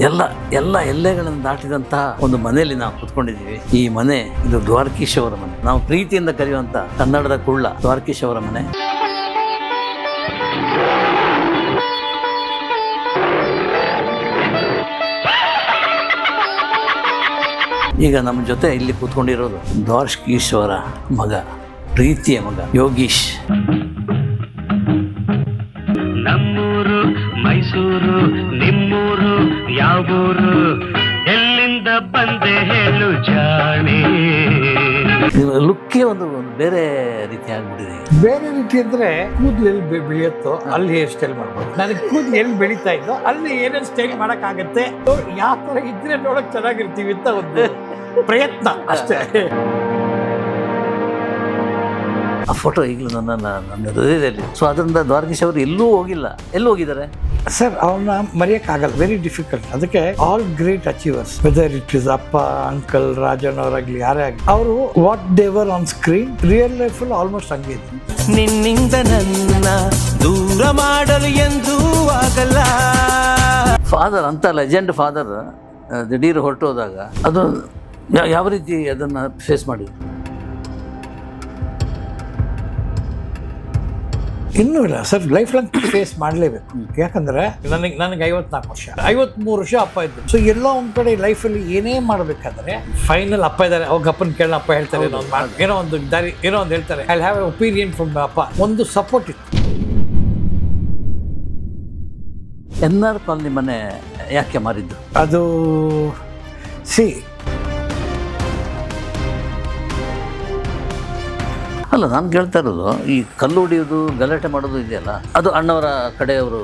ಎಲ್ಲ ಎಲ್ಲ ಎಲ್ಲೆಗಳನ್ನು ದಾಟಿದಂತಹ ಒಂದು ಮನೆಯಲ್ಲಿ ನಾವು ಕುತ್ಕೊಂಡಿದ್ದೀವಿ. ಈ ಮನೆ ಇದು ದ್ವಾರಕೀಶ್ ಅವರ ಮನೆ. ನಾವು ಪ್ರೀತಿಯಿಂದ ಕರೆಯುವಂತ ಕನ್ನಡದ ಕುಳ್ಳ ದ್ವಾರಕೀಶ್ ಅವರ ಮನೆ. ಈಗ ನಮ್ಮ ಜೊತೆ ಇಲ್ಲಿ ಕೂತ್ಕೊಂಡಿರೋದು ದ್ವಾರಕೀಶ್ ಅವರ ಮಗ, ಪ್ರೀತಿಯ ಮಗ ಯೋಗೀಶ್. ನಮ್ಮೂರು ಮೈಸೂರು, ನಿಮ್ಮೂರು ಯಾವೂರು, ಎಲ್ಲಿಂದ ಬಂದೆ ಹೇಳು ಜಾಣೆ. ಲುಕ್ಕೇ ಒಂದು ಬೇರೆ ರೀತಿ ಆಗ್ಬಿಟ್ಟಿದೆ. ಬೇರೆ ರೀತಿ ಅಂದ್ರೆ ಕೂದಲು ಎಲ್ಲಿ ಬೆಳೆಯುತ್ತೋ ಅಲ್ಲಿ ಹೇರ್ ಸ್ಟೈಲ್ ಮಾಡ್ಬೋದು. ನನಗೆ ಕೂದಲು ಎಲ್ಲಿ ಬೆಳೀತಾ ಇದ್ದೋ ಅಲ್ಲಿ ಏನೇನು ಸ್ಟೈಲ್ ಮಾಡಕ್ ಆಗತ್ತೆ, ಯಾವ ತರ ಇದ್ರೆ ನೋಡಕ್ ಚೆನ್ನಾಗಿರ್ತೀವಿ ಅಂತ ಒಂದು ಪ್ರಯತ್ನ ಅಷ್ಟೇ. ಆ ಫೋಟೋ ಈಗಲೂ ನನ್ನ ಹೃದಯದಲ್ಲಿ. ಸೊ ಅದರಿಂದ ದ್ವಾರಕೀಶ್ ಅವರು ಎಲ್ಲೂ ಹೋಗಿಲ್ಲ. ಎಲ್ಲೂ ಹೋಗಿದ್ದಾರೆ ಸರ್, ಅವನ್ನ ಮರೆಯೋಕ್ಕಾಗಲ್ಲ. Very difficult. ಅದಕ್ಕೆ all great achievers, whether it is ಅಪ್ಪ, ಅಂಕಲ್, ರಾಜನ್ ಅವರಾಗ್ಲಿ, ಯಾರೇ ಆಗಲಿ, ಅವರು ವಾಟ್ ದೇವರ್ ಆನ್ ಸ್ಕ್ರೀನ್ ರಿಯಲ್ ಲೈಫ್ ಅಲ್ಲಿ ಆಲ್ಮೋಸ್ಟ್ ಹಂಗೆ ಇದೆ. ನಿನ್ನಿಂದ ನನ್ನ ದೂರ ಮಾಡಲು ಎಂದೂ ಆಗಲ್ಲ. ಫಾದರ್ ಅಂತ ಲೆಜೆಂಡ್ ಫಾದರ್ ದಿಢೀರ್ ಹೊರಟೋದಾಗ ಅದು ಯಾವ ರೀತಿ ಅದನ್ನು ಫೇಸ್ ಮಾಡಿದ್ರು? ಇನ್ನೂ ಇಲ್ಲ ಸರ್, ಲೈಫ್ ಲಾಂಗ್ ಫೇಸ್ ಮಾಡಲೇಬೇಕು. ಯಾಕಂದ್ರೆ ನನಗೆ 54 ವರ್ಷ, 53 ವರ್ಷ ಅಪ್ಪ ಇದ್ದು. ಸೊ ಎಲ್ಲೋ ಒಂದ್ ಕಡೆ ಲೈಫಲ್ಲಿ ಏನೇ ಮಾಡಬೇಕಾದ್ರೆ ಫೈನಲ್ ಅಪ್ಪ ಇದ್ದಾರೆ, ಅವಾಗ ಅಪ್ಪನ ಕೇಳ, ಅಪ್ಪ ಹೇಳ್ತಾರೆ ಏನೋ ಒಂದು ದಾರಿ, ಏನೋ ಒಂದು ಹೇಳ್ತಾರೆ. I have A opinion from ಅಪ್ಪ. ಒಂದು ಸಪೋರ್ಟ್ ಇತ್ತು. NR ಕಾಲನಿ ಮನೆ ಯಾಕೆ ಮಾರಿದ್ದು? ಅದು ಅಲ್ಲ, ನಾನು ಕೇಳ್ತಾ ಇರೋದು ಈ ಕಲ್ಲು ಹೊಡಿಯೋದು, ಗಲಾಟೆ ಮಾಡೋದು ಇದೆಯಲ್ಲ, ಅದು ಅಣ್ಣವರ ಕಡೆಯವರು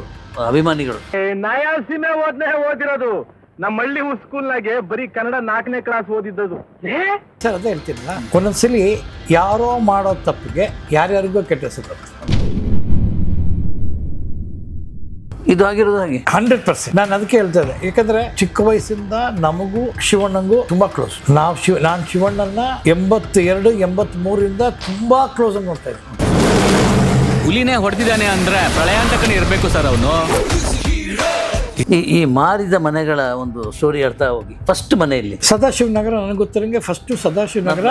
ಅಭಿಮಾನಿಗಳು. ನಯಾಸಿಮೆ ಓದಿರೋದು. ನಮ್ಮ ಹಳ್ಳಿ ಸ್ಕೂಲ್ನಾಗೆ ಬರೀ ಕನ್ನಡ 4ನೇ ಕ್ಲಾಸ್ ಓದಿದ್ದದು ಸರ್. ಅದೇ ಹೇಳ್ತೀನಲ್ಲ, ಒಂದೊಂದ್ಸಲಿ ಯಾರೋ ಮಾಡೋ ತಪ್ಪಿಗೆ ಯಾರ್ಯಾರಿಗೂ ಕೆಟ್ಟ ಹೆಸರು ಬರುತ್ತೆ. ಇದು ಆಗಿರೋದು ಹಾಗೆ 100%. ನಾನು ಅದಕ್ಕೆ ಹೇಳ್ತಾ ಇದ್ದೆ, ಯಾಕಂದ್ರೆ ಚಿಕ್ಕ ವಯಸ್ಸಿಂದ ನಮಗೂ ಶಿವಣ್ಣಂಗೂ ತುಂಬಾ ಕ್ಲೋಸ್. ನಾನು ಶಿವಣ್ಣನ 82, 83 ತುಂಬಾ ಕ್ಲೋಸ್ ಆಗಿ ನೋಡ್ತಾ ಇದ್ದೆ. ಹುಲಿನೇ ಹೊಡೆದಿದ್ದಾನೆ ಅಂದ್ರೆ ಪ್ರಳಯಾಂತಕನೇ ಇರಬೇಕು ಸರ್ ಅವನು. ಈ ಮಾರಿದ ಮನೆಗಳ ಒಂದು ಸ್ಟೋರಿ ಹೇಳ್ತಾ ಹೋಗಿ. ಫಸ್ಟ್ ಮನೆಯಲ್ಲಿ ಸದಾಶಿವನಗರ, ನನಗೆ ಗೊತ್ತಿರಂಗೆ ಫಸ್ಟ್ ಸದಾಶಿವನಗರ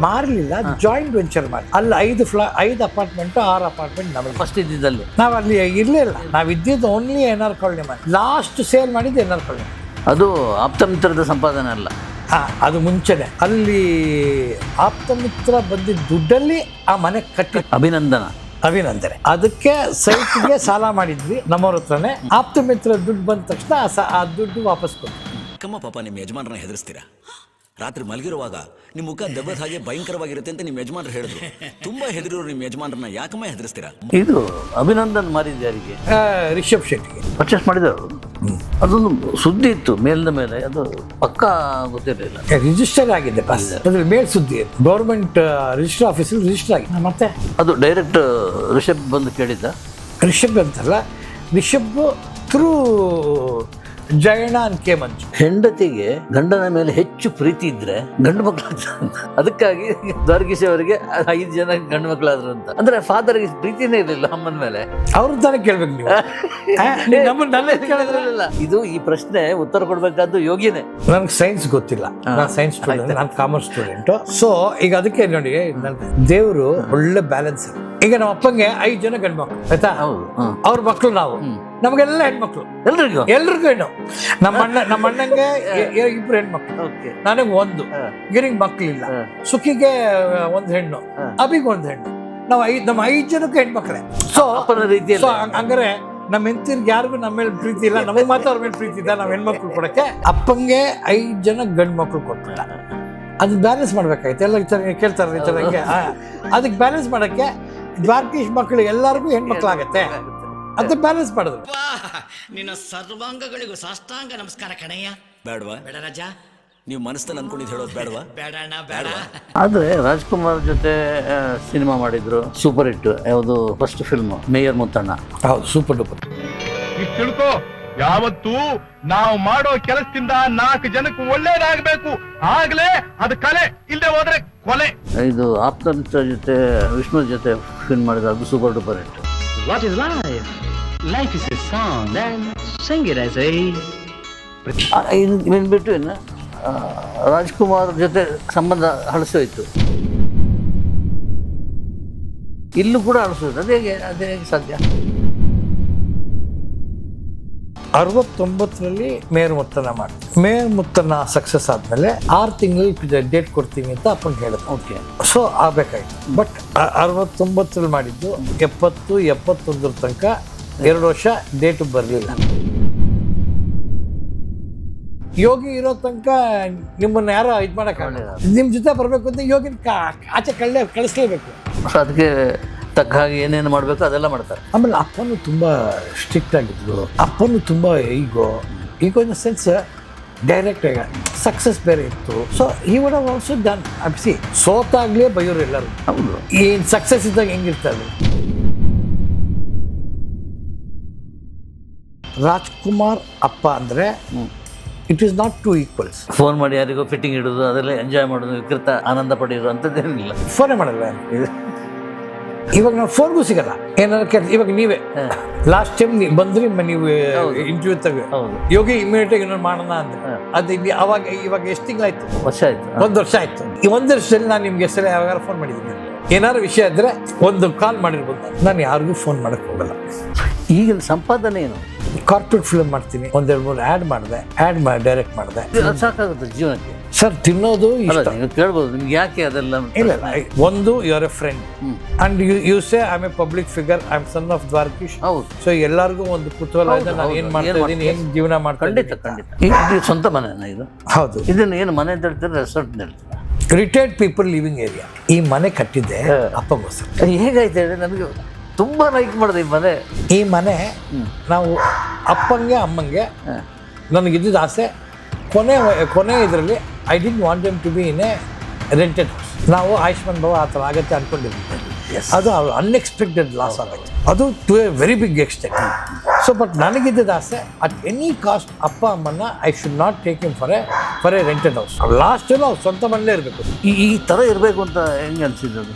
ಮಾರಲಿಲ್ಲ, ಜಾಯಿಂಟ್ ವೆಂಚರ್ ಮಾಡಿ ಅಲ್ಲಿ 5 ಅಪಾರ್ಟ್ಮೆಂಟ್ 6 ಅಪಾರ್ಟ್ಮೆಂಟ್ ನಮಗೆ ಫಸ್ಟ್ ಇದ್ದಿದ್ದಲ್ಲಿ. ನಾವು ಅಲ್ಲಿ ಇರ್ಲಿಲ್ಲ, ನಾವು ಇದ್ದಿದ್ದು ಓನ್ಲಿ NR ಕಾಲೋನಿ ಮಾಡಿ. ಲಾಸ್ಟ್ ಸೇಲ್ ಮಾಡಿದ್ದು NR ಕಾಲೋನಿ. ಅದು ಆಪ್ತಮಿತ್ರದ ಸಂಪಾದನೆ ಅಲ್ಲ, ಅದು ಮುಂಚೆನೆ. ಅಲ್ಲಿ ಆಪ್ತಮಿತ್ರ ಬಂದಿದ್ದ ದುಡ್ಡಲ್ಲಿ ಆ ಮನೆ ಕಟ್ಟಿ ಅಭಿನಂದನೆ. ಅದಕ್ಕೆ ಸೈಟ್ಗೆ ಸಾಲ ಮಾಡಿದ್ವಿ ನಮ್ಮವ್ರ ಹತ್ರನೇ. ಆಪ್ತಮಿತ್ರ ದುಡ್ಡು ಬಂದ ತಕ್ಷಣ ಆ ದುಡ್ಡು ವಾಪಸ್ ಕೊಡ್ತೀವಿ. ಕಮ್ಮ ಪಾಪ, ನಿಮ್ಮ ಯಜಮಾನರನ್ನ ಹೆದರಿಸ್ತೀರಾ? ರಾತ್ರಿ ಮಲಗಿರುವಾಗ ನಿಮ್ಮ ಮುಖ ದೆವ್ವದ ಹಾಗೆ ಭಯಂಕರವಾಗಿರುತ್ತೆ ಅಂತ ನಿಮ್ಮ ಯಜಮಾನರು ಹೇಳಿದ್ರು. ತುಂಬಾ ಹೆದರಿರೋರು ನಿಮ್ಮ ಯಜಮಾನರನ್ನ ಯಾಕಮ್ಮ ಹೆದರಿಸ್ತೀರಾ? ಇದು ಅಭಿನಂದನ್ ಮಾರಿದ ಯಾರಿಗೆ? ರಿಷಬ್ ಶೆಟ್ಟಿಗೆ ಪರ್ಚೇಸ್ ಮಾಡಿದವರು. ಅದೊಂದು ಸುದ್ದಿ ಇತ್ತು ಮೇಲಿನ ಮೇಲೆ, ಅದು ಪಕ್ಕಾ ಗೊತ್ತಿರಲಿಲ್ಲ. ರಿಜಿಸ್ಟರ್ ಆಗಿದೆ ಬಸ್, ಅದ್ರ ಮೇಲ್ ಸುದ್ದಿ ಗೌರ್ಮೆಂಟ್ ರಿಜಿಸ್ಟರ್ ಆಫೀಸಲ್ಲಿ ರಿಜಿಸ್ಟರ್ ಆಗಿದೆ. ಮತ್ತೆ ಅದು ಡೈರೆಕ್ಟ್ ರಿಷಬ್ ಬಂದು ಕೇಳಿದ್ದ? ರಿಷಬ್ ಅಂತಲ್ಲ, Rishab through Jayanna and K Manju. ಹೆಂಡತಿಗೆ ಗಂಡನ ಮೇಲೆ ಹೆಚ್ಚು ಪ್ರೀತಿ ಇದ್ರೆ ಗಂಡು ಮಕ್ಕಳು, ಅದಕ್ಕಾಗಿ ದ್ವಾರಕೀಶ್ ಅವರಿಗೆ 5 ಜನ ಗಂಡು ಮಕ್ಕಳಾದ್ರು ಅಂತ. ಅಂದ್ರೆ ಫಾದರ್ಗೆ ಪ್ರೀತಿನೇ ಇರಲಿಲ್ಲ ಅಮ್ಮನ ಮೇಲೆ. ಅವ್ರ ತಾನೇ ಕೇಳ್ಬೇಕು ನೀವು. ನಮ್ಮನ್ನೆಲ್ಲ ಕೇಳಿದ್ರಲ್ಲ. ಇದು ಈ ಪ್ರಶ್ನೆ ಉತ್ತರ ಕೊಡ್ಬೇಕಾದ್ದು ಯೋಗಿನೇ. ನನಗೆ ಸೈನ್ಸ್ ಗೊತ್ತಿಲ್ಲ, ನಾನು ಸೈನ್ಸ್ ಸ್ಟೂಡೆಂಟ್, ನಾನು ಕಾಮರ್ಸ್ ಸ್ಟೂಡೆಂಟ್. ಸೊ ಈಗ ಅದಕ್ಕೆ ನೋಡಿ, ದೇವರು ಒಳ್ಳೆ ಬ್ಯಾಲೆನ್ಸ್. ಈಗ ನಮ್ಮ ಅಪ್ಪಂಗೆ 5 ಜನ ಗಂಡು ಮಕ್ಕಳು, ಆಯ್ತಾ? ಅವ್ರ ಮಕ್ಕಳು ನಾವು, ನಮಗೆಲ್ಲ ಹೆಣ್ಮಕ್ಳು, ಎಲ್ರಿಗೂ ಹೆಣ್ಣು. ನಮ್ಮ ಅಣ್ಣಂಗೆ 2 ಹೆಣ್ಮಕ್ಳು, ನನಗೆ 1, ಗಿರಿಗೆ ಮಕ್ಳಿಲ್ಲ, ಸುಖಿಗೆ 1 ಹೆಣ್ಣು, ಅಭಿಗೆ 1 ಹೆಣ್ಣು. ನಮ್ಮ 5 ಜನಕ್ಕೂ ಹೆಣ್ಮಕ್ಳೇ. ಸೊ ಹಂಗಾರೆ ನಮ್ಮ ಹೆಂಡತಿರ್ಗೆ ಯಾರಿಗೂ ನಮ್ಮ ಮೇಲೆ ಪ್ರೀತಿ ಇಲ್ಲ, ನಮಗೆ ಮಾತ್ರ ಅವ್ರ ಮೇಲೆ ಪ್ರೀತಿ ಇದೆ. ನಾವು ಹೆಣ್ಮಕ್ಳು ಕೊಡಕ್ಕೆ ಅಪ್ಪಂಗೆ 5 ಜನ ಗಂಡು ಮಕ್ಳು ಕೊಟ್ಟಿಲ್ಲ. ಅದನ್ನ ಬ್ಯಾಲೆನ್ಸ್ ಮಾಡ್ಬೇಕಾಯ್ತು. ಎಲ್ಲ ಕೇಳ್ತಾರೆ ಈ ಥರ ಹಿಂಗೆ. ಅದಕ್ಕೆ ಬ್ಯಾಲೆನ್ಸ್ ಮಾಡಕ್ಕೆ ದ್ವಾರಕೀಶ್ ಮಕ್ಕಳು ಎಲ್ಲರಿಗೂ ಹೆಣ್ಮಕ್ಳಾಗತ್ತೆ ಅಂತ ಬ್ಯಾಲೆನ್ಸ್ ಮಾಡಿದ್ರು. ನಿನ್ನ ಸರ್ವಾಂಗಗಳಿಗೂ ಸಾಷ್ಟಾಂಗ ನಮಸ್ಕಾರ ಕಣಯ್ಯ. ಬೇಡವಾ? ಬೇಡ ರಾಜ, ನೀವು ಮನಸ್ಸಲ್ಲಿ ಅನ್ಕೊಂಡಿದ್ದು ಹೇಳೋದು ಬೇಡವಾ? ಬೇಡಣ್ಣ ಬೇಡ. ಆದ್ರೆ ರಾಜ್ಕುಮಾರ್ ಜೊತೆ ಸಿನಿಮಾ ಮಾಡಿದ್ರು, ಸೂಪರ್ ಹಿಟ್. ಯಾವುದು ಫಸ್ಟ್ ಫಿಲ್ಮ್? ಮೇಯರ್ ಮುತ್ತಣ್ಣ. ಹೌದು, ಸೂಪರ್ ಡೂಪರ್. ತಿಳ್ಕೋ, ಯಾವತ್ತೂ ನಾವು ಮಾಡೋ ಕೆಲಸದಿಂದ 4 ಜನಕ್ಕೆ ಒಳ್ಳೇದಾಗಬೇಕು, ಆಗ್ಲೇ ಅದು ಕಲೆ, ಇಲ್ಲದೆ ಹೋದ್ರೆ ಕೊಲೆ. ಇದು ಆಪ್ತಮಿತ್ರ ಜೊತೆ ವಿಷ್ಣು ಜೊತೆ ಫಿಲ್ಮ್ ಮಾಡಿದ, ಅದು super duper hit. What is life? Life is a song, then sing it as a ಇನ್ನು ಬಿಟ್ಟು ಇನ್ನು ರಾಜ್ಕುಮಾರ್ ಜೊತೆ ಸಂಬಂಧ ಹಳಸೋಯ್ತು, ಇಲ್ಲೂ ಕೂಡ ಹಳಸೋಯ್ತು. ಅದೇ ಹೇಗೆ ಸಾಧ್ಯ? 69ರಲ್ಲಿ ಮೇಯರ್ ಮುತ್ತನ ಮಾಡಿ, ಮೇಯರ್ ಮುತ್ತನ ಸಕ್ಸಸ್ ಆದಮೇಲೆ 6 ತಿಂಗಳು ಡೇಟ್ ಕೊಡ್ತೀನಿ ಅಂತ ಅಪ್ಪಂಗೆ ಹೇಳಿದ್ರು. ಓಕೆ. ಸೊ ಆಗಬೇಕಾಯ್ತು. ಬಟ್ 69ರಲ್ಲಿ ಮಾಡಿದ್ದು 70, 71 ತನಕ 2 ವರ್ಷ ಡೇಟ್ ಬರಲಿಲ್ಲ. ಯೋಗಿ ಇರೋ ತನಕ ನಿಮ್ಮನ್ನ ಯಾರೋ ಇದು ಮಾಡೋಕ್ಕಾಗಲ್ಲ. ನಿಮ್ಮ ಜೊತೆ ಬರಬೇಕು ಅಂತ ಯೋಗಿನ ಆಚೆ ಕಳಿಸ್ಲೇಬೇಕು. ಸೊ ಅದಕ್ಕೆ ತಕ್ಕ ಹಾಗೆ ಏನೇನು ಮಾಡಬೇಕು ಅದೆಲ್ಲ ಮಾಡ್ತಾರೆ. ಆಮೇಲೆ ಅಪ್ಪನೂ ತುಂಬ ಸ್ಟ್ರಿಕ್ಟ್ ಆಗಿದ್ರು. ಅಪ್ಪನೂ ತುಂಬ ego in the sense direct ಆಗಿ ಸಕ್ಸಸ್ ಬೇರೆ ಇತ್ತು. So he would have also done. ಅಪ್ಸಿ ಸೋತಾಗ್ಲೇ ಬೈಯೋರು ಎಲ್ಲರೂ. ಹೌದು. ಏನು ಸಕ್ಸಸ್ ಇದ್ದಾಗ ಹೆಂಗಿರ್ತಾರೆ. ರಾಜ್ಕುಮಾರ್ ಅಪ್ಪ ಅಂದರೆ it is not to equals. Phone ಮಾಡಿ ಯಾರಿಗೋ ಫಿಟ್ಟಿಂಗ್ ಇಡೋದು, ಅದೆಲ್ಲ ಎಂಜಾಯ್ ಮಾಡೋದು, ವಿಕೃತ ಆನಂದ ಪಡೆಯೋದು ಅಂಥದ್ದೇನಿಲ್ಲ. ಫೋನೇ ಮಾಡಲ್ಲ. ಇವಾಗ ನಾವು ಫೋನ್ಗೂ ಸಿಗಲ್ಲ. ಏನಾದ್ರು ಕೇಳಿ ಇವಾಗ ನೀವೇ ಲಾಸ್ಟ್ ಟೈಮ್ ಬಂದ್ರಿ ನೀವು ಇಂಟರ್ವ್ಯೂ ತೆಗೆ ಯೋಗಿ ಇಮಿಡಿಯೇಟ್ ಆಗಿ ಏನಾದ್ರು ಮಾಡೋಣ ಅಂತ ಅದು ಅವಾಗ ಇವಾಗ ಎಷ್ಟು ತಿಂಗಳಾಯ್ತು? ವರ್ಷ ಆಯ್ತು. 1 ವರ್ಷ ಆಯ್ತು. ಈ 1 ವರ್ಷದಲ್ಲಿ ನಾನು ನಿಮ್ಗೆ ಹೆಸರು ಯಾವಾಗ ಫೋನ್ ಮಾಡಿದ್ದೀನಿ, ಏನಾದ್ರು ವಿಷಯ ಇದ್ರೆ ಒಂದು ಕಾಲ್ ಮಾಡಿರ್ಬೋದು. ನಾನು ಯಾರಿಗೂ ಫೋನ್ ಮಾಡಕ್ ಹೋಗಲ್ಲ. ಈಗಿನ ಸಂಪಾದನೆ ಏನು? ಕಾರ್ಪೊರೇಟ್ ಫಿಲ್ಮ್ ಮಾಡ್ತೀನಿ, 1-2-3 ಆ್ಯಡ್ ಮಾಡಿದೆ, ಆ್ಯಡ್ ಮಾಡಿ ಡೈರೆಕ್ಟ್ ಮಾಡಿದೆ. ಅದು ಸಾಕಾಗುತ್ತೆ ಜೀವನಕ್ಕೆ. ಸರ್ ತಿನ್ನೋದು ಅಲ್ಲ, ಇಷ್ಟ. ನೀವು ಕೇಳ್ಬೋದು ನಿಮ್ಗೆ ಯಾಕೆ ಅದೆಲ್ಲ. ಇಲ್ಲ, ಒಂದು you are a friend and you say I am a public figure, I am son of Dwarakish. ಹೌದು. ಸೊ ಎಲ್ಲರಿಗೂ ಒಂದು ಕುತೂಹಲ ಇದೆ, ನಾನು ಏನ್ ಮಾಡ್ತಾ ಇದ್ದೀನಿ, ಏನ್ ಜೀವನ ಮಾಡ್ತಾ ಖಂಡಿತ ಇದ್ದೀನಿ. ಇದು ಸ್ವಂತ ಮನೆನಾ ಇದು? ಹೌದು. ಇದನ್ನ ಏನು ಮನೆ ಅಂತ ಹೇಳ್ತಾರೆ, ರೆಸಾರ್ಟ್ ಅಂತ ಹೇಳ್ತಾರೆ? Retired people living area. ಈ ಮನೆ ಕಟ್ಟಿದ್ದೆ ಅಪ್ಪಗೋಸ್ಕರ. ಹೇಗಾಯ್ತು ಹೇಳಿ, ನನಗೆ ತುಂಬ ಲೈಕ್ ಮಾಡಿದೆ ಈ ಮನೆ. ಈ ಮನೆ ನಾವು ಅಪ್ಪಂಗೆ ಅಮ್ಮಂಗೆ ನನಗಿದ್ದಿದ್ದ ಆಸೆ. ಕೊನೆ ಇದರಲ್ಲಿ I didn't want them to be in a rented house. ನಾವು ಆಯುಷ್ಮಾನ್ ಭವ ಆ ಥರ ಆಗುತ್ತೆ ಅಂದ್ಕೊಂಡಿದ್ದೀವಿ. ಅದು ಅನ್ಎಕ್ಸ್ಪೆಕ್ಟೆಡ್ ಲಾಸ್ ಆಗುತ್ತೆ, ಅದು to a very big extent. So but ನನಗಿದ್ದ ಆಸೆ ಅಟ್ ಎನಿ ಕಾಸ್ಟ್ ಅಪ್ಪ ಅಮ್ಮನ್ನ I should not take him for a rented house. Last ನಾವು ಸ್ವಂತ ಮನೇಲೇ ಇರಬೇಕು. ಈ ಥರ ಇರಬೇಕು ಅಂತ ಹೆಂಗೆ ಅನಿಸಿದ್ದು?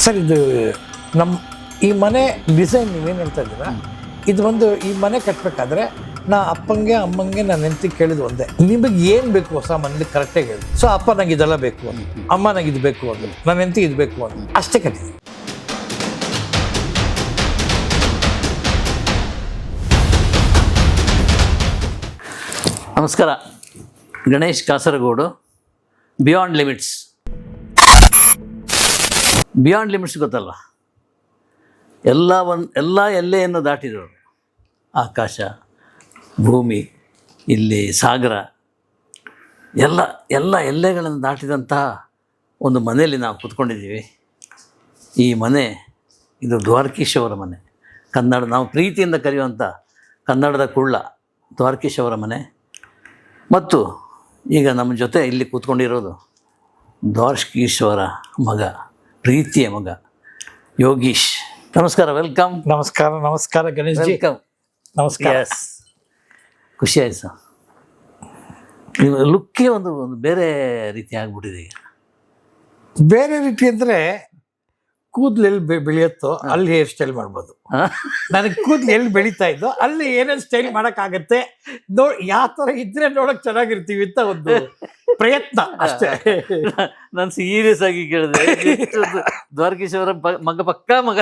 ಸರ್ ಇದು ನಮ್ಮ ಈ ಮನೆ ಡಿಸೈನ್ ನೀವೇನು ಹೇಳ್ತಾ ಇದ್ದೀರಾ, ಇದು ಒಂದು ಈ ಮನೆ ಕಟ್ಟಬೇಕಾದ್ರೆ ನಾ ಅಪ್ಪಂಗೆ ಅಮ್ಮಂಗೆ ನಾನು ಹೆಂಡತಿ ಕೇಳಿದ್ದು ಒಂದೇ, ನಿಮಗೆ ಏನು ಬೇಕು ಹೊಸ ಮನೇಲಿ ಕರೆಕ್ಟಾಗಿ ಹೇಳಿ. ಸೊ ಅಪ್ಪ ನಂಗೆ ಇದೆಲ್ಲ ಬೇಕು ಅಂದ್ರು, ಅಮ್ಮ ನಂಗೆ ಇದು ಬೇಕು ಅಂದ್ರು, ನನ್ನ ಹೆಂಡತಿ ಇದು ಬೇಕು ಅಂದ್ರು, ಅಷ್ಟೇ ಕಟ್ಟಿದ್ದೀನಿ. ನಮಸ್ಕಾರ. Ganesh Kasaragod, beyond limits. Beyond limits ಗೊತ್ತಲ್ಲ, ಎಲ್ಲ ಎಲ್ಲೆಯನ್ನು ದಾಟಿರೋರು. ಆಕಾಶ, ಭೂಮಿ, ಇಲ್ಲಿ ಸಾಗರ, ಎಲ್ಲ ಎಲ್ಲೆಗಳನ್ನು ದಾಟಿದಂತಹ ಒಂದು ಮನೆಯಲ್ಲಿ ನಾವು ಕೂತ್ಕೊಂಡಿದ್ದೀವಿ. ಈ ಮನೆ ಇದು ದ್ವಾರಕೀಶ್ ಅವರ ಮನೆ. ನಾವು ಪ್ರೀತಿಯಿಂದ ಕರೆಯುವಂಥ ಕನ್ನಡದ ಕುಳ್ಳ ದ್ವಾರಕೀಶ್ ಅವರ ಮನೆ. ಮತ್ತು ಈಗ ನಮ್ಮ ಜೊತೆ ಇಲ್ಲಿ ಕೂತ್ಕೊಂಡಿರೋದು ದ್ವಾರಕೀಶ್ ಅವರ ಮಗ, ಪ್ರೀತಿಯ ಮಗ ಯೋಗೀಶ್. ನಮಸ್ಕಾರ, ವೆಲ್ಕಮ್. ನಮಸ್ಕಾರ ಗಣೇಶ್ ಜಿ. ವೆಲ್ಕಮ್. ನಮಸ್ಕಾರ. ಎಸ್, ಖುಷಿ ಆಯ್ತು ಸರ್. ನಿಮ್ಮ ಲುಕ್ಕೇ ಒಂದು ಬೇರೆ ರೀತಿ ಆಗ್ಬಿಟ್ಟಿದೆ ಈಗ. ಬೇರೆ ರೀತಿ ಅಂದರೆ ಕೂದಲು ಎಲ್ಲಿ ಬೆಳೆಯುತ್ತೋ ಅಲ್ಲಿ ಹೇರ್ ಸ್ಟೈಲ್ ಮಾಡ್ಬೋದು. ನನಗೆ ಕೂದಲು ಎಲ್ಲಿ ಬೆಳೀತಾ ಇದ್ದೋ ಅಲ್ಲಿ ಏನೇನು ಸ್ಟೈಲ್ ಮಾಡೋಕ್ಕಾಗತ್ತೆ, ಯಾವ ಥರ ಇದ್ರೆ ನೋಡೋಕೆ ಚೆನ್ನಾಗಿರ್ತೀವಿ ಅಂತ ಒಂದು ಪ್ರಯತ್ನ ಅಷ್ಟೇ. ನಾನು ಸೀರಿಯಸ್ ಆಗಿ ಕೇಳಿದೆ. ದ್ವಾರಕೀಶ್ ಅವರ ಪಕ್ಕಾ ಮಗ.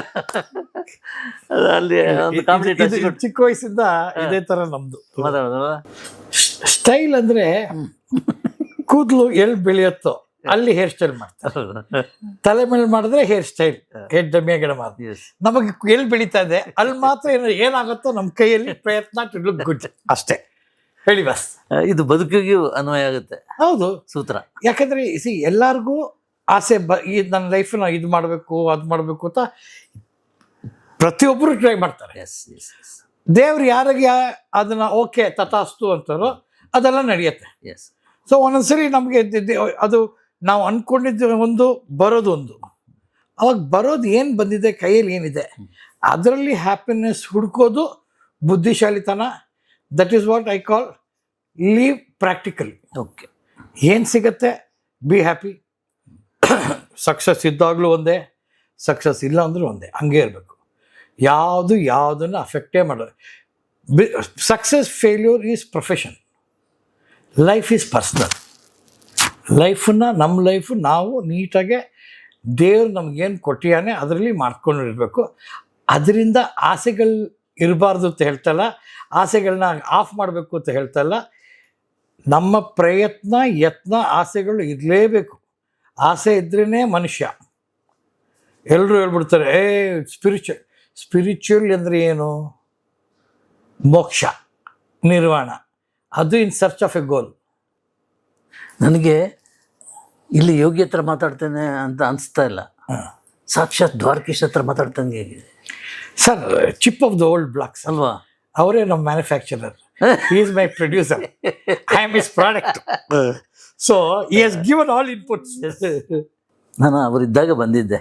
ಅಲ್ಲಿ ಒಂದು ಕಾಮಿಡಿ ಟಚ್ ಕೊಟ್ಟು ಚಿಕ್ಕ ವಯಸ್ಸಿಂದ ಇದೇ ಥರ ನಮ್ಮದು ಮಾತಾಡೋದಲ್ಲ. ಸ್ಟೈಲ್ ಅಂದರೆ ಕೂದಲು ಎಲ್ಲಿ ಬೆಳೆಯುತ್ತೋ ಅಲ್ಲಿ ಹೇರ್ ಸ್ಟೈಲ್ ಮಾಡ್ತಾರೆ. ತಲೆ ಮೇಲೆ ಮಾಡಿದ್ರೆ ಹೇರ್ ಸ್ಟೈಲ್, ಹೆಡ್ ಮೇಗಡೆ ಮಾಡಿದ್ರೆ ನಮಗೆ ಎಲ್ಲಿ ಬೆಳೀತಾ ಇದೆ ಅಲ್ಲಿ ಮಾತ್ರ ಏನಾಗುತ್ತೋ ನಮ್ಮ ಕೈಯಲ್ಲಿ ಪ್ರಯತ್ನ ಟು ಲುಕ್ ಗುಡ್ ಅಷ್ಟೇ. ಹೇಳಿ ಬಸ್. ಇದು ಬದುಕಿಗೂ ಅನ್ವಯ ಆಗುತ್ತೆ. ಹೌದು, ಸೂತ್ರ. ಯಾಕಂದ್ರೆ ಎಲ್ಲರಿಗೂ ಆಸೆ ಈ ನನ್ನ ಲೈಫ್ ಇದು ಮಾಡಬೇಕು ಅದು ಮಾಡಬೇಕು ಅಂತ ಪ್ರತಿಯೊಬ್ಬರು ಟ್ರೈ ಮಾಡ್ತಾರೆ. ದೇವ್ರು ಯಾರಿಗೆ ಅದನ್ನ ಓಕೆ ತಥಾಸ್ತು ಅಂತಾರೋ ಅದೆಲ್ಲ ನಡೆಯುತ್ತೆ. ಸೊ ಒಂದೊಂದ್ಸರಿ ನಮಗೆ ಅದು ನಾವು ಅಂದ್ಕೊಂಡಿದ್ದು ಒಂದು, ಬರೋದು ಒಂದು. ಅವಾಗ ಬರೋದು ಏನು ಬಂದಿದೆ, ಕೈಯಲ್ಲಿ ಏನಿದೆ ಅದರಲ್ಲಿ ಹ್ಯಾಪಿನೆಸ್ ಹುಡ್ಕೋದು ಬುದ್ಧಿಶಾಲಿತನ. That is what I call live practically. Okay, ಏನು ಸಿಗತ್ತೆ ಬಿ ಹ್ಯಾಪಿ. ಸಕ್ಸಸ್ ಇದ್ದಾಗಲೂ ಒಂದೇ, ಸಕ್ಸಸ್ ಇಲ್ಲ ಅಂದರೂ ಒಂದೇ, ಹಂಗೆ ಇರಬೇಕು. ಯಾವುದನ್ನು ಅಫೆಕ್ಟೇ ಮಾಡೋದು. Success failure is profession. Life is personal. ಲೈಫನ್ನ ನಮ್ಮ ಲೈಫು ನಾವು ನೀಟಾಗೆ ದೇವ್ರು ನಮಗೇನು ಕೊಟ್ಟಿಯಾನೆ ಅದರಲ್ಲಿ ಮಾಡ್ಕೊಂಡಿರ್ಬೇಕು. ಅದರಿಂದ ಆಸೆಗಳು ಇರಬಾರ್ದು ಅಂತ ಹೇಳ್ತಲ್ಲ, ಆಸೆಗಳನ್ನ ಆಫ್ ಮಾಡಬೇಕು ಅಂತ ಹೇಳ್ತಲ್ಲ. ನಮ್ಮ ಪ್ರಯತ್ನ ಯತ್ನ ಆಸೆಗಳು ಇರಲೇಬೇಕು. ಆಸೆ ಇದ್ರೇ ಮನುಷ್ಯ. ಎಲ್ಲರೂ ಹೇಳ್ಬಿಡ್ತಾರೆ ಸ್ಪಿರಿಚುವಲ್ ಅಂದರೆ ಏನು? ಮೋಕ್ಷ, ನಿರ್ವಾಣ, ಅದು in search of a goal. ನನಗೆ ಇಲ್ಲಿ ಯೋಗಿ ಹತ್ರ ಮಾತಾಡ್ತೇನೆ ಅಂತ ಅನಿಸ್ತಾ ಇಲ್ಲ, ಸಾಕ್ಷಾತ್ ದ್ವಾರಕೀಶ್ ಹತ್ರ ಮಾತಾಡ್ತಂಗೆ ಹೇಗಿದೆ sir. Chip of the old blocks ಅಲ್ವಾ? ಅವರೇ ನಮ್ಮ manufacturer. He is my producer, I am his product. So he has given all inputs. ನಾನು ಅವರಿದ್ದಾಗ ಬಂದಿದ್ದೆ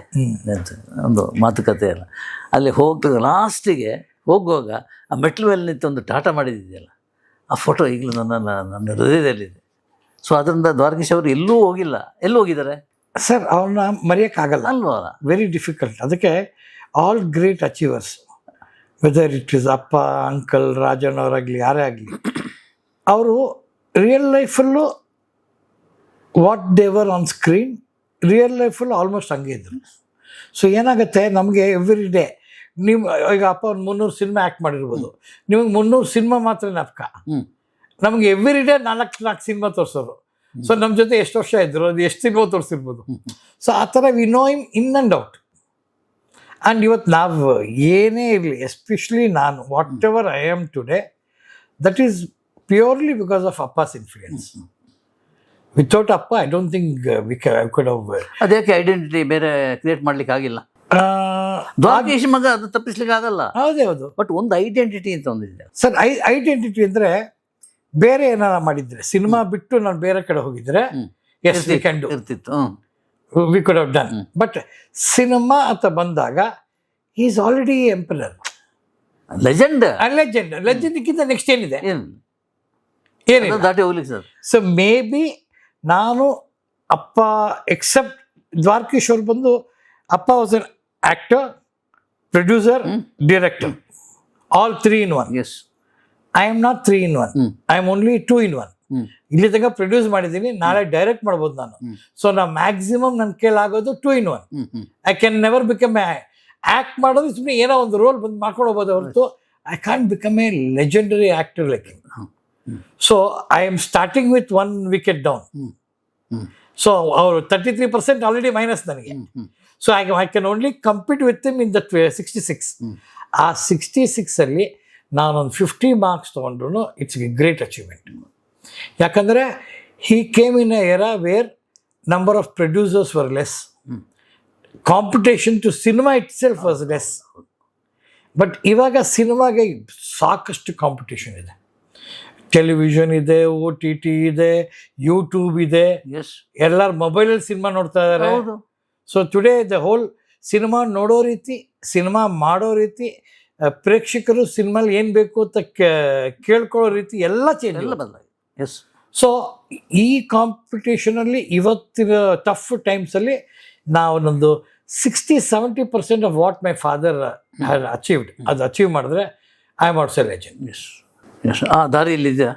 ಅಂತ ಒಂದು ಮಾತುಕತೆ ಎಲ್ಲ. ಅಲ್ಲಿ ಲಾಸ್ಟಿಗೆ ಹೋಗುವಾಗ ಆ ಮೆಟ್ಲು ಮೇಲೆ ನಿಂತು ಒಂದು ಟಾಟಾ ಮಾಡಿದ್ದಿದೆಯಲ್ಲ, ಆ ಫೋಟೋ ಈಗಲೂ ನನ್ನ ಹೃದಯದಲ್ಲಿದೆ. ಸೊ ಅದರಿಂದ ದ್ವಾರಕೀಶ್ ಅವರು ಎಲ್ಲೂ ಹೋಗಿಲ್ಲ. ಎಲ್ಲೂ ಹೋಗಿದ್ದಾರೆ ಸರ್, ಅವ್ರನ್ನ ಮರೆಯೋಕ್ಕಾಗಲ್ಲ, ಅಲ್ವಾ? Very difficult. ಅದಕ್ಕೆ all great achievers, whether it is ಅಪ್ಪ, ಅಂಕಲ್, ರಾಜನ್ ಅವರಾಗಲಿ ಯಾರೇ ಆಗಲಿ, ಅವರು ರಿಯಲ್ ಲೈಫಲ್ಲೂ ವಾಟ್ ದೇವರ್ ಆನ್ ಸ್ಕ್ರೀನ್, ರಿಯಲ್ ಲೈಫಲ್ಲೂ ಆಲ್ಮೋಸ್ಟ್ ಹಂಗೆ ಇದ್ರು. ಸೊ ಏನಾಗುತ್ತೆ, ನಮಗೆ ಎವ್ರಿ ಡೇ ನೀವು ಈಗ ಅಪ್ಪ ಒಂದು 300 ಸಿನಿಮಾ ಆ್ಯಕ್ಟ್ ಮಾಡಿರ್ಬೋದು, ನಿಮಗೆ 300 ಸಿನಿಮಾ ಮಾತ್ರ ಜ್ಞಾಪಕ. ನಮಗೆ ಎವ್ರಿ ಡೇ 4 ಸಿನಿಮಾ ತೋರಿಸೋರು. ಸೊ ನಮ್ಮ ಜೊತೆ ಎಷ್ಟು ವರ್ಷ ಇದ್ರು, ಅದು ಎಷ್ಟು ಸಿನಿಮಾ ತೋರಿಸಿರ್ಬೋದು. ಸೊ ಆ ಥರ we know him in and out. And ಇವತ್ತು ನಾವು ಏನೇ ಇರಲಿ, ಎಸ್ಪೆಷಲಿ ನಾನು whatever I am today, that is purely because of ಅಪ್ಪಾಸ್ ಇನ್ಫ್ಲೂಯೆನ್ಸ್. ವಿತೌಟ್ ಅಪ್ಪ I don't think we could have. ಅದಕ್ಕೆ ಐಡೆಂಟಿಟಿ ಬೇರೆ ಕ್ರಿಯೇಟ್ ಮಾಡ್ಲಿಕ್ಕೆ ಆಗಿಲ್ಲ. ದ್ವಾರಕೀಶ್ ಮಗ ಅದು ತಪ್ಪಿಸ್ಲಿಕ್ಕೆ ಆಗಲ್ಲ. ಹೌದೇ ಹೌದು. ಬಟ್ ಒಂದು ಐಡೆಂಟಿಟಿ ಅಂತ ಒಂದಿದೆ ಸರ್. ಐಡೆಂಟಿಟಿ ಅಂದರೆ ಬೇರೆ ಏನಾರ ಮಾಡಿದ್ರೆ, ಸಿನಿಮಾ ಬಿಟ್ಟು ನಾನು ಬೇರೆ ಕಡೆ ಹೋಗಿದ್ರೆ ಎಸ್ ವಿ ಕ್ಯಾನ್ ಡು, ಇರ್ತಿತ್ತು, we could have done. But cinema ಅಂತ ಬಂದಾಗ ಈಸ್ ಆಲ್ರೆಡಿ ಎಂಪರರ್, ಲೆಜೆಂಡ್. ಲೆಜೆಂಡ್ಗಿಂತ ನೆಕ್ಸ್ಟ್ ಏನಿದೆ? ಏನಿಲ್ಲ, ದಾಟಿ ಹೋಗ್ಲಿಕ್ಕೆ ಸರ್. ಸೊ ಮೇ ಬಿ ನಾನು ಅಪ್ಪ ಎಕ್ಸೆಪ್ಟ್ ದ್ವಾರಕೀಶ್ ಅವ್ರು ಬಂದು, ಅಪ್ಪ was an actor, producer, director, all 3 in 1. Yes, I am not 3 in 1, I am only 2 in 1. ಇಲ್ಲಿ ತನಕ ಪ್ರೊಡ್ಯೂಸ್ ಮಾಡಿದ್ದೀನಿ, ನಾಳೆ ಡೈರೆಕ್ಟ್ ಮಾಡ್ಬೋದು ನಾನು. ಸೊ ನಾ ಮ್ಯಾಕ್ಸಿಮಮ್ ನನ್ನ ಕೈಲಾಗೋದು 2 in 1. I can never become act ಮಾಡೋದು ಸುಮ್ಮನೆ ಏನೋ ಒಂದು ರೋಲ್ ಬಂದು ಮಾಡ್ಕೊಂಡು ಹೋಗ್ಬೋದು ಹೊರತು I can't become A legendary actor like him. So I am starting with 1 wicket down. So ಅವರು 33% ಆಲ್ರೆಡಿ ಮೈನಸ್ ನನಗೆ. So I can only compete with him in that 66. ಆ 66ಅಲ್ಲಿ ನಾನೊಂದು 50 marks ತೊಗೊಂಡ್ರು ಇಟ್ಸ್ ಎ ಗ್ರೇಟ್ ಅಚೀವ್ಮೆಂಟ್. ಯಾಕಂದರೆ he came in a era where number of producers were less, competition to cinema ಇಟ್ ಸೆಲ್ಫ್ was less. But ಇವಾಗ ಸಿನಿಮಾಗೆ ಸಾಕಷ್ಟು competition ಇದೆ. ಟೆಲಿವಿಷನ್ ಇದೆ, OTT ಇದೆ, ಯೂಟ್ಯೂಬ್ ಇದೆ, ಎಲ್ಲರೂ ಮೊಬೈಲಲ್ಲಿ ಸಿನಿಮಾ ನೋಡ್ತಾ ಇದ್ದಾರೆ. So today the whole cinema ನೋಡೋ ರೀತಿ, ಸಿನಿಮಾ ಮಾಡೋ ರೀತಿ, ಪ್ರೇಕ್ಷಕರು ಸಿನಿಮಾಲಿ ಏನು ಬೇಕು ಅಂತ ಕೇಳ್ಕೊಳ್ಳೋ ರೀತಿ ಎಲ್ಲ ಚೇಂಜ್, ಎಲ್ಲ ಬದಲಾಗಿದೆ. ಎಸ್. ಸೊ ಈ ಕಾಂಪಿಟೇಷನಲ್ಲಿ ಇವತ್ತಿನ ಟಫ್ ಟೈಮ್ಸಲ್ಲಿ ನಾವೊಂದು 60-70% of what my father had achieved, ಅದು ಅಚೀವ್ ಮಾಡಿದ್ರೆ I am also legend. Yes. ಆ ದಾರಿಯಲ್ಲಿದೆಯಾ?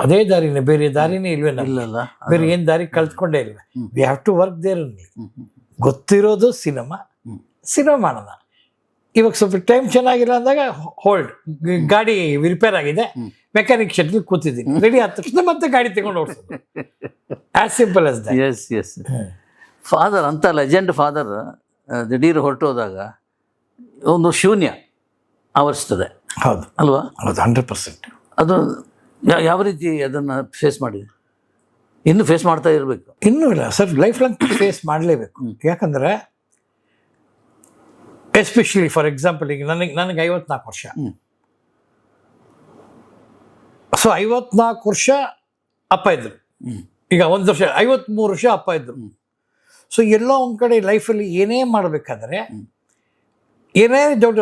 ಅದೇ ದಾರಿನೇ, ಬೇರೆ ದಾರಿನೇ ಇಲ್ವೇ? ಇಲ್ಲಲ್ಲ, ಬೇರೆ ಏನು ದಾರಿ ಕಲ್ತ್ಕೊಂಡೇ ಇಲ್ವೇ? We have to work there only. ಗೊತ್ತಿರೋದು ಸಿನಿಮಾ ಮಾಡೋಣ. ಇವಾಗ ಸ್ವಲ್ಪ ಟೈಮ್ ಚೆನ್ನಾಗಿಲ್ಲ ಅಂದಾಗ ಹೋಲ್ಡ್, ಗಾಡಿ ರಿಪೇರ್ ಆಗಿದೆ, ಮೆಕ್ಯಾನಿಕ್ ಶೆಡ್ಗೆ ಕೂತಿದ್ದೀನಿ, ರೆಡಿ ಆದ ತಕ್ಷಣ ಮತ್ತೆ ಗಾಡಿ ತಗೊಂಡು ಓಡಿಸೋದು. As simple as that. Yes yes. Father ಅಂತ ಲೆಜೆಂಡ್ ಫಾದರ್ ದಿಢೀರ್ ಹೊರಟೋದಾಗ ಒಂದು ಶೂನ್ಯ ಆವರಿಸ್ತದೆ. ಹೌದು ಅಲ್ವಾ? ಹೌದು, 100%. ಅದು ಯಾವ ರೀತಿ ಅದನ್ನು ಫೇಸ್ ಮಾಡಿದೆ? ಇನ್ನೂ ಫೇಸ್ ಮಾಡ್ತಾ ಇರಬೇಕು? ಇನ್ನೂ ಇಲ್ಲ ಸರ್, ಲೈಫ್ ಲಾಂಗ್ ಫೇಸ್ ಮಾಡಲೇಬೇಕು. ಯಾಕಂದರೆ ಎಸ್ಪೆಷಲಿ ಫಾರ್ ಎಕ್ಸಾಂಪಲ್ ಈಗ ನನಗೆ 54 ವರ್ಷ. ಸೊ 54 ವರ್ಷ ಅಪ್ಪ ಇದ್ರು. ಈಗ 1 ವರ್ಷ 53 ವರ್ಷ ಅಪ್ಪ ಇದ್ರು. ಸೊ ಎಲ್ಲೋ ಒಂದು ಕಡೆ ಲೈಫಲ್ಲಿ ಏನೇ ಮಾಡಬೇಕಾದ್ರೆ, ಏನೇ ದೊಡ್ಡ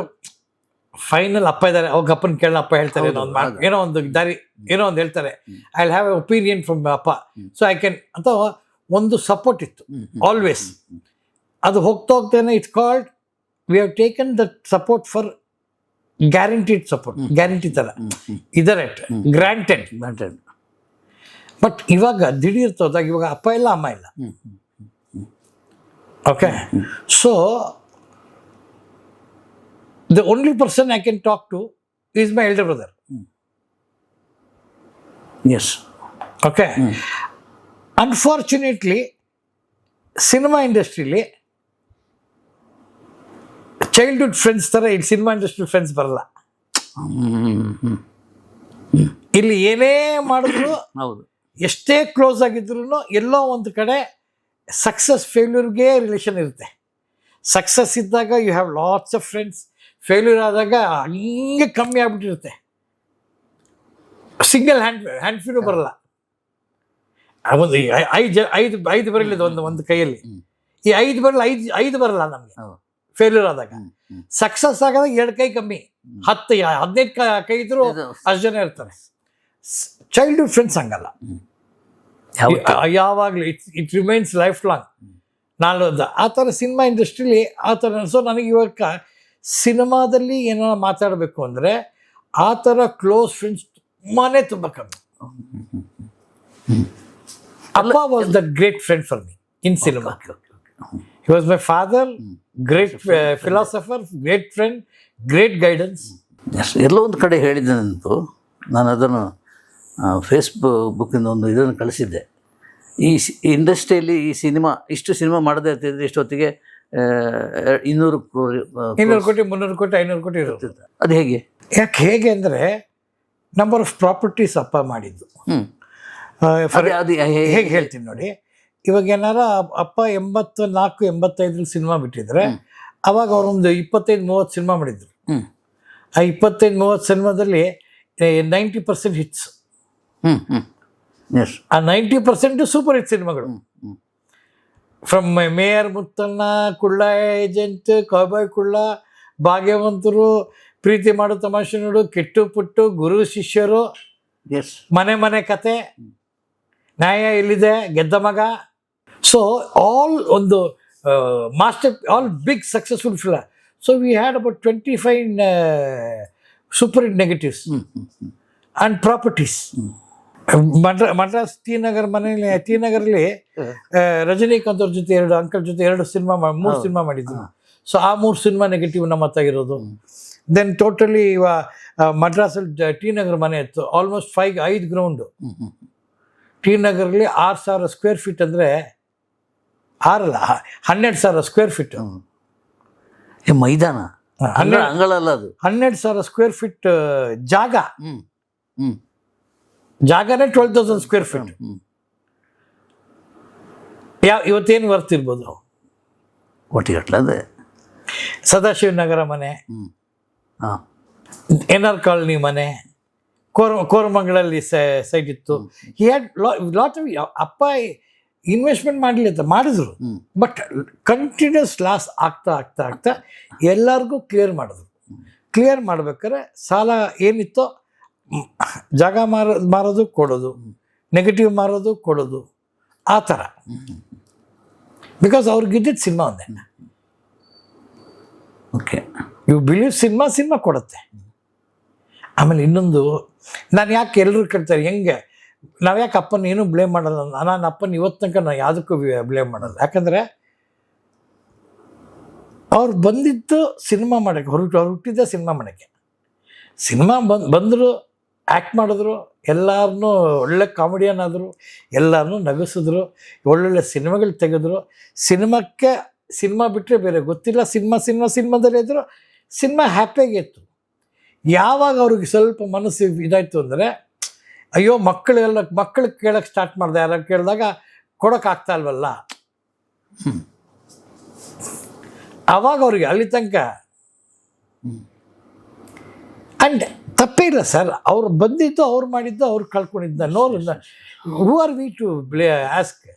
ಫೈನಲ್ ಅಪ್ಪ ಇದ್ದಾರೆ, ಅವಾಗ ಅಪ್ಪನ ಕೇಳೋಣ, ಅಪ್ಪ ಹೇಳ್ತಾರೆ ಏನೋ ಒಂದು ದಾರಿ, ಏನೋ ಒಂದು ಹೇಳ್ತಾರೆ, I will have A opinion from ಅಪ್ಪ. ಸೊ ಐ ಕ್ಯಾನ್ ಅಂತ ಒಂದು ಸಪೋರ್ಟ್ ಇತ್ತು ಆಲ್ವೇಸ್. ಅದು ಹೋಗ್ತಾ ಹೋಗ್ತೇನೆ it's called we have taken that support for guaranteed support, guarantee ಥರ ಇದರ ಗ್ರಾಂಟೆಡ್. ಬಟ್ ಇವಾಗ ದಿಢೀರ್ ಹೋದಾಗ ಇವಾಗ ಅಪ್ಪ ಇಲ್ಲ ಅಮ್ಮ ಇಲ್ಲ. Okay, so the only person I can talk to is my elder brother. Yes. Okay, unfortunately cinema ಇಂಡಸ್ಟ್ರಿಲಿ ಚೈಲ್ಡ್ಹುಡ್ ಫ್ರೆಂಡ್ಸ್ ಥರ ಇಲ್ಲಿ ಸಿನಿಮಾ ಇಂಡಸ್ಟ್ರಿ ಫ್ರೆಂಡ್ಸ್ ಬರಲ್ಲ. ಇಲ್ಲಿ ಏನೇ ಮಾಡಿದ್ರು, ಹೌದು, ಎಷ್ಟೇ ಕ್ಲೋಸ್ ಆಗಿದ್ರು ಎಲ್ಲೋ ಒಂದು ಕಡೆ ಸಕ್ಸಸ್ ಫೇಲ್ಯೂರ್ಗೆ ರಿಲೇಷನ್ ಇರುತ್ತೆ. ಸಕ್ಸಸ್ ಇದ್ದಾಗ you have lots of friends, failure ಆದಾಗ ಹಂಗೆ ಕಮ್ಮಿ ಆಗ್ಬಿಟ್ಟಿರುತ್ತೆ. ಸಿಂಗಲ್ ಹ್ಯಾಂಡ್ ಫೀಲು ಬರಲ್ಲ. ಒಂದು ಐದು ಬರಲಿದೆ ಒಂದು ಕೈಯಲ್ಲಿ, ಈ ಐದು ಬರಲ್ಲ, ಐದು ಬರಲ್ಲ ನಮಗೆ ಫೇಲ್ಯೂರ್ ಆದಾಗ. ಸಕ್ಸಸ್ ಆದಾಗ 2 ಕೈ ಕಮ್ಮಿ, 10-15 ಕೈ ಇದ್ರು ಅಷ್ಟು ಜನ ಇರ್ತಾರೆ. ಚೈಲ್ಡ್ಹುಡ್ ಫ್ರೆಂಡ್ಸ್ ಹಂಗಲ್ಲ, ಯಾವಾಗಲೂ ಇಟ್ ರಿಮೈನ್ಸ್ ಲೈಫ್ ಲಾಂಗ್. ಆ ಥರ ಸಿನಿಮಾ ಇಂಡಸ್ಟ್ರಿಲಿ ಆ ಥರ. ಸೊ ನನಗೆ ಇವಾಗ ಸಿನಿಮಾದಲ್ಲಿ ಏನೋ ಮಾತಾಡಬೇಕು ಅಂದರೆ ಆ ಥರ ಕ್ಲೋಸ್ ಫ್ರೆಂಡ್ಸ್ ತುಂಬ ಕಮ್ಮಿ. ಅಪ್ಪ was the great friend for me in cinema. He was my father, great philosopher, great friend, great guidance. Yes. ಎಲ್ಲೋ ಒಂದು ಕಡೆ ಹೇಳಿದ್ದೆ ನೆನಪು, ನಾನು ಅದನ್ನು ಫೇಸ್ಬುಕ್ಕಿಂದ ಒಂದು ಇದನ್ನು ಕಳಿಸಿದ್ದೆ. ಈ ಇಂಡಸ್ಟ್ರಿಯಲ್ಲಿ ಈ ಇಷ್ಟು ಸಿನಿಮಾ ಮಾಡದೇ ಇರ್ತಿದ್ರೆ ಇಷ್ಟೊತ್ತಿಗೆ 200 ಕೋಟಿ, 300 ಕೋಟಿ, 500 ಕೋಟಿ ಇರುತ್ತೆ. ಅದು ಹೇಗೆ? ಹೇಗೆ ಅಂದರೆ ನಂಬರ್ ಆಫ್ ಪ್ರಾಪರ್ಟೀಸ್ ಅಪ್ಪ ಮಾಡಿದ್ದು. ಅದು ಹೇಗೆ ಹೇಳ್ತೀನಿ ನೋಡಿ, ಇವಾಗ ಏನಾರ ಅಪ್ಪ 84-85 ಸಿನಿಮಾ ಬಿಟ್ಟಿದ್ರೆ ಅವಾಗ ಅವರೊಂದು 25-30 ಸಿನಿಮಾ ಮಾಡಿದ್ರು. ಆ 25-30 ಸಿನಿಮಾದಲ್ಲಿ 90% ಹಿಟ್ಸ್. ಎಸ್. ಆ 90% ಸೂಪರ್ ಹಿಟ್ ಸಿನಿಮಾಗಳು. From mayor Muthanna, Kulla agent, cowboy ಕುಳ್ಳ, ಭಾಗ್ಯವಂತರು, ಪ್ರೀತಿ ಮಾಡೋ ತಮಾಷೆ ನೋಡು, ಕೆಟ್ಟು ಪುಟ್ಟು, ಗುರು ಶಿಷ್ಯರು, ಎಸ್, ಮನೆ ಕತೆ, ನ್ಯಾಯ ಎಲ್ಲಿದೆ, ಗೆದ್ದ ಮಗ. ಸೊ ಆಲ್ ಒಂದು master, all big successful film. So we had about 25 super hit negatives and properties. Madras T Nagar ಮನೆಯಲ್ಲಿ, ಟಿ ನಗರಲ್ಲಿ ರಜನಿಕಾಂತ್ ಅವ್ರ ಜೊತೆ 2 ಅಂಕಲ್ ಜೊತೆ 3 ಸಿನಿಮಾ ಮಾಡಿದ್ರು. ಸೊ ಆ 3 ಸಿನಿಮಾ ನೆಗೆಟಿವ್ ನಮ್ಮ ಹತ್ರ ಇರೋದು. ದೆನ್ ಟೋಟಲಿ ಮಡ್ರಾಸಲ್ಲಿ ಟಿ ನಗರ್ ಮನೆ ಇತ್ತು, ಆಲ್ಮೋಸ್ಟ್ 5 ಗ್ರೌಂಡು. ಟಿ ನಗರಲ್ಲಿ 6,000 ಸ್ಕ್ವೇರ್ ಫೀಟ್ ಅಂದರೆ 12,000 ಸ್ಕ್ವೇರ್ ಫೀಟ್ ಮೈದಾನ, ಅಂಗಳಲ್ಲ ಅದು, 12,000 ಸ್ಕ್ವೇರ್ ಫೀಟ್ ಜಾಗ. ಜಾಗನೇ 12,000 ಸ್ಕ್ವೇರ್ ಫೀಟ್. ಇವತ್ತೇನು ವರ್ತ್ ಇರ್ಬೋದು? ಕೋಟಿಗಟ್ಟಲೆ. ಸದಾಶಿವನಗರ ಮನೆ, NR ಕಾಲನಿ ಮನೆ, ಕೋರಮಂಗಲಲ್ಲಿ ಸೈಟ್ ಇತ್ತು. He had lot of. ಅಪ್ಪ ಇನ್ವೆಸ್ಟ್ಮೆಂಟ್ ಮಾಡಿದ್ರು, ಬಟ್ ಕಂಟಿನ್ಯೂಸ್ ಲಾಸ್ ಆಗ್ತಾ ಎಲ್ಲರಿಗೂ ಕ್ಲಿಯರ್ ಮಾಡಿದ್ರು. ಕ್ಲಿಯರ್ ಮಾಡ್ಬೇಕಾದ್ರೆ ಸಾಲ ಏನಿತ್ತೋ ಜಾಗ ಮಾರೋದು ಕೊಡೋದು, ನೆಗೆಟಿವ್ ಮಾರೋದು ಕೊಡೋದು, ಆ ಥರ. ಬಿಕಾಸ್ ಅವ್ರಿಗಿದ್ದಿದ್ದು ಸಿನಿಮಾ ಒಂದೇ. ಓಕೆ, ಯು ಬಿಲೀವ್ ಸಿನಿಮಾ ಕೊಡುತ್ತೆ. ಆಮೇಲೆ ಇನ್ನೊಂದು, ನಾನು ಯಾಕೆ ಎಲ್ಲರೂ ಕೇಳ್ತಾರೆ ಹೆಂಗೆ ನಾವು ಯಾಕೆ ಅಪ್ಪನ ಏನೂ ಬ್ಲೇಮ್ ಮಾಡಲ್ಲ? ನಾನು ಅಪ್ಪನ ಇವತ್ತು ತನಕ ನಾನು ಯಾವುದಕ್ಕೂ ಬ್ಲೇಮ್ ಮಾಡಲ್ಲ. ಯಾಕಂದರೆ ಅವ್ರು ಬಂದಿದ್ದು ಸಿನಿಮಾ ಮಾಡೋಕ್ಕೆ, ಅವ್ರು ಹುಟ್ಟಿದ್ದ ಸಿನಿಮಾ ಮಾಡೋಕ್ಕೆ. ಸಿನಿಮಾ ಬಂದರು, ಆ್ಯಕ್ಟ್ ಮಾಡಿದ್ರು, ಎಲ್ಲರನ್ನೂ ಒಳ್ಳೆ ಕಾಮಿಡಿಯನ್ ಆದರು, ಎಲ್ಲರನ್ನೂ ನಗಿಸಿದ್ರು, ಒಳ್ಳೊಳ್ಳೆ ಸಿನಿಮಾಗಳು ತೆಗೆದ್ರು. ಸಿನಿಮಾ ಬಿಟ್ಟರೆ ಬೇರೆ ಗೊತ್ತಿಲ್ಲ. ಸಿನಿಮಾದಲ್ಲೇ ಇದ್ದರು. ಸಿನಿಮಾ ಹ್ಯಾಪಿಯಾಗಿತ್ತು. ಯಾವಾಗ ಅವ್ರಿಗೆ ಸ್ವಲ್ಪ ಮನಸ್ಸು ಇದಾಯಿತು ಅಂದರೆ, ಅಯ್ಯೋ ಮಕ್ಕಳು ಕೇಳೋಕ್ಕೆ ಸ್ಟಾರ್ಟ್ ಮಾಡಿದೆ, ಯಾರು ಕೇಳಿದಾಗ ಕೊಡೋಕ್ಕಾಗ್ತಾ ಇಲ್ವಲ್ಲ, ಆವಾಗ ಅವ್ರಿಗೆ ಅಲ್ಲಿ ತನಕ. ಆ್ಯಂಡ್ ತಪ್ಪೇ ಇಲ್ಲ ಸರ್, ಅವ್ರು ಬಂದಿದ್ದು, ಅವ್ರು ಮಾಡಿದ್ದು, ಅವ್ರು ಕಳ್ಕೊಂಡಿದ್ದ. Who are we to ask?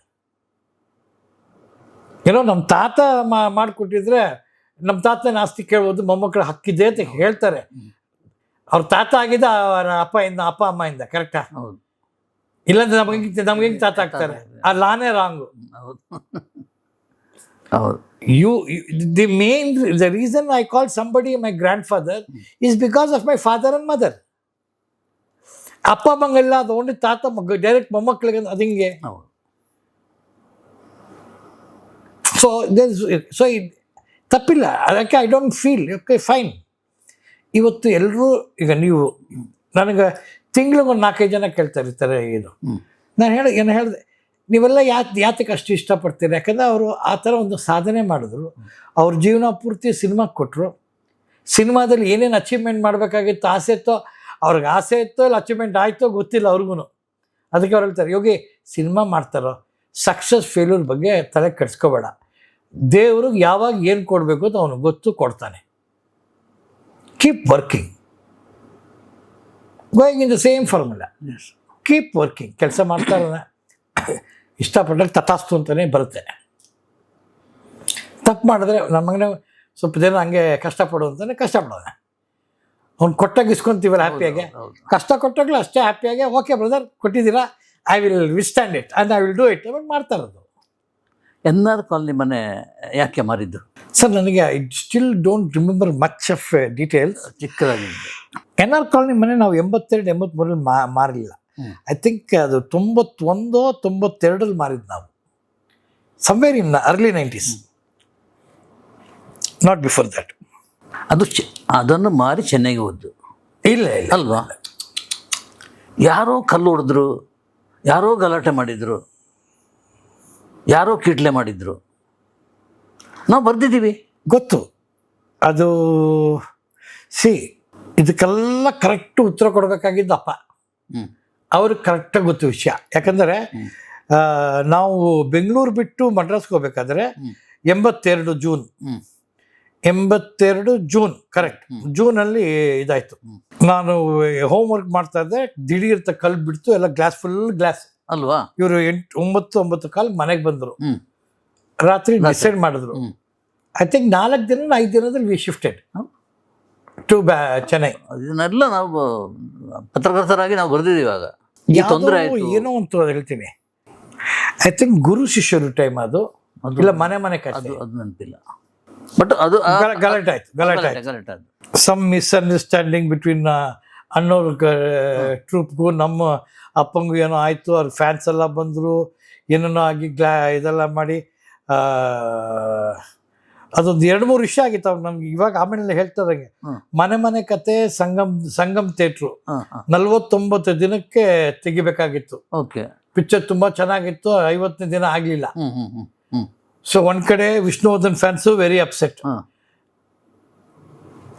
ಏನೋ ನಮ್ಮ ತಾತ ಮಾಡಿಕೊಟ್ಟಿದ್ರೆ ನಮ್ಮ ತಾತನ ಆಸ್ತಿ ಕೇಳ್ಬೋದು, ಮೊಮ್ಮಕ್ಕಳು ಹಕ್ಕಿದೆ ಅಂತ ಹೇಳ್ತಾರೆ. ಅವ್ರ ತಾತ ಆಗಿದ್ದ ಅವರ ಅಪ್ಪ ಅಮ್ಮಯಿಂದ, ಕರೆಕ್ಟಾ? ಹೌದು. ಇಲ್ಲಾಂದ್ರೆ ನಮ್ಗೆ ಹೆಂಗೆ ತಾತ ಆಗ್ತಾರೆ? ಆ ಲಾನೇ ರಾಂಗು. ಹೌದು. The reason I call somebody my grandfather is because of my father and mother. ಅಪ್ಪ ಅಮ್ಮಂಗೆಲ್ಲ ಅದು ಓನ್ಲಿ ತಾತ ಮಗ ಡೈರೆಕ್ಟ್ ಮೊಮ್ಮಕ್ಕಳಿಗೆ ಅದು ಹಿಂಗೆ. ಹೌದು. ಸೊ ತಪ್ಪಿಲ್ಲ ಅದಕ್ಕೆ. I don't feel okay fine. ಇವತ್ತು ಎಲ್ಲರೂ ಈಗ ನೀವು ನನಗೆ ತಿಂಗಳಿಗೊಂದು 4-5 ಜನ ಕೇಳ್ತಾ ಇರ್ತಾರೆ ಇದು. ನಾನು ಹೇಳಿದೆ ನೀವೆಲ್ಲ ಯಾತಕ್ಕೆ ಅಷ್ಟು ಇಷ್ಟಪಡ್ತೀರಿ? ಯಾಕಂದರೆ ಅವರು ಆ ಥರ ಒಂದು ಸಾಧನೆ ಮಾಡಿದ್ರು, ಅವ್ರ ಜೀವನ ಪೂರ್ತಿ ಸಿನಿಮಾಗೆ ಕೊಟ್ಟರು. ಸಿನಿಮಾದಲ್ಲಿ ಏನೇನು ಅಚೀವ್ಮೆಂಟ್ ಮಾಡಬೇಕಾಗಿತ್ತು, ಆಸೆ ಇತ್ತೋ ಅವ್ರಿಗೆ ಆಸೆ ಇತ್ತೋ ಇಲ್ಲ ಅಚೀವ್ಮೆಂಟ್ ಆಯಿತೋ ಗೊತ್ತಿಲ್ಲ ಅವ್ರಿಗೂ. ಅದಕ್ಕೆ ಅವ್ರು ಹೇಳ್ತಾರೆ ಯೋಗಿ ಸಿನಿಮಾ ಮಾಡ್ತಾರೋ ಸಕ್ಸಸ್ ಫೇಲ್ಯೂರ್ ಬಗ್ಗೆ ತಲೆ ಕೆಡಿಸ್ಕೋಬೇಡ, ದೇವ್ರಿಗೆ ಯಾವಾಗ ಏನು ಕೊಡಬೇಕು ಅಂತ ಅವನು ಗೊತ್ತು, ಕೊಡ್ತಾನೆ. Keep working, going in the same formula. Keep working, ಕೆಲಸ ಮಾಡ್ತಾರ ಇಷ್ಟಪಟ್ಟಾಗ ತಥಾಸ್ತು ಅಂತಲೇ ಬರುತ್ತೆ. ತಪ್ಪು ಮಾಡಿದ್ರೆ ನಮ್ಮ ಮಗನೇ ಸ್ವಲ್ಪ ದಿನ ಹಂಗೆ ಕಷ್ಟಪಡು ಅಂತಾನೆ ಕಷ್ಟಪಡೋಣ. ಅವ್ನು ಕೊಟ್ಟಾಗ ಇಸ್ಕೊತೀವಲ್ಲ ಹ್ಯಾಪಿಯಾಗೆ, ಕಷ್ಟ ಕೊಟ್ಟಾಗಲೂ ಅಷ್ಟೇ ಹ್ಯಾಪಿಯಾಗೆ ಓಕೆ ಬ್ರದರ್ ಕೊಟ್ಟಿದ್ದೀರಾ, I will withstand it and I will do it ಅಂತ ಮಾಡ್ತಾರದು. NR ಕಾಲನಿ ಮನೆ ಯಾಕೆ ಮಾರಿದ್ದು ಸರ್? ನನಗೆ I still don't remember much of details. ಚಿಕ್ಕದಾಗಿದೆ. NR ಕಾಲನಿ ಮನೆ ನಾವು 82-83 ಮಾರಲಿಲ್ಲ. ಐ ಥಿಂಕ್ ಅದು 91-92 ಮಾರಿದ್ದು ನಾವು, somewhere in early 90s, not before that. ಅದು ಅದನ್ನು ಮಾರಿ ಚೆನ್ನೈಗೆ ಹೋದ್ದು. ಇಲ್ಲ ಅಲ್ವಾ? ಯಾರೋ ಕಲ್ಲು ಹೊಡೆದ್ರು, ಯಾರೋ ಗಲಾಟೆ ಮಾಡಿದರು, ಯಾರೋ ಕೀಟ್ಲೆ ಮಾಡಿದ್ರು, ನಾವು ಬರ್ದಿದ್ದೀವಿ. ಗೊತ್ತು ಅದು. ಇದಕ್ಕೆಲ್ಲ ಕರೆಕ್ಟ್ ಉತ್ತರ ಕೊಡಬೇಕಾಗಿದ್ದು ಅಪ್ಪ. ಅವ್ರಿಗೆ ಕರೆಕ್ಟಾಗಿ ಗೊತ್ತು ವಿಷಯ. ಯಾಕಂದರೆ ನಾವು ಬೆಂಗಳೂರು ಬಿಟ್ಟು ಮಡ್ರಾಸ್ಗೆ ಹೋಗ್ಬೇಕಾದ್ರೆ 82 ಜೂನ್ ಕರೆಕ್ಟ್ ಜೂನಲ್ಲಿ ಇದಾಯಿತು. ನಾನು ಹೋಮ್ವರ್ಕ್ ಮಾಡ್ತಾ ಇದ್ದೆ, ದಿಢೀರ್ತ ಕಲ್ಲು ಬಿಡ್ತು, ಎಲ್ಲ ಫುಲ್ ಗ್ಲಾಸ್ ಅಲ್ವಾ? ಇವರು 9-9:15 ಮನೆಗೆ ಬಂದರು. ರಾತ್ರಿ ಡಿಸೈಡ್ ಮಾಡಿದ್ರು. ಐ ಥಿಂಕ್ 4 ದಿನ 5 ದಿನದಲ್ಲಿ ವಿ ಶಿಫ್ಟೆಡ್ ಟು ಚೆನ್ನೈ. ಇದನ್ನೆಲ್ಲ ನಾವು ಪತ್ರಕರ್ತರಾಗಿ ನಾವು ಬರೆದಿದ್ದೀವಿ. ಆಗ ಈ ತೊಂದರೆ ಆಯಿತು ಏನೋ ಅಂತ ಹೇಳ್ತೀನಿ. ಐ ಥಿಂಕ್ ಗುರು ಶಿಷ್ಯರು ಟೈಮ್ ಅದು, ಇಲ್ಲ ಮನೆ ಕಷ್ಟ, ಅದು ನೆನಪಿಲ್ಲ. ಬಟ್ ಅದು ಗಲಾಟೆ ಆಯ್ತು. ಸಮ್ ಮಿಸ್ಅಂಡರ್ಸ್ಟ್ಯಾಂಡಿಂಗ್ ಬಿಟ್ವೀನ್ ಅನ್ನೋರ್ ಟ್ರೂಪ್ಗೂ ನಮ್ಮ ಅಪ್ಪಂಗೂ ಏನೋ ಆಯಿತು. ಅವ್ರ ಫ್ಯಾನ್ಸ್ ಎಲ್ಲ ಬಂದರು, ಏನೇನೋ ಆಗಿ ಇದೆಲ್ಲ ಮಾಡಿ ಅದೊಂದು 2-3 ವಿಷಯ ಆಗಿತ್ತು. ಅವ್ರು ನಮ್ಗೆ ಇವಾಗ ಆಮೇಲೆ ಹೇಳ್ತಾರಂಗೆ ಮನೆ ಕತೆ ಸಂಗಮ್ ಥಿಯೇಟ್ರು 49 ದಿನಕ್ಕೆ ತೆಗಿಬೇಕಾಗಿತ್ತು. ಓಕೆ, ಪಿಕ್ಚರ್ ತುಂಬ ಚೆನ್ನಾಗಿತ್ತು, 50ನೇ ದಿನ ಆಗಲಿಲ್ಲ. ಸೊ ಒಂದು ಕಡೆ ವಿಷ್ಣುವರ್ಧನ್ ಫ್ಯಾನ್ಸು ವೆರಿ ಅಪ್ಸೆಟ್,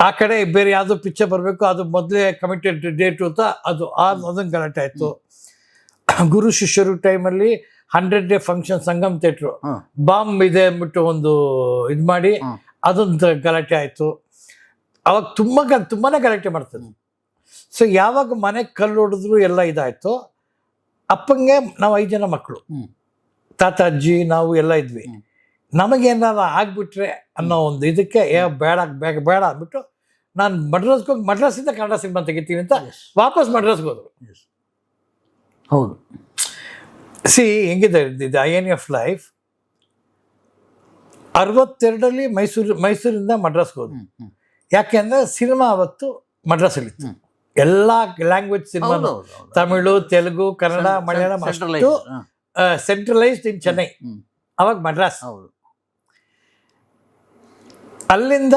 ಆ ಕಡೆ ಬೇರೆ ಯಾವುದೋ ಪಿಕ್ಚರ್ ಬರಬೇಕು, ಅದು ಮೊದಲೇ ಕಮಿಟೆಡ್ ಡೇಟು ಅಂತ ಅದೊಂದು ಗಲಾಟೆ ಆಯಿತು. ಗುರು ಶಿಷ್ಯರು ಟೈಮಲ್ಲಿ 100 day function Sangam theatre bomb ಇದೆ ಅಂದ್ಬಿಟ್ಟು ಒಂದು ಇದು ಮಾಡಿ ಅದೊಂದು ಗಲಾಟೆ ಆಯಿತು. ಅವಾಗ ತುಂಬಾ ಗಲಾಟೆ ಮಾಡ್ತದೆ. ಸೊ ಯಾವಾಗ ಮನೆಗೆ ಕಲ್ಲು ಹೊಡೆದ್ರು ಎಲ್ಲ ಇದಾಯಿತು. ಅಪ್ಪಂಗೆ ನಾವು 5 ಜನ ಮಕ್ಕಳು, ತಾತ ಅಜ್ಜಿ ನಾವು ಎಲ್ಲ ಇದ್ವಿ. ನಮಗೇನಾದ್ರು ಆಗ್ಬಿಟ್ರೆ ಅನ್ನೋ ಒಂದು ಇದಕ್ಕೆ ಬೇಡ ಅಂದ್ಬಿಟ್ಟು ನಾನು ಮಡ್ರಾಸಿಂದ ಕನ್ನಡ ಸಿನಿಮಾ ತೆಗಿತೀನಿ ಅಂತ ವಾಪಸ್ ಮಡ್ರಾಸ್ಗೆ ಹೋದ್ರು. ಹೌದು. ಹೆಂಗಿದೆ ಐಎನ್ ಆಫ್ ಲೈಫ್. 62ರಲ್ಲಿ ಮೈಸೂರಿಂದ ಮಡ್ರಾಸ್ಗೆ ಹೋದ್ರು. ಯಾಕೆ ಅಂದರೆ ಸಿನಿಮಾ ಅವತ್ತು ಮಡ್ರಾಸಲ್ಲಿತ್ತು. ಎಲ್ಲ ಲ್ಯಾಂಗ್ವೇಜ್ ಸಿನಿಮಾ, ತಮಿಳು, ತೆಲುಗು, ಕನ್ನಡ, ಮಲಯಾಳಂ ಅಷ್ಟು ಸೆಂಟ್ರಲೈಸ್ಡ್ ಇನ್ ಚೆನ್ನೈ. ಅವಾಗ ಮಡ್ರಾಸ್. ಅಲ್ಲಿಂದ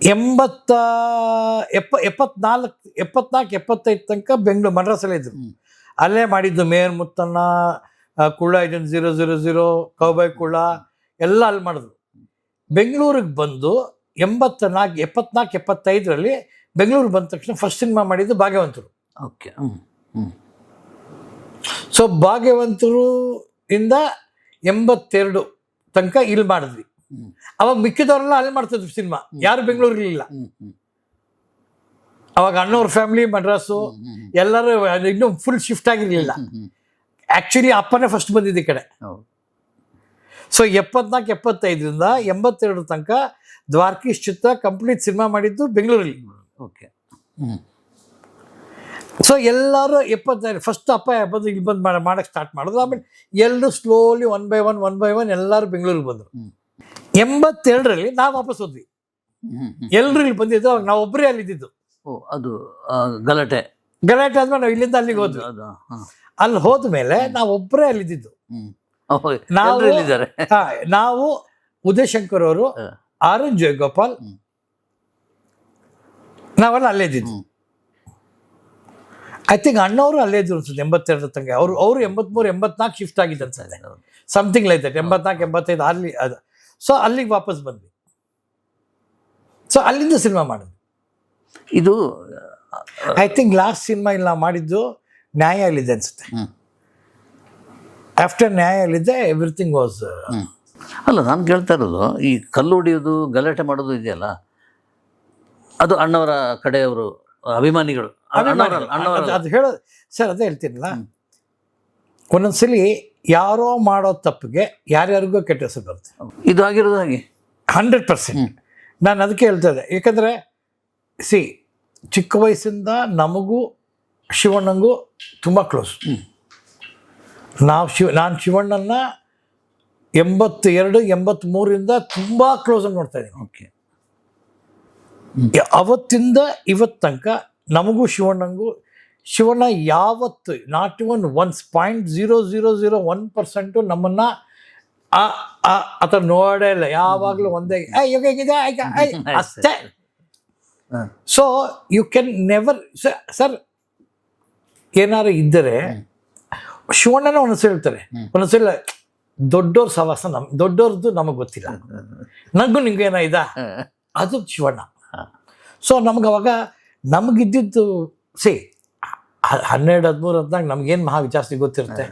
74-75 ತನಕ ಬೆಂಗಳೂರು ಮಡ್ರಾಸಲ್ಲೇ ಇದ್ರು. ಅಲ್ಲೇ ಮಾಡಿದ್ದು mayor Muthanna, Kulla agent 000, cowboy ಕುಳ್ಳ ಎಲ್ಲ ಅಲ್ಲಿ ಮಾಡಿದ್ರು. ಬೆಂಗಳೂರಿಗೆ ಬಂದು 74-75ರಲ್ಲಿ ಬೆಂಗಳೂರು ಬಂದ ತಕ್ಷಣ ಫಸ್ಟ್ ಸಿನಿಮಾ ಮಾಡಿದ್ದು ಭಾಗ್ಯವಂತರು. ಓಕೆ. ಸೊ ಭಾಗ್ಯವಂತರು ಇಂದ 82 ತನಕ ಇಲ್ಲಿ ಮಾಡಿದ್ವಿ. ಅವಾಗ ಮಿಕ್ಕಿದವರೆಲ್ಲ ಅಲ್ಲಿ ಮಾಡ್ತಿದ್ವಿ ಸಿನಿಮಾ, ಯಾರು ಬೆಂಗಳೂರಿಲಿಲ್ಲ. ಅವಾಗ ಅಣ್ಣವ್ರ ಫ್ಯಾಮಿಲಿ ಮಡ್ರಾಸು ಎಲ್ಲರೂ ಇನ್ನೂ ಫುಲ್ ಶಿಫ್ಟ್ ಆಗಿರಲಿಲ್ಲ. ಆ್ಯಕ್ಚುಲಿ ಅಪ್ಪನೇ ಫಸ್ಟ್ ಬಂದಿದ್ದ ಈ ಕಡೆ. ಸೊ 74-75ರಿಂದ 82 ತನಕ ದ್ವಾರಕೀಶ್ ಚಿತ್ರ ಕಂಪ್ಲೀಟ್ ಸಿನಿಮಾ ಮಾಡಿದ್ದು ಬೆಂಗಳೂರಲ್ಲಿ. ಓಕೆ. ಸೊ ಎಲ್ಲರೂ 75 ಫಸ್ಟ್ ಅಪ್ಪ ಬಂದು ಇಲ್ಲಿ ಬಂದು ಮಾಡೋಕ್ಕೆ ಸ್ಟಾರ್ಟ್ ಮಾಡಿದ್ರು. ಆಮೇಲೆ ಎಲ್ಲರೂ ಸ್ಲೋಲಿ ಒನ್ ಬೈ ಒನ್ ಎಲ್ಲರೂ ಬೆಂಗಳೂರಿಗೆ ಬಂದರು. 82ರಲ್ಲಿ ನಾವು ವಾಪಸ್ ಹೋದ್ವಿ. ಎಲ್ಲರೂ ಇಲ್ಲಿ ಬಂದಿದ್ದು, ನಾವು ಒಬ್ಬರೇ ಅಲ್ಲಿದ್ದು. ಓ ಅದು ಗಲಾಟೆ ಗಲಾಟೆ ಆದ್ಮೇಲೆ ನಾವು ಇಲ್ಲಿಂದ ಅಲ್ಲಿಗೆ ಹೋದ್ವಿ. ಅದು ಅಲ್ಲಿ ಹೋದ್ಮೇಲೆ ನಾವು ಒಬ್ಬರೇ ಅಲ್ಲಿದ್ದು. ನಾವು ಎಲ್ಲರೂ ಇಲ್ಲಿದ್ದಾರೆ. ನಾವು ಉದಯಶಂಕರ್ ಅವರು, ಆರ್ ಎನ್ ಜಯಗೋಪಾಲ್, ನಾವೆಲ್ಲ ಅಲ್ಲೇ ಇದ್ದಿದ್ದು. ಐ ಥಿಂಕ್ ಅಣ್ಣವರು ಅಲ್ಲೇ ಇದ್ರು ಅನ್ಸುತ್ತೆ 82 ತಂಗ. ಅವರು 83 84 ಶಿಫ್ಟ್ ಆಗಿದ್ದು ಅನ್ಸುತ್ತೆ, ಸಮಥಿಂಗ್ ಲೈಕ್ ದಟ್. 84 85 ಅಲ್ಲಿ ಅದು. ಸೊ ಅಲ್ಲಿಗೆ ವಾಪಸ್ ಬಂದ್ವಿ. ಸೊ ಅಲ್ಲಿಂದ ಸಿನಿಮಾ ಮಾಡಿದ್ವಿ. ಇದು ಐ ಥಿಂಕ್ ಲಾಸ್ಟ್ ಸಿನಿಮಾ ಇಲ್ಲಿ ನಾವು ಮಾಡಿದ್ದು ನ್ಯಾಯಾಲಯದ ಅನ್ಸುತ್ತೆ. ಆಫ್ಟರ್ ನ್ಯಾಯಾಲಯದ ಎವ್ರಿಥಿಂಗ್ ವಾಸ್. ಅಲ್ಲ, ನಾನು ಕೇಳ್ತಾ ಇರೋದು ಈ ಕಲ್ಲು ಹೊಡಿಯೋದು ಗಲಾಟೆ ಮಾಡೋದು ಇದೆಯಲ್ಲ, ಅದು ಅಣ್ಣವರ ಕಡೆಯವರು ಅಭಿಮಾನಿಗಳು ಅದು ಹೇಳೋದು ಸರ್, ಅದೇ ಹೇಳ್ತೀನಲ್ಲ, ಒಂದೊಂದ್ಸಲಿ ಯಾರೋ ಮಾಡೋ ತಪ್ಪಿಗೆ ಯಾರ್ಯಾರಿಗೂ ಕೆಟ್ಟ ಹೆಸರು ಬರುತ್ತೆ. ಇದು ಆಗಿರೋದು ಹಾಗೆ 100%. ನಾನು ಅದಕ್ಕೆ ಹೇಳ್ತಾ ಇದ್ದೆ, ಯಾಕಂದರೆ ಚಿಕ್ಕ ವಯಸ್ಸಿಂದ ನಮಗೂ ಶಿವಣ್ಣಂಗೂ ತುಂಬ ಕ್ಲೋಸ್. ನಾನು ಶಿವಣ್ಣನ 82 83ರಿಂದ ತುಂಬ ಕ್ಲೋಸ್ ಆಗಿ ನೋಡ್ತಾ ಇದ್ದೀನಿ. ಓಕೆ. ಅವತ್ತಿಂದ ಇವತ್ತು ತನಕ ನಮಗೂ ಶಿವಣ್ಣ ಯಾವತ್ತು ನಾಟ್ ಇವನ್ 0.0001% ನಮ್ಮನ್ನ ಆತ ನೋಡೇ ಇಲ್ಲ. ಯಾವಾಗಲೂ ಒಂದೇ ಹೇಗಿದೆ ಅಷ್ಟೇ. So you can never sir, ಏನಾರು ಇದ್ದರೆ ಶಿವಣ್ಣನ ಒಂದೊಂದ್ಸಲ ಹೇಳ್ತಾರೆ, ಒಂದೊಂದ್ಸಲ ದೊಡ್ಡವ್ರ ಸವಾಸ ದೊಡ್ಡವ್ರದ್ದು ನಮಗೆ ಗೊತ್ತಿಲ್ಲ, ನನಗೂ ನಿಂಗೆ ಏನೋ ಇದ, ಅದು ಶಿವಣ್ಣ. ಸೊ ನಮ್ಗೆ ಅವಾಗ ನಮಗಿದ್ದಿದ್ದು 12 13 ಹೊತ್ನಾಗ ನಮ್ಗೇನು ಮಹಾ ಜಾಸ್ತಿ ಗೊತ್ತಿರುತ್ತೆ.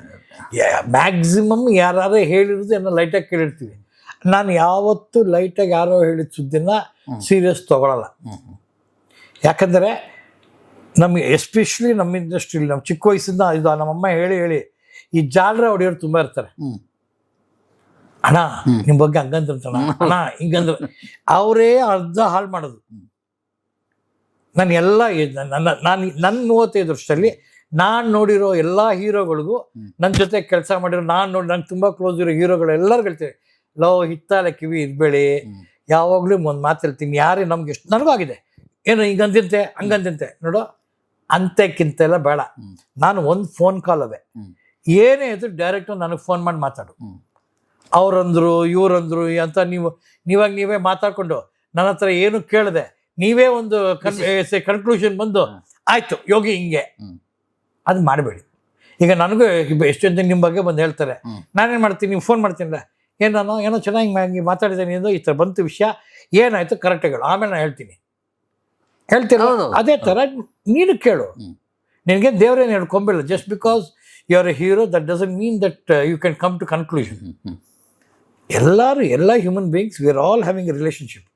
ಮ್ಯಾಕ್ಸಿಮಮ್ ಯಾರು ಹೇಳಿರೋದು ಏನೋ ಲೈಟಾಗಿ ಕೇಳಿರ್ತೀವಿ. ನಾನು ಯಾವತ್ತೂ ಲೈಟಾಗಿ ಯಾರೋ ಹೇಳಿದ ಸುದ್ದಿನ ಸೀರಿಯಸ್ ತೊಗೊಳಲ್ಲ. ಯಾಕಂದರೆ ನಮಗೆ ಎಸ್ಪೆಷಲಿ ನಮ್ಮ ಇಂಡಸ್ಟ್ರಿಲಿ ನಮ್ಮ ಚಿಕ್ಕ ವಯಸ್ಸಿಂದ ಇದು ನಮ್ಮಮ್ಮ ಹೇಳಿ ಈ ಜಾಲರ ಹೊಡೆಯೋರು ತುಂಬ ಇರ್ತಾರೆ. ಅಣ್ಣ ನಿಮ್ಮ ಬಗ್ಗೆ ಹಂಗಂದ್ರಣ, ಅಣ್ಣ ಹಿಂಗಂದ್ರೆ ಅವರೇ ಅರ್ಧ ಹಾಳು ಮಾಡೋದು. ನಾನು ಎಲ್ಲ ನನ್ನ 35 ವರ್ಷದಲ್ಲಿ ನಾನು ನೋಡಿರೋ ಎಲ್ಲ ಹೀರೋಗಳಿಗೂ, ನನ್ನ ಜೊತೆ ಕೆಲಸ ಮಾಡಿರೋ ನಂಗೆ ತುಂಬ ಕ್ಲೋಸ್ ಇರೋ ಹೀರೋಗಳು ಎಲ್ಲರೂ ಹೇಳ್ತೀವಿ, ಹಿತ್ತಾಲೆ ಕಿವಿ ಇರ್ಬೇಡಿ, ಯಾವಾಗಲೂ ಒಂದು ಮಾತು ಹೇಳ್ತೀನಿ, ಯಾರೇ ನಮ್ಗೆ ಎಷ್ಟು ನನಗೂ ಆಗಿದೆ, ಏನು ಹಿಂಗಂತಿಂತೆ ಹಂಗಂತಿಂತೆ ನೋಡು, ಅಂತೆಕ್ಕಿಂತೆಲ್ಲ ಬೇಡ. ನಾನು ಒಂದು ಫೋನ್ ಕಾಲ್ ಅವೇ, ಏನೇ ಇದ್ರು ಡೈರೆಕ್ಟು ನನಗೆ ಫೋನ್ ಮಾಡಿ ಮಾತಾಡು. ಅವರಂದ್ರು ಇವರಂದ್ರು ಅಂತ ನೀವೇ ಮಾತಾಡ್ಕೊಂಡು ನನ್ನ ಹತ್ರ ಏನು ಕೇಳಿದೆ, ನೀವೇ ಒಂದು ಕನ್ಕ್ಲೂಷನ್ ಬಂದು ಆಯ್ತು ಯೋಗಿ ಹಿಂಗೆ, ಅದು ಮಾಡಬೇಡಿ. ಈಗ ನನಗೂ ಎಷ್ಟು ಜನ ನಿಮ್ಮ ಬಗ್ಗೆ ಬಂದು ಹೇಳ್ತಾರೆ, ನಾನೇನು ಮಾಡ್ತೀನಿ, ನೀವು ಫೋನ್ ಮಾಡ್ತೀನಿಲ್ಲ, ಏನೋ ಚೆನ್ನಾಗಿ ಮಾತಾಡಿದ್ದೇನೆ ಎಂದು ಈ ಥರ ಬಂತು ವಿಷಯ, ಏನಾಯ್ತು ಕರೆಕ್ಟಾಗಿ ಹೇಳು, ಆಮೇಲೆ ನಾನು ಹೇಳ್ತೀನಿ. ಅದೇ ಥರ ನೀನು ಕೇಳು. ನಿನಗೆ ದೇವರೇನು ಹೇಳ್ಕೊಂಬಿಲ್ಲ. Just because you are a hero that doesn't mean that you can come to conclusion. ಎಲ್ಲ human beings we are all having a relationship.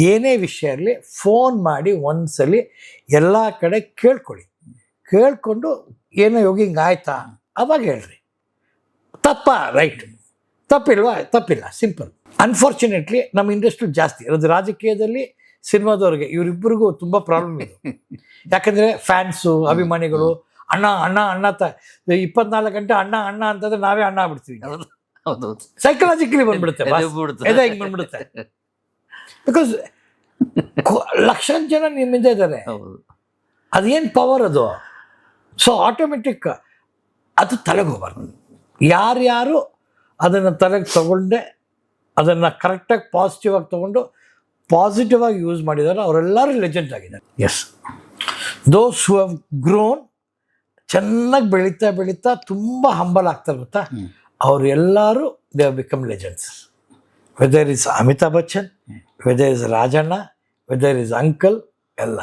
ಏನೇ ವಿಷಯ ಇರಲಿ ಫೋನ್ ಮಾಡಿ ಒಂದ್ಸಲಿ ಎಲ್ಲ ಕಡೆ ಕೇಳ್ಕೊಂಡು ಏನೋ ಯೋಗಿ ಹಿಂಗೆ ಆಯ್ತಾ ಅವಾಗ ಹೇಳ್ರಿ. ರೈಟ್, ತಪ್ಪಿಲ್ಲ, ಸಿಂಪಲ್. ಅನ್ಫಾರ್ಚುನೇಟ್ಲಿ ನಮ್ಮ ಇಂಡಸ್ಟ್ರಿ ಜಾಸ್ತಿ ಇರೋದು ರಾಜಕೀಯದಲ್ಲಿ, ಸಿನಿಮಾದವ್ರಿಗೆ, ಇವರಿಬ್ಬರಿಗೂ ತುಂಬ ಪ್ರಾಬ್ಲಮ್ ಇದು. ಯಾಕಂದರೆ ಫ್ಯಾನ್ಸು ಅಭಿಮಾನಿಗಳು ಅಣ್ಣ 24 ಗಂಟೆ ಅಣ್ಣ ಅಂತಂದ್ರೆ ನಾವೇ ಅಣ್ಣ ಆಗ್ಬಿಡ್ತೀವಿ. ಸೈಕಲಾಜಿಕಲಿ ಬಂದ್ಬಿಡುತ್ತೆ, ಹಿಂಗೆ ಬಂದ್ಬಿಡುತ್ತೆ. ಬಿಕಾಸ್ ಲಕ್ಷಾಂತರ ಜನ ನಿಮ್ಮಿಂದ ಇದ್ದಾರೆ, ಅದೇನು ಪವರ್ ಅದು. ಸೊ ಆಟೋಮೆಟಿಕ್ ಅದು ತಲೆಗೆ ಹೋಗ್ಬಾರ್ದು. ಯಾರ್ಯಾರು ಅದನ್ನು ತಲೆಗೆ ತಗೊಂಡೆ ಅದನ್ನು ಕರೆಕ್ಟಾಗಿ ಪಾಸಿಟಿವ್ ಆಗಿ ತೊಗೊಂಡು ಪಾಸಿಟಿವ್ ಆಗಿ ಯೂಸ್ ಮಾಡಿದ್ದಾರೆ, ಅವರೆಲ್ಲರೂ ಲೆಜೆಂಡ್ ಆಗಿದ್ದಾರೆ. Yes, those who have grown, ಚೆನ್ನಾಗಿ ಬೆಳೀತಾ ತುಂಬ ಹಂಬಲ್ ಆಗ್ತಾರೆ ಗೊತ್ತಾ, ಅವರೆಲ್ಲರೂ they have become legends. Whether is Amitabh Bachchan, whether is Rajanna, whether is uncle, ಎಲ್ಲ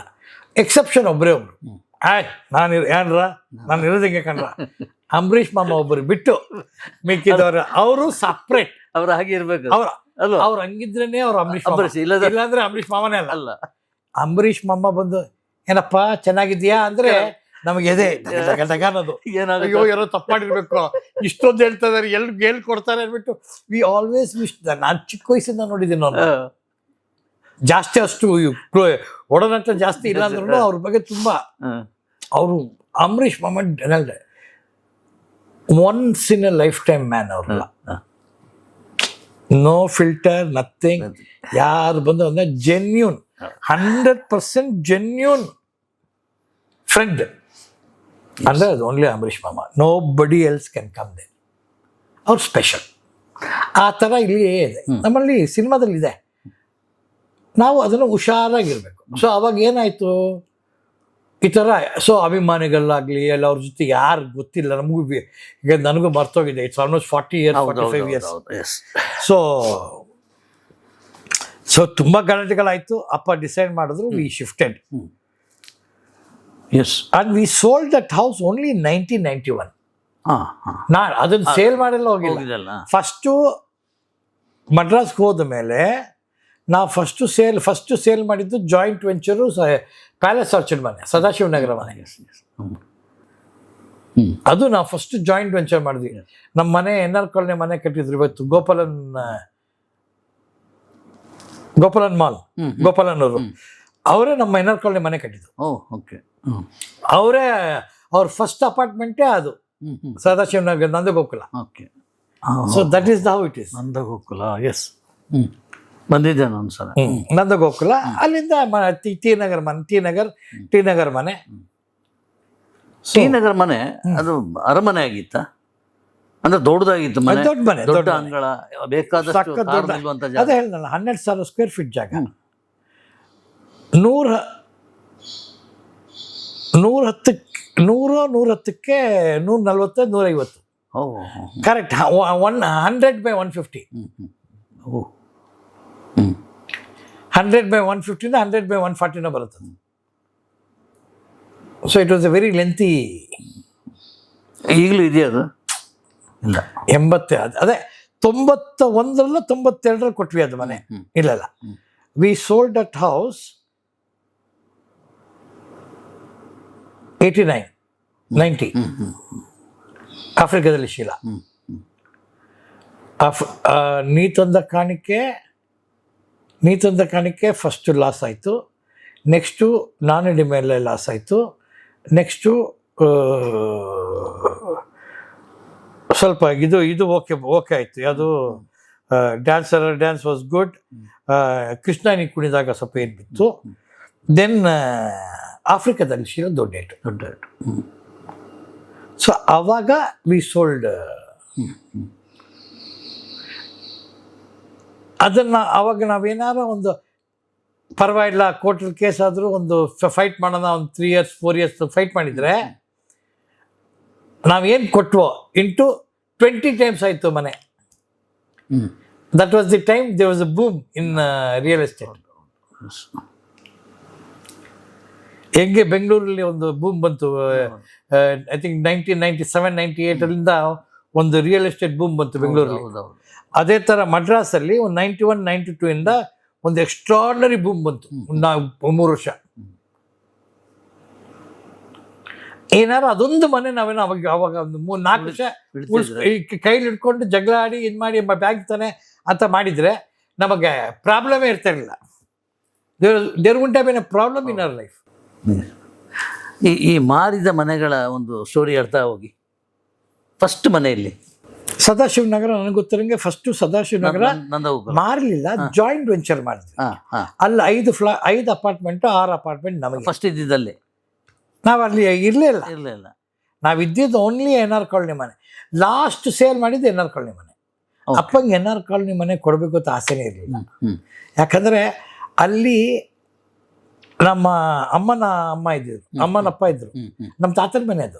ಎಕ್ಸೆಪ್ಷನ್ ಒಬ್ಬರೇ ಒಬ್ರು. ನಾನು ಇರೋದಂಗೆ ಕಣ್ರ, ಅಂಬರೀಷ್ ಮಾಮ ಒಬ್ಬರು ಬಿಟ್ಟು ಮಿಕ್ಕಿದವ್ರು ಅವರು ಸಪ್ರೇಟ್. ಅವ್ರು ಹಾಗೆ ಇರ್ಬೇಕು. ಅವ್ರು ಹಂಗಿದ್ರೇನೆ ಅವ್ರು ಅಂಬರೀಷ್, ಇಲ್ಲಾಂದ್ರೆ ಅಂಬರೀಷ್ ಮಾಮನೇ ಅಲ್ಲ. ಅಂಬರೀಷ್ ಮಾಮ ಬಂದು ಏನಪ್ಪಾ ಚೆನ್ನಾಗಿದ್ಯಾ ಅಂದ್ರೆ ನಮಗೆ ಎದೆ ಅನ್ನೋದು, ಅಯ್ಯೋ ಯಾರೋ ತಪ್ಪು ಮಾಡಿರ್ಬೇಕು, ಇಷ್ಟೊಂದು ಹೇಳ್ತಾ ಇದಾರೆ, ಹೇಳ್ಕೊಡ್ತಾರೆ ಅಂದ್ಬಿಟ್ಟು ವಿ ಆಲ್ವೇಸ್ ವಿಶ್. ನಾನು ಚಿಕ್ಕ ವಯಸ್ಸಿಂದ ನೋಡಿದ್ದೀನಿ ಅವ್ರು, ಜಾಸ್ತಿ ಅಷ್ಟು ಒಡನಾಟ ಜಾಸ್ತಿ ಇಲ್ಲ ಅಂದ್ರೂ ಅವ್ರ ಬಗ್ಗೆ ತುಂಬಾ. ಅವರು ಅಂಬರೀಷ್ ಮಾಮ once in a lifetime man. ಅವ್ರಲ್ಲ ನೋ ಫಿಲ್ಟರ್, ನಥಿಂಗ್. ಯಾರು ಬಂದು ಅಂದ್ರೆ ಜೆನ್ಯೂನ್ 100% ಜೆನ್ಯೂನ್ ಫ್ರೆಂಡ್ ಅಂದರೆ ಅದು ಓನ್ಲಿ ಅಂಬರೀಷ್ ಮಾಮ. ನೋ ಬಡಿ ಎಲ್ಸ್ ಕ್ಯಾನ್ ಕಮ್ ದೇ. ಅವ್ರು ಸ್ಪೆಷಲ್. ಆ ಥರ ಇಲ್ಲಿ ಇದೆ ನಮ್ಮಲ್ಲಿ ಸಿನಿಮಾದಲ್ಲಿ ಇದೆ. ನಾವು ಅದನ್ನು ಹುಷಾರಾಗಿರ್ಬೇಕು. ಸೊ ಅವಾಗ ಏನಾಯಿತು ಈ ಥರ. ಸೊ ಅಭಿಮಾನಿಗಳಾಗಲಿ ಎಲ್ಲ ಅವ್ರ ಜೊತೆ ಯಾರು ಗೊತ್ತಿಲ್ಲ ನಮಗೂ. ಈಗ ನನಗೂ ಮರ್ತೋಗಿದೆ. It's almost 40 years 45 years. So ತುಂಬ ಗಲಾಟೆಗಳಾಯಿತು. ಅಪ್ಪ ಡಿಸೈಡ್ ಮಾಡಿದ್ರು, we shifted. Yes. And we sold that house only in 1991. ಅದನ್ನು ಸೇಲ್ ಮಾಡೆಲ್ಲ ಹೋಗಿಲ್ಲ. ಫಸ್ಟು ಮಡ್ರಾಸ್ಗೆ ಹೋದ ಮೇಲೆ ನಾವು ಫಸ್ಟು ಸೇಲ್ ಮಾಡಿದ್ದು ಜಾಯಿಂಟ್ ವೆಂಚರು ಪ್ಯಾಲೇಸ್ ಆರ್ಚರ್ಡ್ ಮನೆ, ಸದಾಶಿವನಗರ ಮನೆ. ಅದು ನಾವು ಫಸ್ಟ್ ಜಾಯಿಂಟ್ ವೆಂಚರ್ ಮಾಡಿದ್ವಿ. ನಮ್ಮ ಮನೆ NR ಕಾಲೋನಿ ಮನೆ ಕಟ್ಟಿದ್ರು. ಇವತ್ತು ಗೋಪಾಲನ್ ಮಾಲ್, ಗೋಪಾಲನ್ ಅವರು ಅವರೇ ನಮ್ಮ NR ಕಾಲೋನಿ ಮನೆ ಕಟ್ಟಿದ್ರು. ಓಕೆ. ಅವರೇ ಅವ್ರ ಫಸ್ಟ್ ಅಪಾರ್ಟ್ಮೆಂಟೇ ಅದು Sadashivanagar Nandagokula. Okay. So that is how it is. Nandagokula. Yes. ಬಂದಿದ್ದೆ ನಾನು ಸಲ. ನಂದಗೋಕುಲ. ಅಲ್ಲಿಂದ ಟಿ ನಗರ್ ಮನೆ. ಟಿ ನಗರ್ ಮನೆ ಅದು ಅರಮನೆ ಆಗಿತ್ತ? ಅಂದ್ರೆ ದೊಡ್ಡದಾಗಿತ್ತು ಮನೆ, ದೊಡ್ಡ ಮನೆ, ದೊಡ್ಡ ಅಂಗಳ, ಬೇಕಾದಷ್ಟು ಕಾರ್ ನಿಲ್ಲುವಂತ ಜಾಗ. ಅದೇ ಹೇಳಿದ್ನಲ್ಲ, 12,000 ಸ್ಕ್ವೇರ್ ಫೀಟ್ ಜಾಗ. 110ಕ್ಕೆ 140, 150. ಕರೆಕ್ಟ್. 100 by 150. 100 by 150 100 by 140 ಬರುತ್ತೆ. So it was a very lengthy. ಈಗಲೂ ಇದೆಯಾ ಅದು? ಇಲ್ಲ. 80 ಅದೇ 91 92 ಕೊಟ್ವಿ ಅದು ಮನೆ. ಇಲ್ಲ ವಿ ಸೋಲ್ಡ್ ದಟ್ ಹೌಸ್ 89 90 ಆಫ್ರಿಕಾದಲ್ಲಿ ಶೀಲಾ. ನೀ ತಂದ ಕಾಣಿಕೆ ಫಸ್ಟು ಲಾಸ್ ಆಯಿತು. ನೆಕ್ಸ್ಟು ನಾನಡಿ ಮೇಲೆ ಲಾಸ್ ಆಯಿತು. ನೆಕ್ಸ್ಟು ಸ್ವಲ್ಪ ಇದು ಓಕೆ ಆಯಿತು. ಯಾವುದು ಡ್ಯಾನ್ಸ್ ವಾಸ್ ಗುಡ್. ಕೃಷ್ಣಾನಿ ಕುಣಿದಾಗ ಸ್ವಲ್ಪ ಏನು ಬಿತ್ತು. ದೆನ್ ಆಫ್ರಿಕಾದಲ್ಲಿ ಶೀಲಾ ದೊಡ್ಡ ಏಟು. ಸೊ ಆವಾಗ ವಿ ಸೋಲ್ಡ್ ಅದನ್ನು. ಆವಾಗ ನಾವೇನಾರು ಒಂದು ಪರವಾಗಿಲ್ಲ, ಕೋರ್ಟಲ್ಲಿ ಕೇಸ್ ಆದರೂ ಒಂದು ಫೈಟ್ ಮಾಡೋಣ, ಒಂದು 3 years 4 years ಫೈಟ್ ಮಾಡಿದರೆ ನಾವೇನು ಕೊಟ್ವೋ ಇಂಟು 20 times ಆಯಿತು ಮನೆ. That was the time there was a boom in real estate. ಹೆಂಗೆ ಬೆಂಗಳೂರಲ್ಲಿ ಒಂದು ಬೂಮ್ ಬಂತು, ಐ ಥಿಂಕ್ 1997 98 ಅಲ್ಲಿಂದ ಒಂದು ರಿಯಲ್ ಎಸ್ಟೇಟ್ ಬೂಮ್ ಬಂತು ಬೆಂಗಳೂರಲ್ಲಿ. ಅದೇ ಥರ ಮಡ್ರಾಸಲ್ಲಿ ಒಂದು 91 92 ಇಂದ ಒಂದು ಎಕ್ಸ್ಟ್ರಾರ್ಡನರಿ ಬೂಮ್ ಬಂತು. 3 ವರ್ಷ. ಏನಾರು ಅದೊಂದು ಮನೆ ನಾವೇನೋ ಅವಾಗ ಒಂದು 3-4 ವರ್ಷ ಕೈಲಿ ಹಿಡ್ಕೊಂಡು ಜಗಳ ಆಡಿ ಇದು ಮಾಡಿ ಬ್ಯಾಗ್ ತಾನೆ ಅಂತ ಮಾಡಿದರೆ ನಮಗೆ ಪ್ರಾಬ್ಲಮೇ ಇರ್ತಾ ಇರಲಿಲ್ಲ. There wouldn't have been a problem in our life. ಈ ಮಾರಿದ ಮನೆಗಳ ಒಂದು ಸ್ಟೋರಿ ಹೇಳ್ತಾ ಹೋಗಿ. ಫಸ್ಟ್ ಮನೆಯಲ್ಲಿ ಸದಾಶಿವನಗರ ನನಗೆ ಗೊತ್ತಿರಂಗೆ ಫಸ್ಟು ಸದಾಶಿವನಗರ ಮಾರಲಿಲ್ಲ, ಜಾಯಿಂಟ್ ವೆಂಚರ್ ಮಾಡಿದ್ವಿ. ಅಲ್ಲಿ 5 ಅಪಾರ್ಟ್ಮೆಂಟು 6 ಅಪಾರ್ಟ್ಮೆಂಟ್ ನಮಗೆ ಫಸ್ಟ್ ಇದ್ದಿದ್ದಲ್ಲಿ. ನಾವು ಅಲ್ಲಿ ಇರಲಿಲ್ಲ. ನಾವು ಇದ್ದಿದ್ದು ಓನ್ಲಿ NR ಕಾಲೋನಿ ಮನೆ. ಲಾಸ್ಟ್ ಸೇಲ್ ಮಾಡಿದ್ದು NR ಕಾಲೋನಿ ಮನೆ. ಅಪ್ಪಂಗೆ NR ಕಾಲೋನಿ ಮನೆ ಕೊಡಬೇಕು ಅಂತ ಆಸೆನೇ ಇರಲಿಲ್ಲ. ಯಾಕಂದರೆ ಅಲ್ಲಿ ನಮ್ಮ ಅಮ್ಮ ಇದ್ದಿದ್ರು, ಅಮ್ಮನಪ್ಪ ಇದ್ರು. ನಮ್ಮ ತಾತನ ಮನೆ ಅದು.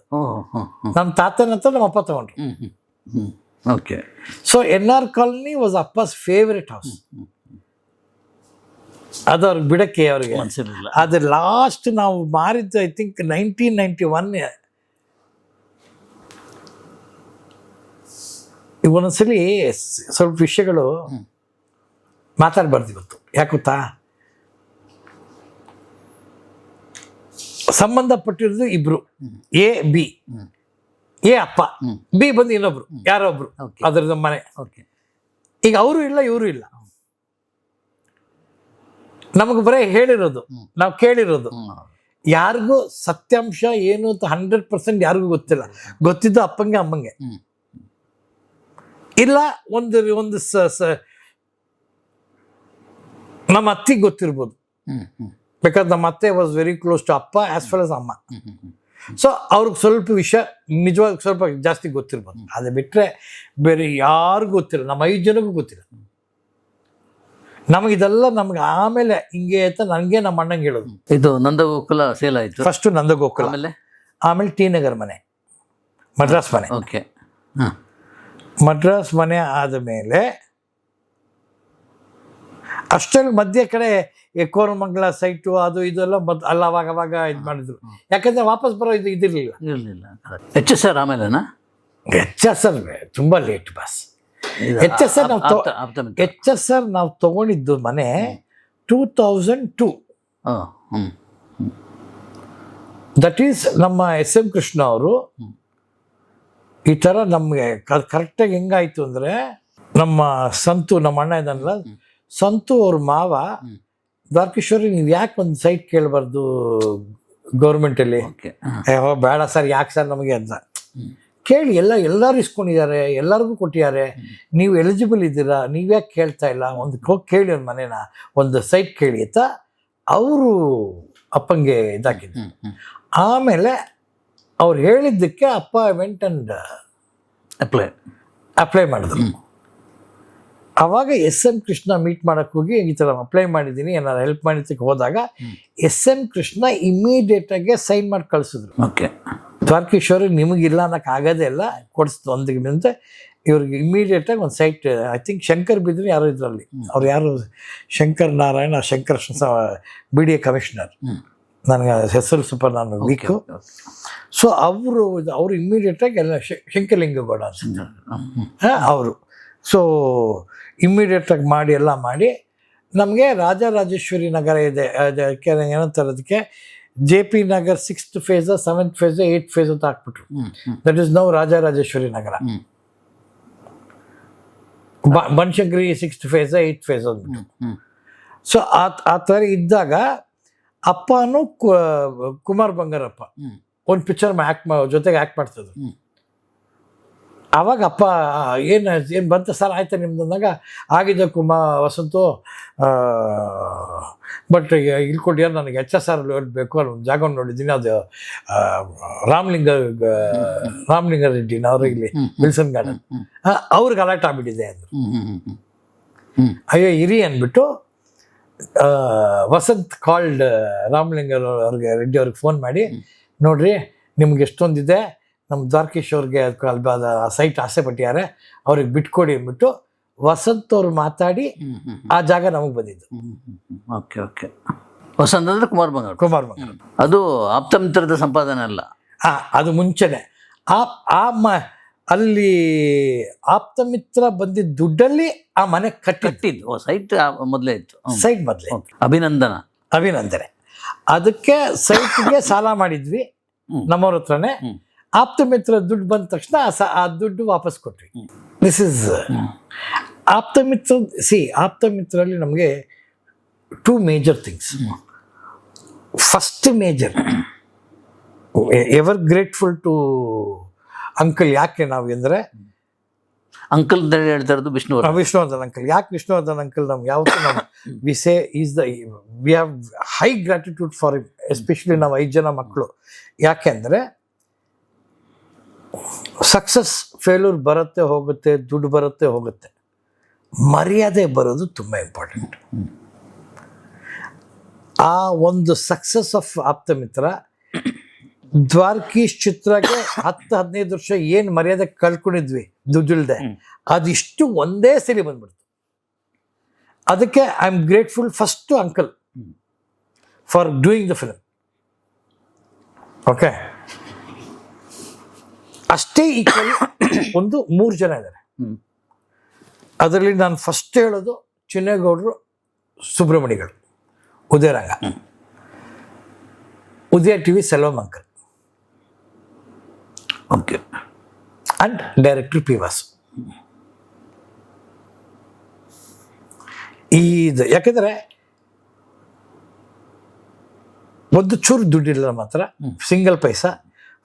ನಮ್ಮ ತಾತನ ಹತ್ರ ನಮ್ಮ ಅಪ್ಪ ತಗೊಂಡ್ರು. Okay. So NR colony was ಅಪ್ಪಸ್ ಫೇವ್ರೆಟ್ ಹೌಸ್. ಅದು ಅವ್ರಿಗೆ ಬಿಡಕ್ಕೆ ಅವ್ರಿಗೆ ಮನಸ್ಸಿರಲಿಲ್ಲ. ಅದು ಲಾಸ್ಟ್ ನಾವು ಮಾರಿದ್ದು ಐ ಥಿಂಕ್ 1991. ಈಗ ಒಂದೊಂದ್ಸಲಿ ಸ್ವಲ್ಪ ವಿಷಯಗಳು ಮಾತಾಡಬಾರ್ದು ಇವತ್ತು. ಯಾಕೆ ಗೊತ್ತಾ, ಸಂಬಂಧಪಟ್ಟಿರೋದು ಇಬ್ರು, A B. A ಅಪ್ಪ, B ಬಂದು ಇನ್ನೊಬ್ರು ಯಾರೋ ಒಬ್ರು ಅದ್ರದ್ದು ಮನೆ. ಈಗ ಅವರು ಇಲ್ಲ ಇವರು ಇಲ್ಲ. ನಮಗೆ ಬರೀ ಹೇಳಿರೋದು, ನಾವು ಕೇಳಿರೋದು. ಯಾರಿಗೂ ಸತ್ಯಾಂಶ ಏನು ಅಂತ 100% ಯಾರಿಗೂ ಗೊತ್ತಿಲ್ಲ. ಗೊತ್ತಿದ್ದು ಅಪ್ಪಂಗೆ ಅಮ್ಮಂಗೆ. ಇಲ್ಲ ಒಂದು ನಮ್ಮ ಅತ್ತಿಗೆ ಗೊತ್ತಿರ್ಬೋದು, ಬಿಕಾಸ್ ನಮ್ಮ ಅತ್ತೆ ವಾಸ್ ವೆರಿ ಕ್ಲೋಸ್ ಟು ಅಪ್ಪ ಆಸ್ ವೆಲ್ ಆಸ್ ಅಮ್ಮ. ಸೊ ಅವ್ರಿಗೆ ಸ್ವಲ್ಪ ವಿಷಯ ನಿಜವಾಗಿ ಸ್ವಲ್ಪ ಜಾಸ್ತಿ ಗೊತ್ತಿರ್ಬೋದು. ಅದು ಬಿಟ್ಟರೆ ಬೇರೆ ಯಾರಿಗೂ ಗೊತ್ತಿಲ್ಲ, ನಮ್ಮ 5 ಜನಕ್ಕೂ ಗೊತ್ತಿಲ್ಲ. ನಮಗಿದೆಲ್ಲ ನಮ್ಗೆ ಆಮೇಲೆ ಹಿಂಗೆ ಅಂತ ನನಗೆ ನಮ್ಮ ಅಣ್ಣಂಗೆ ಹೇಳೋದು. ಇದು ನಂದಗೋಕುಲ ಸೇಲ್ ಆಯಿತು. ಫಸ್ಟು ನಂದಗೋಕುಲ, ಆಮೇಲೆ ಟಿ ನಗರ್ ಮನೆ, ಮದ್ರಾಸ್ ಮನೆ. ಓಕೆ. ಹಾಂ, ಮದ್ರಾಸ್ ಮನೆ ಆದಮೇಲೆ ಅಷ್ಟರಲ್ಲಿ ಮಧ್ಯ ಕಡೆ ಕೋರಮಂಗಲ ಸೈಟು ಅದು ಇದೆಲ್ಲ ಅಲ್ಲ ಅವಾಗ ಇದು ಮಾಡಿದ್ರು. ಯಾಕಂದ್ರೆ ವಾಪಸ್ ಬರೋ ಇದಿರಲಿಲ್ಲ. ಇರಲಿಲ್ಲ. HSR ಆಮೇಲೆನಾ? HSR ತುಂಬ ಲೇಟ್ ಬಾಸ್. HSR ನಾವು ತಗೊಂಡಿದ್ದು ಮನೆ 2002. ದಟ್ ಈಸ್ ನಮ್ಮ SM ಕೃಷ್ಣ ಅವರು ಈ ಥರ ನಮಗೆ ಕರೆಕ್ಟಾಗಿ ಹೆಂಗಾಯ್ತು ಅಂದರೆ, ನಮ್ಮ ಸಂತು, ನಮ್ಮ ಅಣ್ಣ ಇದನ್ನಲ್ಲ, ಸಂತು ಅವ್ರ ಮಾವ ದ್ವಾರಕೀಶ್ವರಿ ನೀವು ಯಾಕೆ ಒಂದು ಸೈಟ್ ಕೇಳಬಾರ್ದು ಗೌರ್ಮೆಂಟಲ್ಲಿ? ಬೇಡ ಸರ್, ಯಾಕೆ ಸರ್ ನಮಗೆ ಅಂತ ಕೇಳಿ ಎಲ್ಲರೂ ಇಸ್ಕೊಂಡಿದ್ದಾರೆ, ಎಲ್ಲರಿಗೂ ಕೊಟ್ಟಿದ್ದಾರೆ, ನೀವು ಎಲಿಜಿಬಲ್ ಇದ್ದೀರಾ, ನೀವ್ಯಾಕೆ ಕೇಳ್ತಾ ಇಲ್ಲ, ಒಂದು ಹೋಗಿ ಕೇಳಿ ಒಂದು ಮನೇನ, ಒಂದು ಸೈಟ್ ಕೇಳಿ ಅಂತ ಅವರು ಅಪ್ಪಂಗೆ ಇದಾಕಿದ್ರು. ಆಮೇಲೆ ಅವ್ರು ಹೇಳಿದ್ದಕ್ಕೆ ಅಪ್ಪ ವೆಂಟ್ ಅಂಡ್ ಅಪ್ಲೈ ಮಾಡಿದ್ರು. ಆವಾಗ SM ಕೃಷ್ಣ ಮೀಟ್ ಮಾಡೋಕ್ಕೆ ಹೋಗಿ ಈ ಥರ ಅಪ್ಲೈ ಮಾಡಿದ್ದೀನಿ, ಏನಾರು ಹೆಲ್ಪ್ ಮಾಡಿದ್ದಕ್ಕೆ ಹೋದಾಗ SM ಕೃಷ್ಣ ಇಮಿಡಿಯೇಟಾಗಿ ಸೈನ್ ಮಾಡಿ ಕಳಿಸಿದ್ರು. ಓಕೆ. ದ್ವಾರಕೀಶ್ವರಿ ನಿಮಗಿಲ್ಲ ಅನ್ನೋಕೆ ಆಗೋದೇ ಇಲ್ಲ, ಕೊಡಿಸ್ತು ಒಂದಿಗೆ. ಇವ್ರಿಗೆ ಇಮಿಡಿಯೇಟಾಗಿ ಒಂದು ಸೈಟ್, ಐ ಥಿಂಕ್ ಶಂಕರ್ ಬಿದ್ರಿ ಯಾರು ಇದರಲ್ಲಿ, ಅವ್ರು ಯಾರು ಶಂಕರ್ ನಾರಾಯಣ ಶಂಕರ್ BDA ಕಮಿಷನರ್, ನನಗೆ ಹೆಸರು ಸ್ವಲ್ಪ ನಾನು ವೀಕು. ಸೊ ಅವರು ಇಮ್ಮಿಡಿಯೇಟಾಗಿ ಎಲ್ಲ ಶಂಕರಲಿಂಗೇಗೌಡ ಅವರು, ಸೊ ಇಮ್ಮಿಡಿಯೇಟಾಗಿ ಮಾಡಿ ಎಲ್ಲ ಮಾಡಿ ನಮಗೆ ರಾಜರಾಜೇಶ್ವರಿ ನಗರ ಇದೆ, ಅದಕ್ಕೆ ಏನಂತಾರೆ, ಅದಕ್ಕೆ JP Nagar 6th phase, 7th phase, 8th phase ಅಂತ ಹಾಕ್ಬಿಟ್ರು. That is now Rajarajeshwari Nagar. Banashankari 6th phase, 8th phase ಅಂದ್ಬಿಟ್ಟು. ಸೊ ಆ ಥರ ಇದ್ದಾಗ ಅಪ್ಪನೂ ಕುಮಾರ್ ಬಂಗಾರಪ್ಪ ಒಂದು ಪಿಕ್ಚರ್ ಜೊತೆಗೆ ಆ್ಯಕ್ಟ್ ಮಾಡ್ತಿದ್ರು. ಆವಾಗ ಅಪ್ಪ ಏನು ಬಂತ ಸರ್, ಆಯ್ತಾ ನಿಮ್ದು ಅಂದಾಗ, ಆಗಿದೆ ವಸಂತು, ಬಟ್ ಇಲ್ಲಿ ಕೊಟ್ಟಿಯಾರ ನನಗೆ HSR ಬೇಕು, ಅಲ್ಲಿ ಒಂದು ಜಾಗವನ್ನು ನೋಡಿದ್ದೀನಿ, ಅದು ರಾಮಲಿಂಗ ರೆಡ್ಡಿ ಅವರು ಇಲ್ಲಿ ವಿಲ್ಸನ್ ಗಾರ್ಡನ್, ಅವ್ರಿಗೆ ಅಲರ್ಟ್ ಆಗ್ಬಿಟ್ಟಿದೆ ಅಂದರು. ಅಯ್ಯೋ ಇರಿ ಅಂದ್ಬಿಟ್ಟು ವಸಂತ್ ಕಾಲ್ಡ್ ರಾಮಲಿಂಗ ಅವ್ರಿಗೆ ರೆಡ್ಡಿ ಅವ್ರಿಗೆ ಫೋನ್ ಮಾಡಿ, ನೋಡ್ರಿ ನಿಮ್ಗೆ ಎಷ್ಟೊಂದಿದೆ, ನಮ್ಮ ದ್ವಾರಕೀಶ್ ಅವ್ರಿಗೆ ಆ ಸೈಟ್ ಆಸೆ ಪಟ್ಟಿದ್ದಾರೆ, ಅವ್ರಿಗೆ ಬಿಟ್ಕೊಡಿ ಅಂದ್ಬಿಟ್ಟು ವಸಂತ್ ಅವ್ರು ಮಾತಾಡಿ ಆ ಜಾಗ ನಮಗೆ ಬಂದಿದ್ದು. Okay okay. ವಸಂತ್ ಅಂದರೆ ಕುಮಾರ್ ಬಂಗಾರ. ಅದು ಆಪ್ತ ಮಿತ್ರದ ಸಂಪಾದನೆ ಅಲ್ಲ, ಅದು ಮುಂಚೆನೆ. ಅಲ್ಲಿ ಆಪ್ತ ಮಿತ್ರ ಬಂದಿದ್ದ ದುಡ್ಡಲ್ಲಿ ಆ ಮನೆ ಕಟ್ಟಿದ್ದು. ಸೈಟ್ ಮೊದಲೇ ಇತ್ತು, ಸೈಟ್ ಮೊದಲೇ. ಅಭಿನಂದನೆ. ಅದಕ್ಕೆ ಸೈಟ್ಗೆ ಸಾಲ ಮಾಡಿದ್ವಿ ನಮ್ಮವ್ರ ಹತ್ರನೇ. ಆಪ್ತ ಮಿತ್ರ ದುಡ್ಡು ಬಂದ ತಕ್ಷಣ ಆ ದುಡ್ಡು ವಾಪಸ್ ಕೊಟ್ವಿ. ದಿಸ್ ಇಸ್ ಆಪ್ತ ಮಿತ್ರಲ್ಲಿ ನಮಗೆ 2 major things. First major, ever grateful to uncle. ಯಾಕೆ ನಾವು ಅಂದರೆ ಅಂಕಲ್ ಹೇಳ್ತಾ ಇರೋದು ವಿಷ್ಣುವರ್ಧನ್ ಅಂಕಲ್. ಯಾಕೆ ವಿಷ್ಣುವರ್ಧನ್ ಅಂಕಲ್ ನಮ್ಗೆ ಯಾವತ್ತೂ ನಾವು we have high gratitude for him, especially ನಾವು 5 ಜನ ಮಕ್ಕಳು. ಯಾಕೆಂದರೆ ಸಕ್ಸಸ್ ಫೇಲ್ಯೂರ್ ಬರುತ್ತೆ ಹೋಗುತ್ತೆ, ದುಡ್ಡು ಬರುತ್ತೆ ಹೋಗುತ್ತೆ, ಮರ್ಯಾದೆ ಬರೋದು ತುಂಬ ಇಂಪಾರ್ಟೆಂಟ್. ಆ ಒಂದು ಸಕ್ಸಸ್ ಆಫ್ ಆಪ್ತ ಮಿತ್ರ, ದ್ವಾರಕೀಶ್ ಚಿತ್ರಕ್ಕೆ 10-15 ವರ್ಷ ಏನು ಮರ್ಯಾದೆ ಕಳ್ಕೊಂಡಿದ್ವಿ ದುಡ್ಡಿಲ್ದೆ, ಅದಿಷ್ಟು ಒಂದೇ ಸರಿ ಬಂದ್ಬಿಡ್ತು. ಅದಕ್ಕೆ I am grateful first to uncle for doing the film. Okay, ಅಷ್ಟೇ ಈಕ್ವಲ್ ಒಂದು 3 ಜನ ಇದ್ದಾರೆ. ಅದರಲ್ಲಿ ನಾನು ಫಸ್ಟ್ ಹೇಳೋದು ಚಿನ್ನೇಗೌಡರು, ಸುಬ್ರಹ್ಮಣಿಗಳು, ಉದಯರಂಗ, Udaya TV Selvam uncle, okay, and director P. Vasu. ಯಾಕೆಂದರೆ ಒಂದು ಚೂರು ದುಡ್ಡಿಲ್ಲ ನಮ್ಮ ಹತ್ರ, ಸಿಂಗಲ್ ಪೈಸಾ.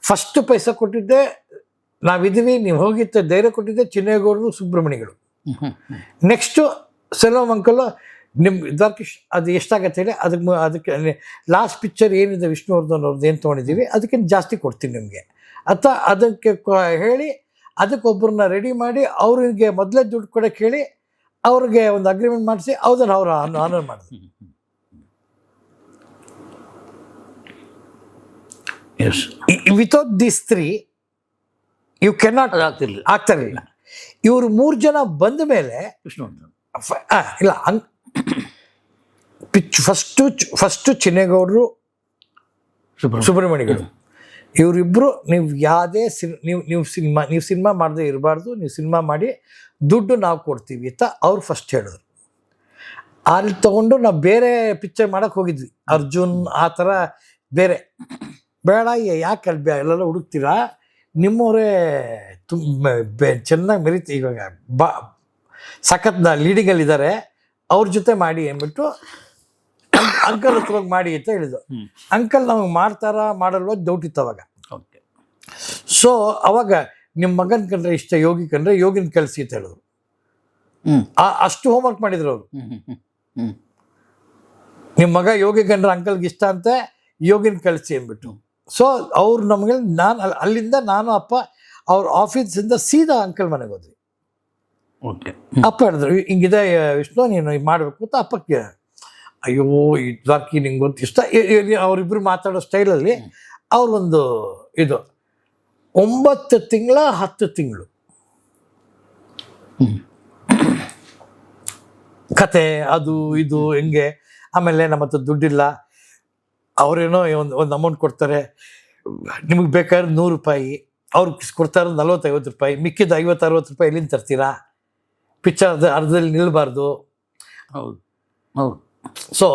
ಫಸ್ಟ್ ಪೈಸಾ ಕೊಟ್ಟಿದ್ದೆ ನಾವಿದ್ದೀವಿ, ನೀವು ಹೋಗಿದ್ದೆ ಧೈರ್ಯ ಕೊಟ್ಟಿದ್ದೆ ಚಿನ್ನೇಗೌಡರು, ಸುಬ್ರಹ್ಮಣಿಗಳು. ನೆಕ್ಸ್ಟು ಸೆಲ್ವಂ ಅಂಕಲ್ ನಿಮ್ಮ ದ್ವಾರಕೀಶ್ ಅದು ಎಷ್ಟಾಗತ್ತೆ ಹೇಳಿ, ಅದಕ್ಕೆ ಲಾಸ್ಟ್ ಪಿಕ್ಚರ್ ಏನಿದೆ ವಿಷ್ಣುವರ್ಧನ್ ಅವ್ರದ್ದು ಏನು ತೊಗೊಂಡಿದ್ದೀವಿ ಅದಕ್ಕಿಂತ ಜಾಸ್ತಿ ಕೊಡ್ತೀನಿ ನಿಮಗೆ, ಅಥವಾ ಅದಕ್ಕೆ ಹೇಳಿ ಅದಕ್ಕೊಬ್ಬರನ್ನ ರೆಡಿ ಮಾಡಿ ಅವ್ರಿಗೆ ಮೊದಲೇ ದುಡ್ಡು ಕೊಡೋಕ್ಕೆ ಹೇಳಿ ಅವ್ರಿಗೆ ಒಂದು ಅಗ್ರಿಮೆಂಟ್ ಮಾಡಿಸಿ ಅದನ್ನು ಅವರು ಆನರ್ ಮಾಡಿದ್ರು. Yes, without this 3 you cannot ಆಗ್ತಿರ್ಲಿಲ್ಲ. ಆಗ್ತಿರಲಿಲ್ಲ. ಇವರು 3 ಜನ ಬಂದ ಮೇಲೆ ವಿಷ್ಣುವರ್ಧನ್ ಇಲ್ಲ ಫಸ್ಟು ಚಿನ್ನೇಗೌಡರು, ಸುಬ್ರಹ್ಮಣ್ಯಗಳು, ಇವರಿಬ್ಬರು ನೀವು ಯಾವುದೇ ನೀವು ಸಿನಿಮಾ ಮಾಡದೇ ಇರಬಾರ್ದು, ನೀವು ಸಿನಿಮಾ ಮಾಡಿ ದುಡ್ಡು ನಾವು ಕೊಡ್ತೀವಿ ಅಂತ ಅವ್ರು ಫಸ್ಟ್ ಹೇಳಿದ್ರು. ಅಲ್ಲಿ ತೊಗೊಂಡು ನಾವು ಬೇರೆ ಪಿಕ್ಚರ್ ಮಾಡೋಕ್ಕೆ ಹೋಗಿದ್ವಿ, ಅರ್ಜುನ್ ಆ ಥರ ಬೇರೆ. ಬೇಡ, ಯಾಕೆ ಅಲ್ಲಿ ಎಲ್ಲೆಲ್ಲ ಹುಡುಕ್ತೀರಾ, ನಿಮ್ಮವರೇ ಚೆನ್ನಾಗಿ ಮೆರೀತಿ ಇವಾಗ ಸಖತ್ ಲೀಡಿಂಗಲ್ಲಿದ್ದಾರೆ, ಅವ್ರ ಜೊತೆ ಮಾಡಿ ಅಂದ್ಬಿಟ್ಟು ಅಂಕಲ್ ಹತ್ರ ಹೋಗಿ ಮಾಡಿ ಅಂತ ಹೇಳಿದ್ರು. ಅಂಕಲ್ ನಮಗೆ ಮಾಡಲ್ವ ಡೌಟ್ ಇತ್ತು ಅವಾಗ. ಓಕೆ. ಸೊ ಅವಾಗ ನಿಮ್ಮ ಮಗನ ಕಂಡ್ರೆ ಇಷ್ಟ, ಯೋಗಿ ಕಂಡ್ರೆ ಯೋಗಿನ ಕಳಿಸಿ ಅಂತ ಹೇಳಿದ್ರು. ಅಷ್ಟು ಹೋಮ್ವರ್ಕ್ ಮಾಡಿದ್ರು ಅವರು. ನಿಮ್ಮ ಮಗ ಯೋಗಿ ಕಂಡ್ರೆ ಅಂಕಲ್ಗೆ ಇಷ್ಟ ಅಂತ ಯೋಗಿನ ಕಳಿಸಿ ಅಂದ್ಬಿಟ್ಟು. ಸೊ ಅವ್ರು ನಮಗೆ ಅಲ್ಲಿಂದ ನಾನು ಅಪ್ಪ ಅವ್ರ ಆಫೀಸಿಂದ ಸೀದಾ ಅಂಕಲ್ ಮನೆಗೆ ಹೋದ್ವಿ. ಓಕೆ. ಅಪ್ಪ ಹೇಳಿದ್ರು ಹಿಂಗಿದೆ ವಿಷ್ಣು, ನೀನು ಮಾಡಬೇಕು ಅಂತ. ಅಪ್ಪಕ್ಕೆ ಅಯ್ಯೋ ಈ ದ್ವಾರಕಿ ನಿಂಗೆ ಗೊತ್ತು ಇಷ್ಟ. ಅವರಿಬ್ಬರು ಮಾತಾಡೋ ಸ್ಟೈಲಲ್ಲಿ ಅವ್ರೊಂದು ಇದು 9 ತಿಂಗಳ 10 ತಿಂಗಳು ಕತೆ ಅದು ಇದು ಹೆಂಗೆ. ಆಮೇಲೆ ನಮ್ಮ ಹತ್ರ ದುಡ್ಡಿಲ್ಲ, ಅವರೇನೋ ಒಂದು ಅಮೌಂಟ್ ಕೊಡ್ತಾರೆ, ನಿಮಗೆ ಬೇಕಾದ್ರೆ 100 ರೂಪಾಯಿ, ಅವ್ರಿಗೆ ಕೊಡ್ತಾರೆ 40-50 ರೂಪಾಯಿ, ಮಿಕ್ಕಿದ 50-60 ರೂಪಾಯಿ ಎಲ್ಲಿಂದ ತರ್ತೀರಾ, ಪಿಕ್ಚರ್ ಅರ್ಧದಲ್ಲಿ ನಿಲ್ಲಬಾರ್ದು. ಹೌದು ಹೌದು. So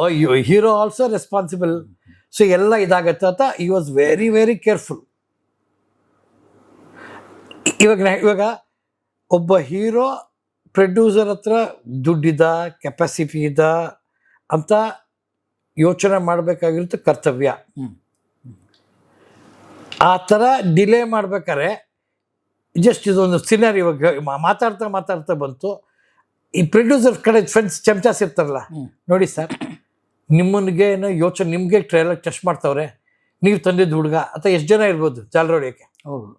hero also responsible. So ಎಲ್ಲ ಇದಾಗತ್ತೆ ಅಂತ ಈ ವಾಸ್ ವೆರಿ ವೆರಿ ಕೇರ್ಫುಲ್. ಇವಾಗ ಒಬ್ಬ ಹೀರೋ ಪ್ರೊಡ್ಯೂಸರ್ ಹತ್ರ ದುಡ್ಡಿದ, ಕೆಪಾಸಿಟಿ ಇದ ಅಂತ ಯೋಚನೆ ಮಾಡಬೇಕಾಗಿರುತ್ತೆ ಕರ್ತವ್ಯ. ಆ ಥರ ಡಿಲೇ ಮಾಡ್ಬೇಕಾದ್ರೆ ಜಸ್ಟ್ ಇದೊಂದು ಸಿನಾರಿ ಇವಾಗ ಮಾತಾಡ್ತಾ ಬಂತು. ಈ ಪ್ರೊಡ್ಯೂಸರ್ ಕಡೆ ಫ್ರೆಂಡ್ಸ್ ಚಮಚಾಸ್ ಇರ್ತಾರಲ್ಲ, ನೋಡಿ ಸರ್ ನಿಮ್ಮನಿಗೆ ಏನೋ ಯೋಚನೆ, ನಿಮಗೆ ಟ್ರೈಲರ್ ಟೆಸ್ಟ್ ಮಾಡ್ತಾವ್ರೆ, ನೀವು ತಂದಿದ್ದು ಹುಡುಗ ಅಥವಾ ಎಷ್ಟು ಜನ ಇರ್ಬೋದು ಜಾಲರ್ ಹೊಡಿಯೋಕ್ಕೆ. ಹೌದು.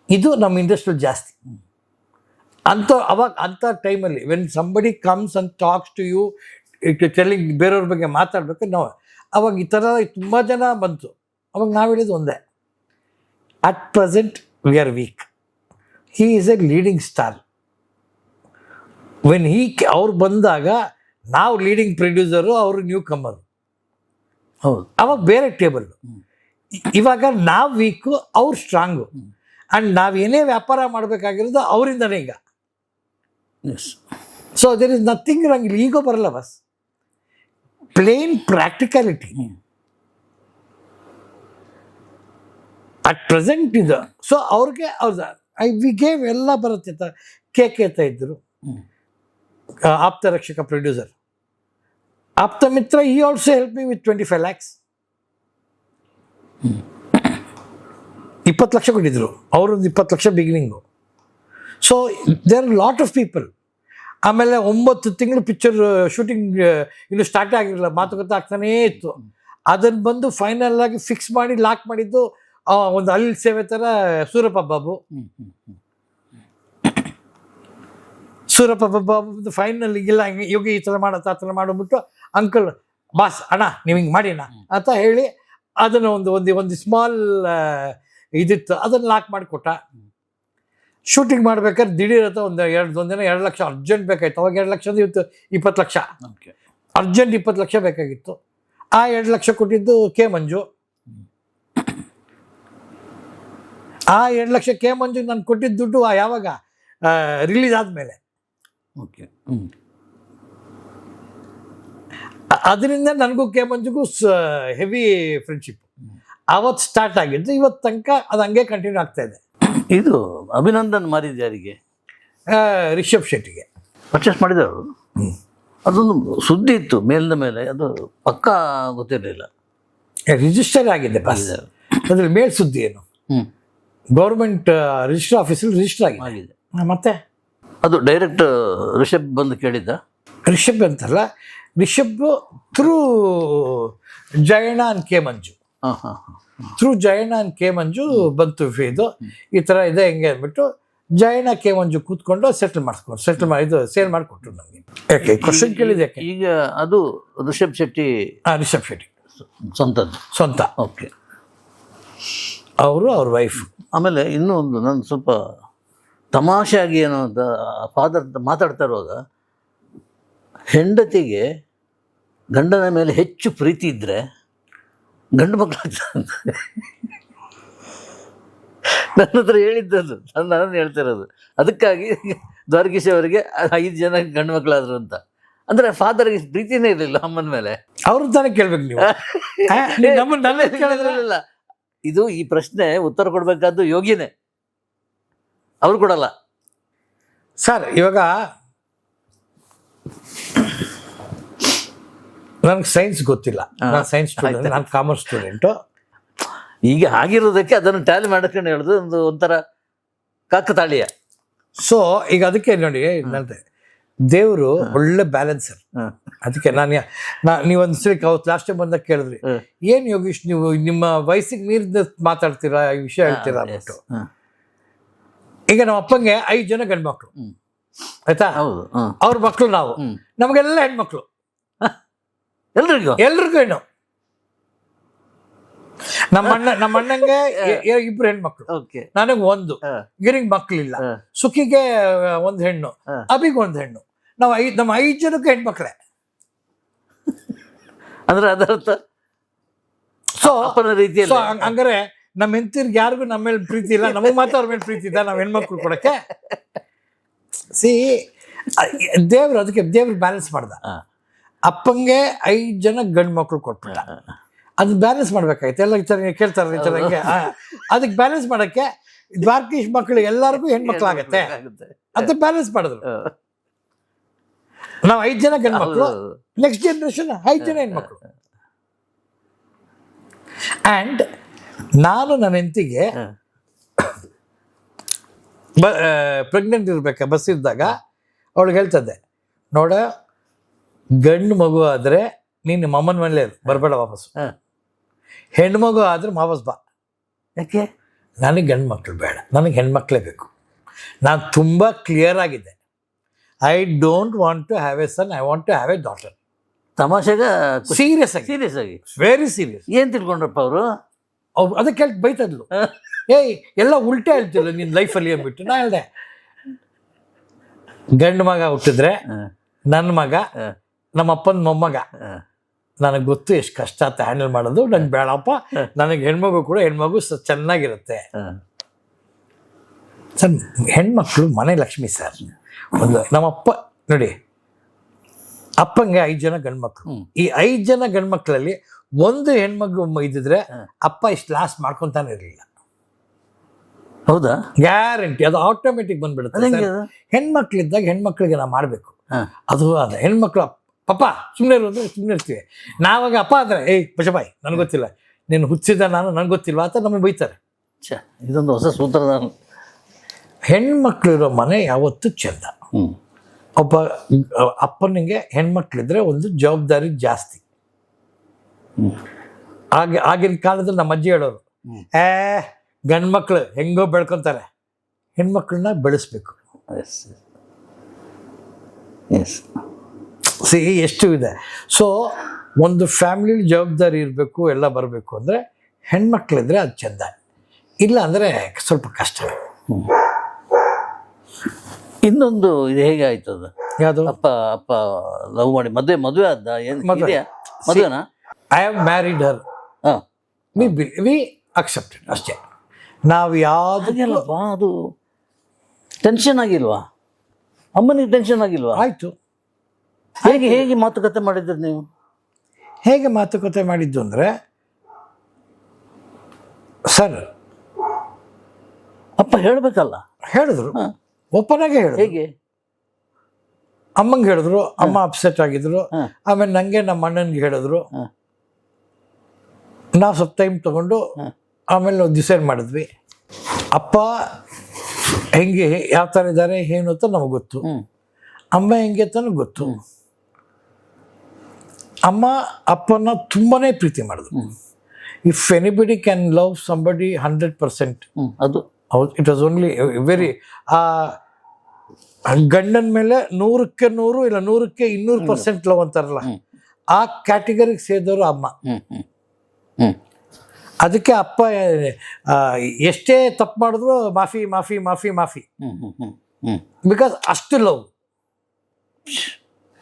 ಇದು ನಮ್ಮ ಇಂಡಸ್ಟ್ರಿಯಲ್ಲಿ ಜಾಸ್ತಿ ಅಂಥ ಟೈಮಲ್ಲಿ when somebody comes and talks to you telling, ಬೇರೆಯವ್ರ ಬಗ್ಗೆ ಮಾತಾಡ್ಬೇಕು ನಾವು. ಅವಾಗ ಈ ಥರ ತುಂಬ ಜನ ಬಂತು. ಅವಾಗ ನಾವು ಹೇಳಿದ್ದು ಒಂದೇ, at present we are weak, he is a leading star. When ಅವ್ರು ಬಂದಾಗ ನಾವು ಲೀಡಿಂಗ್ ಪ್ರೊಡ್ಯೂಸರು, ಅವರು ನ್ಯೂ ಕಮ್ಮರು. ಹೌದು. ಅವಾಗ ಬೇರೆ ಟೇಬಲ್. ಇವಾಗ ನಾವು ವೀಕು, ಅವ್ರು ಸ್ಟ್ರಾಂಗು. ಆ್ಯಂಡ್ ನಾವೇನೇ ವ್ಯಾಪಾರ ಮಾಡಬೇಕಾಗಿರೋದು ಅವರಿಂದನೇ ಈಗ. Yes. So there is nothing ನಂಗೆ ಈಗೋ ಬರಲ್ಲ ಬಸ್, ಪ್ಲೇನ್ ಪ್ರಾಕ್ಟಿಕಾಲಿಟಿ ಅಟ್ ಪ್ರೆಸೆಂಟ್ ಇದು. ಸೊ ಅವ್ರಿಗೆ ವಿ ಗೇವ್ ಎಲ್ಲ ಬರುತ್ತೆ. ಕೆ ಅಂತ ಇದ್ದರು, ಆಪ್ತ ರಕ್ಷಕ producer, Aptha Mitra. He also help me with 25 lakhs. 20 lakh ಕೊಟ್ಟಿದ್ರು, ಅವರೊಂದು 20 lakh beginning. So there are lot of people. ಆಮೇಲೆ 9 ತಿಂಗಳು ಪಿಕ್ಚರ್ ಶೂಟಿಂಗ್ ಇನ್ನು ಸ್ಟಾರ್ಟ್ ಆಗಿರಲಿಲ್ಲ, ಮಾತುಕತೆ ಆಗ್ತಾನೇ ಇತ್ತು. ಅದನ್ನು ಬಂದು ಫೈನಲ್ ಆಗಿ ಫಿಕ್ಸ್ ಮಾಡಿ ಲಾಕ್ ಮಾಡಿದ್ದು ಒಂದು ಅಲ್ಲಿ ಸೇವೆ ಥರ ಸೂರಪ್ಪ ಬಾಬು. ಸೂರಪ್ಪ ಬಾಬು ಫೈನಲ್ ಇಲ್ಲ, ಹಿಂಗೆ ಯೋಗಿ ಈ ಥರ ಮಾಡತ್ತ ಆ ಥರ ಮಾಡಿಬಿಟ್ಟು ಅಂಕಲ್ ಬಾಸ್ ಅಣ್ಣ ನೀವು ಹಿಂಗೆ ಮಾಡಿ ಅಣ್ಣ ಅಂತ ಹೇಳಿ ಅದನ್ನು ಒಂದು ಸ್ಮಾಲ್ ಇದಿತ್ತು, ಅದನ್ನು ಲಾಕ್ ಮಾಡಿಕೊಟ್ಟ. ಶೂಟಿಂಗ್ ಮಾಡ್ಬೇಕಾದ್ರೆ ದಿಢೀರತ್ತ ಒಂದಿನ 2 ಲಕ್ಷ ಅರ್ಜೆಂಟ್ ಬೇಕಾಯ್ತು. ಅವಾಗ 2 ಲಕ್ಷ ಇವತ್ತು 20 ಲಕ್ಷ ಅರ್ಜೆಂಟ್ 20 ಲಕ್ಷ ಬೇಕಾಗಿತ್ತು. ಆ 2 ಲಕ್ಷ ಕೊಟ್ಟಿದ್ದು ಕೆ ಮಂಜು. ಆ 2 ಲಕ್ಷ ಕೆ ಮಂಜು ನಾನು ಕೊಟ್ಟಿದ್ದ ದುಡ್ಡು ಯಾವಾಗ ರಿಲೀಸ್ ಆದಮೇಲೆ. ಓಕೆ. ಅದರಿಂದ ನನಗೂ ಕೆ ಮಂಜುಗೂ ಹೆವಿ ಫ್ರೆಂಡ್ಶಿಪ್ ಅವತ್ತು ಸ್ಟಾರ್ಟ್ ಆಗಿದ್ದು. ಇವತ್ತು ತನಕ ಅದು ಹಂಗೆ ಕಂಟಿನ್ಯೂ ಆಗ್ತಾ ಇದೆ. ಇದು ಅಭಿನಂದನ್ ಮಾರಿದ್ದು ಯಾರಿಗೆ? ರಿಷಬ್ ಶೆಟ್ಟಿಗೆ ಪರ್ಚೇಸ್ ಮಾಡಿದವರು. ಅದೊಂದು ಸುದ್ದಿ ಇತ್ತು ಮೇಲಿನ ಮೇಲೆ, ಅದು ಪಕ್ಕಾ ಗೊತ್ತಿರಲಿಲ್ಲ. ರಿಜಿಸ್ಟರ್ ಆಗಿದೆ ಬಸ್. ಅದ್ರಲ್ಲಿ ಮೇಲ್ ಸುದ್ದಿ ಏನು, ಗೌರ್ಮೆಂಟ್ ರಿಜಿಸ್ಟರ್ ಆಫೀಸಲ್ಲಿ ರಿಜಿಸ್ಟರ್ ಆಗಿದೆ. ಆಗಿದೆ. ಮತ್ತೆ ಅದು ಡೈರೆಕ್ಟ್ ರಿಷಬ್ ಬಂದು ಕೇಳಿದ್ದ? ರಿಷಬ್ ಅಂತಲ್ಲ, Rishab through Jayanna and K Manju, ಹಾಂ ಹಾಂ through Jayanna and K Manju ಬಂತು ಇದು ಈ ಥರ ಇದೆ ಹೆಂಗೆ ಅಂದ್ಬಿಟ್ಟು ಜಯಣ್ಣ ಕೆ ಮಂಜು ಕೂತ್ಕೊಂಡು ಸೆಟಲ್ ಮಾಡಿ ಸೇಲ್ ಮಾಡಿಕೊಟ್ರು ನಮಗೆ. ಯಾಕೆ ಕ್ವಶನ್ ಕೇಳಿದೆ ಯಾಕೆ? ಈಗ ಅದು ರಿಷಬ್ ಶೆಟ್ಟಿ ರಿಷಬ್ ಶೆಟ್ಟಿ ಸ್ವಂತ. ಓಕೆ. ಅವರು ಅವ್ರ ವೈಫ್. ಆಮೇಲೆ ಇನ್ನೂ ಒಂದು ನಾನು ಸ್ವಲ್ಪ ತಮಾಷೆಯಾಗಿ ಏನೋ ಅಂತ ಫಾದರ್ ಮಾತಾಡ್ತಾ ಇರುವಾಗ, ಹೆಂಡತಿಗೆ ಗಂಡನ ಮೇಲೆ ಹೆಚ್ಚು ಪ್ರೀತಿ ಇದ್ದರೆ ಗಂಡು ಮಕ್ಕಳಾಗ್ತದೆ ನನ್ನ ಹತ್ರ ಹೇಳಿದ್ದದು, ನಾನು ಹೇಳ್ತಿರೋದು. ಅದಕ್ಕಾಗಿ ದ್ವಾರಕೀಶ್ ಅವರಿಗೆ 5 ಜನ ಗಂಡು ಮಕ್ಕಳಾದ್ರು ಅಂತ. ಅಂದರೆ ಫಾದರ್ಗೆ ಪ್ರೀತಿನೇ ಇರಲಿಲ್ಲ ಅಮ್ಮನ ಮೇಲೆ. ಅವ್ರ ತಾನೇ ಕೇಳ್ಬೇಕು ನೀವು. ನಮ್ಮನ್ನೆಲ್ಲ ಕೇಳಿದ್ರೆ ಇಲ್ಲ, ಇದು ಈ ಪ್ರಶ್ನೆ ಉತ್ತರ ಕೊಡಬೇಕಾದ್ದು ಯೋಗಿನೇ, ಅವ್ರು ಕೊಡಲ್ಲ ಸರ್. ಇವಾಗ ನನಗೆ ಸೈನ್ಸ್ ಗೊತ್ತಿಲ್ಲ, ನಾನು ಸೈನ್ಸ್ ಸ್ಟೂಡೆಂಟ್, ನಾನು ಕಾಮರ್ಸ್ ಸ್ಟೂಡೆಂಟು. ಈಗ ಆಗಿರೋದಕ್ಕೆ ಅದನ್ನು ಟ್ಯಾಲಿ ಮಾಡ್ಕೊಂಡು ಹೇಳೋದು ಒಂಥರ ಕಾಕತಾಳೀಯ. ಸೊ ಈಗ ಅದಕ್ಕೆ ನೋಡಿ ನಂತೆ ದೇವರು ಒಳ್ಳೆ ಬ್ಯಾಲೆನ್ಸರ್. ಅದಕ್ಕೆ ನೀವೊಂದ್ಸರಿ ಲಾಸ್ಟ್ ಟೈಮ್ ಬಂದಾಗ ಕೇಳಿದ್ರಿ, ಏನ್ ಯೋಗೀಶ್ ನೀವು ನಿಮ್ಮ ವಯಸ್ಸಿಗೆ ಮೀರಿದ ಮಾತಾಡ್ತೀರಾ, ಈ ವಿಷಯ ಹೇಳ್ತೀರಾ ಅಂದ್ಬಿಟ್ಟು. ಈಗ ನಮ್ಮ ಅಪ್ಪಂಗೆ 5 ಜನ ಗಂಡು ಮಕ್ಕಳು, ಆಯ್ತಾ? ಹೌದು. ಅವ್ರ ಮಕ್ಕಳು ನಾವು, ನಮಗೆಲ್ಲ ಹೆಣ್ಮಕ್ಳು, ಎಲ್ರಿಗೂ ಹೆಣ್ಣು. ನಮ್ಮ ಅಣ್ಣಂಗೆ 2 ಹೆಣ್ಮಕ್ಳು, ಓಕೆ, ನನಗೆ 1, ಗಿರಿಗೆ ಮಕ್ಳಿಲ್ಲ, ಸುಖಿಗೆ 1 ಹೆಣ್ಣು, ಅಭಿಗೆ 1 ಹೆಣ್ಣು. ನಮ್ಮ 5 ಜನಕ್ಕೆ ಹೆಣ್ಮಕ್ಳೇ. ಅಂದ್ರೆ ಅದರ್ಥ ಸೊ ಅಪ್ಪನ ರೀತಿಯಲ್ಲಿ ಹಂಗಾರೆ ನಮ್ಮ ಹೆಂಡತಿರ್ಗೆ ಯಾರಿಗೂ ನಮ್ಮ ಮೇಲೆ ಪ್ರೀತಿ ಇಲ್ಲ, ನಮಗೆ ಮಾತ್ರ ಅವ್ರ ಮೇಲೆ ಪ್ರೀತಿ ಇದೆ, ನಾವು ಹೆಣ್ಮಕ್ಳು ಕೊಡಕ್ಕೆ. ದೇವ್ರು ಅದಕ್ಕೆ ಬ್ಯಾಲೆನ್ಸ್ ಮಾಡ್ದ. ಅಪ್ಪಂಗೆ 5 ಜನ ಗಂಡು ಮಕ್ಳು ಕೊಟ್ಬಿಟ್ಟ. ಅದು ಬ್ಯಾಲೆನ್ಸ್ ಮಾಡ್ಬೇಕಾಯ್ತು. ಎಲ್ಲ ಕೇಳ್ತಾರೆ ಈ ಥರ ಹಿಂಗೆ. ಅದಕ್ಕೆ ಬ್ಯಾಲೆನ್ಸ್ ಮಾಡಕ್ಕೆ ದ್ವಾರಕೀಶ್ ಮಕ್ಕಳು ಎಲ್ಲರಿಗೂ ಹೆಣ್ಮಕ್ಳಾಗತ್ತೆ ಅಂತ ಬ್ಯಾಲೆನ್ಸ್ ಮಾಡಿದ್ರು. ನಾವು 5 ಜನ ಗಂಡು ಮಕ್ಕಳು, ನೆಕ್ಸ್ಟ್ ಜನರೇಷನ್ 5 ಜನ ಹೆಣ್ಮಕ್ಳು. ಆ್ಯಂಡ್ ನಾನು ನನ್ನ ಹೆಂಡತಿಗೆ ಪ್ರೆಗ್ನೆಂಟ್ ಇರ್ಬೇಕಾ ಬಸ್ ಇದ್ದಾಗ ಅವಳಿಗೆ ಹೇಳ್ತದ್ದೆ, ನೋಡ ಗಂಡು ಮಗು ಆದರೆ ನೀನು ನಿಮ್ಮ ಅಮ್ಮನ ಮನೇಲೆ ಬರಬೇಡ ವಾಪಸ್ಸು, ಹೆಣ್ಣು ಮಗು ಆದರೆ ವಾಪಸ್ ಬಾ. ಯಾಕೆ? ನನಗೆ ಗಂಡು ಮಕ್ಕಳು ಬೇಡ, ನನಗೆ ಹೆಣ್ಮಕ್ಳೇ ಬೇಕು. ನಾನು ತುಂಬ ಕ್ಲಿಯರ್ ಆಗಿದ್ದೆ. I don't want to have a son, I want to have a daughter. ತಮಾಷೆಗ ಸೀರಿಯಸ್ ಆಗಿ, ವೆರಿ ಸೀರಿಯಸ್. ಏನು ತಿಳ್ಕೊಂಡ್ರಪ್ಪ ಅವರು? ಅದಕ್ಕೆ ಹೇಳ್ತು ಬೈತದ್ಲು, ಏಯ್ ಎಲ್ಲ ಉಲ್ಟೆ ಹೇಳ್ತಿಲ್ಲ ನಿನ್ನ ಲೈಫಲ್ಲಿ ಅಂದ್ಬಿಟ್ಟು. ನಾ ಹೇಳ್ದೆ, ಗಂಡು ಮಗ ಹುಟ್ಟಿದ್ರೆ ನನ್ನ ಮಗ, ನಮ್ಮ ಅಪ್ಪನ ಮೊಮ್ಮಗ, ನನಗೆ ಗೊತ್ತು ಎಷ್ಟು ಕಷ್ಟ ಅಂತ ಹ್ಯಾಂಡಲ್ ಮಾಡೋದು. ನಂಗೆ ಬೇಡಪ್ಪ, ನನಗೆ ಹೆಣ್ಮಗು ಕೂಡ ಹೆಣ್ಮಗು ಚೆನ್ನಾಗಿರುತ್ತೆ. ಸರ್, ಹೆಣ್ಮಕ್ಳು ಮನೆ ಲಕ್ಷ್ಮಿ ಸರ್. ನಮ್ಮಪ್ಪ ನೋಡಿ, ಅಪ್ಪಂಗೆ 5 ಜನ ಗಂಡ್ಮಕ್ಳು. ಈ 5 ಜನ ಗಂಡ್ಮಕ್ಳಲ್ಲಿ 1 ಹೆಣ್ಮಗು ಇದ್ದಿದ್ರೆ ಅಪ್ಪ ಇಷ್ಟು ಲಾಸ್ ಮಾಡ್ಕೊತಾನೆ ಇರಲಿಲ್ಲ. ಹೌದಾ? ಗ್ಯಾರಂಟಿ. ಅದು ಆಟೋಮೆಟಿಕ್ ಬಂದ್ಬಿಡುತ್ತೆ. ಹೆಣ್ಮಕ್ಳಿದ್ದಾಗ ಹೆಣ್ಮಕ್ಳಿಗೆ ನಾವು ಮಾಡಬೇಕು. ಅದು ಹೆಣ್ಮಕ್ಳು ಪಪ್ಪ ಸುಮ್ಮನೆ ಇರೋದ್ರೆ ಸುಮ್ಮನೆ ಇರ್ತೀವಿ. ನಾವಾಗ ಅಪ್ಪ ಅಂದರೆ ಏಯ್ ಬಶಬಾಯ್ ನನಗೆ ಗೊತ್ತಿಲ್ಲ, ನೀನು ಹುಚ್ಚಿದ ನನಗೆ ಗೊತ್ತಿಲ್ವಾ ಅಂತ ನಮಗೆ ಬೈತಾರೆ. ಇದೊಂದು ಹೊಸ ಸೂತ್ರ. ಹೆಣ್ಮಕ್ಳು ಇರೋ ಮನೆ ಯಾವತ್ತೂ ಚೆಂದ. ಒಬ್ಬ ಅಪ್ಪನಿಗೆ ಹೆಣ್ಮಕ್ಳಿದ್ರೆ ಒಂದು ಜವಾಬ್ದಾರಿ ಜಾಸ್ತಿ. ಆಗಿನ ಕಾಲದಲ್ಲಿ ನಮ್ಮ ಅಜ್ಜಿ ಹೇಳೋರು, ಗಂಡ್ಮಕ್ಳು ಹೆಂಗೋ ಬೆಳ್ಕೊತಾರೆ, ಹೆಣ್ಮಕ್ಳನ್ನ ಬೆಳೆಸ್ಬೇಕು. ಎಷ್ಟು ಇದೆ. ಸೊ ಒಂದು ಫ್ಯಾಮಿಲಿ ಜವಾಬ್ದಾರಿ ಇರಬೇಕು, ಎಲ್ಲ ಬರಬೇಕು ಅಂದರೆ ಹೆಣ್ಮಕ್ಳಿದ್ರೆ ಅದು ಚೆಂದ. ಇಲ್ಲ ಅಂದರೆ ಸ್ವಲ್ಪ ಕಷ್ಟ. ಇನ್ನೊಂದು ಇದು ಹೇಗೆ ಆಯ್ತು ಅದು? ಯಾವುದು? ಅಪ್ಪ ಲವ್ ಮಾಡಿ ಮದುವೆ ಆದ? ಮದುವೆನಾ? I have married her, we accepted ಅಷ್ಟೇ. ನಾವು ಯಾವುದಲ್ಲಪ್ಪ, ಅದು ಟೆನ್ಷನ್ ಆಗಿಲ್ವಾ? ಅಮ್ಮನಿಗೆ ಟೆನ್ಷನ್ ಆಗಿಲ್ವಾ? ಆಯಿತು. ಹೇಗೆ ಮಾತುಕತೆ ಮಾಡಿದ್ರು ನೀವು? ಹೇಗೆ ಮಾತುಕತೆ ಮಾಡಿದ್ದು ಅಂದರೆ, ಸರ್ ಅಪ್ಪ ಹೇಳಬೇಕಲ್ಲ. ಹೇಳಿದ್ರು, ಓಪನ್ ಆಗಿ ಹೇಳಿದ್ರು. ಹೇಗೆ? ಅಮ್ಮಂಗೆ ಹೇಳಿದ್ರು, ಅಮ್ಮ ಅಪ್ಸೆಟ್ ಆಗಿದ್ರು. ಆಮೇಲೆ ನನಗೆ ನಮ್ಮ ಅಣ್ಣನಿಗೆ ಹೇಳಿದ್ರು. ನಾವು ಸ್ವಲ್ಪ ಟೈಮ್ ತಗೊಂಡು ಆಮೇಲೆ ನಾವು ಡಿಸೈಡ್ ಮಾಡಿದ್ವಿ. ಅಪ್ಪ ಹೆಂಗೆ ಯಾವ ಥರ ಇದ್ದಾರೆ ಏನು ಅಂತ ನಮಗೆ ಗೊತ್ತು, ಅಮ್ಮ ಹೆಂಗೆ ಅಂತ ಗೊತ್ತು. ಅಮ್ಮ ಅಪ್ಪನ ತುಂಬಾನೇ ಪ್ರೀತಿ ಮಾಡಿದ್ರು. If anybody can love somebody 100%, ಅದು ಹೌದು, ಇಟ್ ವಾಸ್ ಓನ್ಲಿ ವೆರಿ ಆ ಗಂಡನ ಮೇಲೆ 100ಕ್ಕೆ 100 ಇಲ್ಲ 100ಕ್ಕೆ 200% ಲವ್ ಅಂತಾರಲ್ಲ, ಆ ಕ್ಯಾಟಗರಿಗೆ ಸೇರಿದವರು ಅಮ್ಮ. ಅದಕ್ಕೆ ಅಪ್ಪ ಎಷ್ಟೇ ತಪ್ಪು ಮಾಡಿದ್ರು ಮಾಫಿ ಮಾಫಿ ಮಾಫಿ ಮಾಫಿ, ಬಿಕಾಸ್ ಅಷ್ಟು ಲವ್.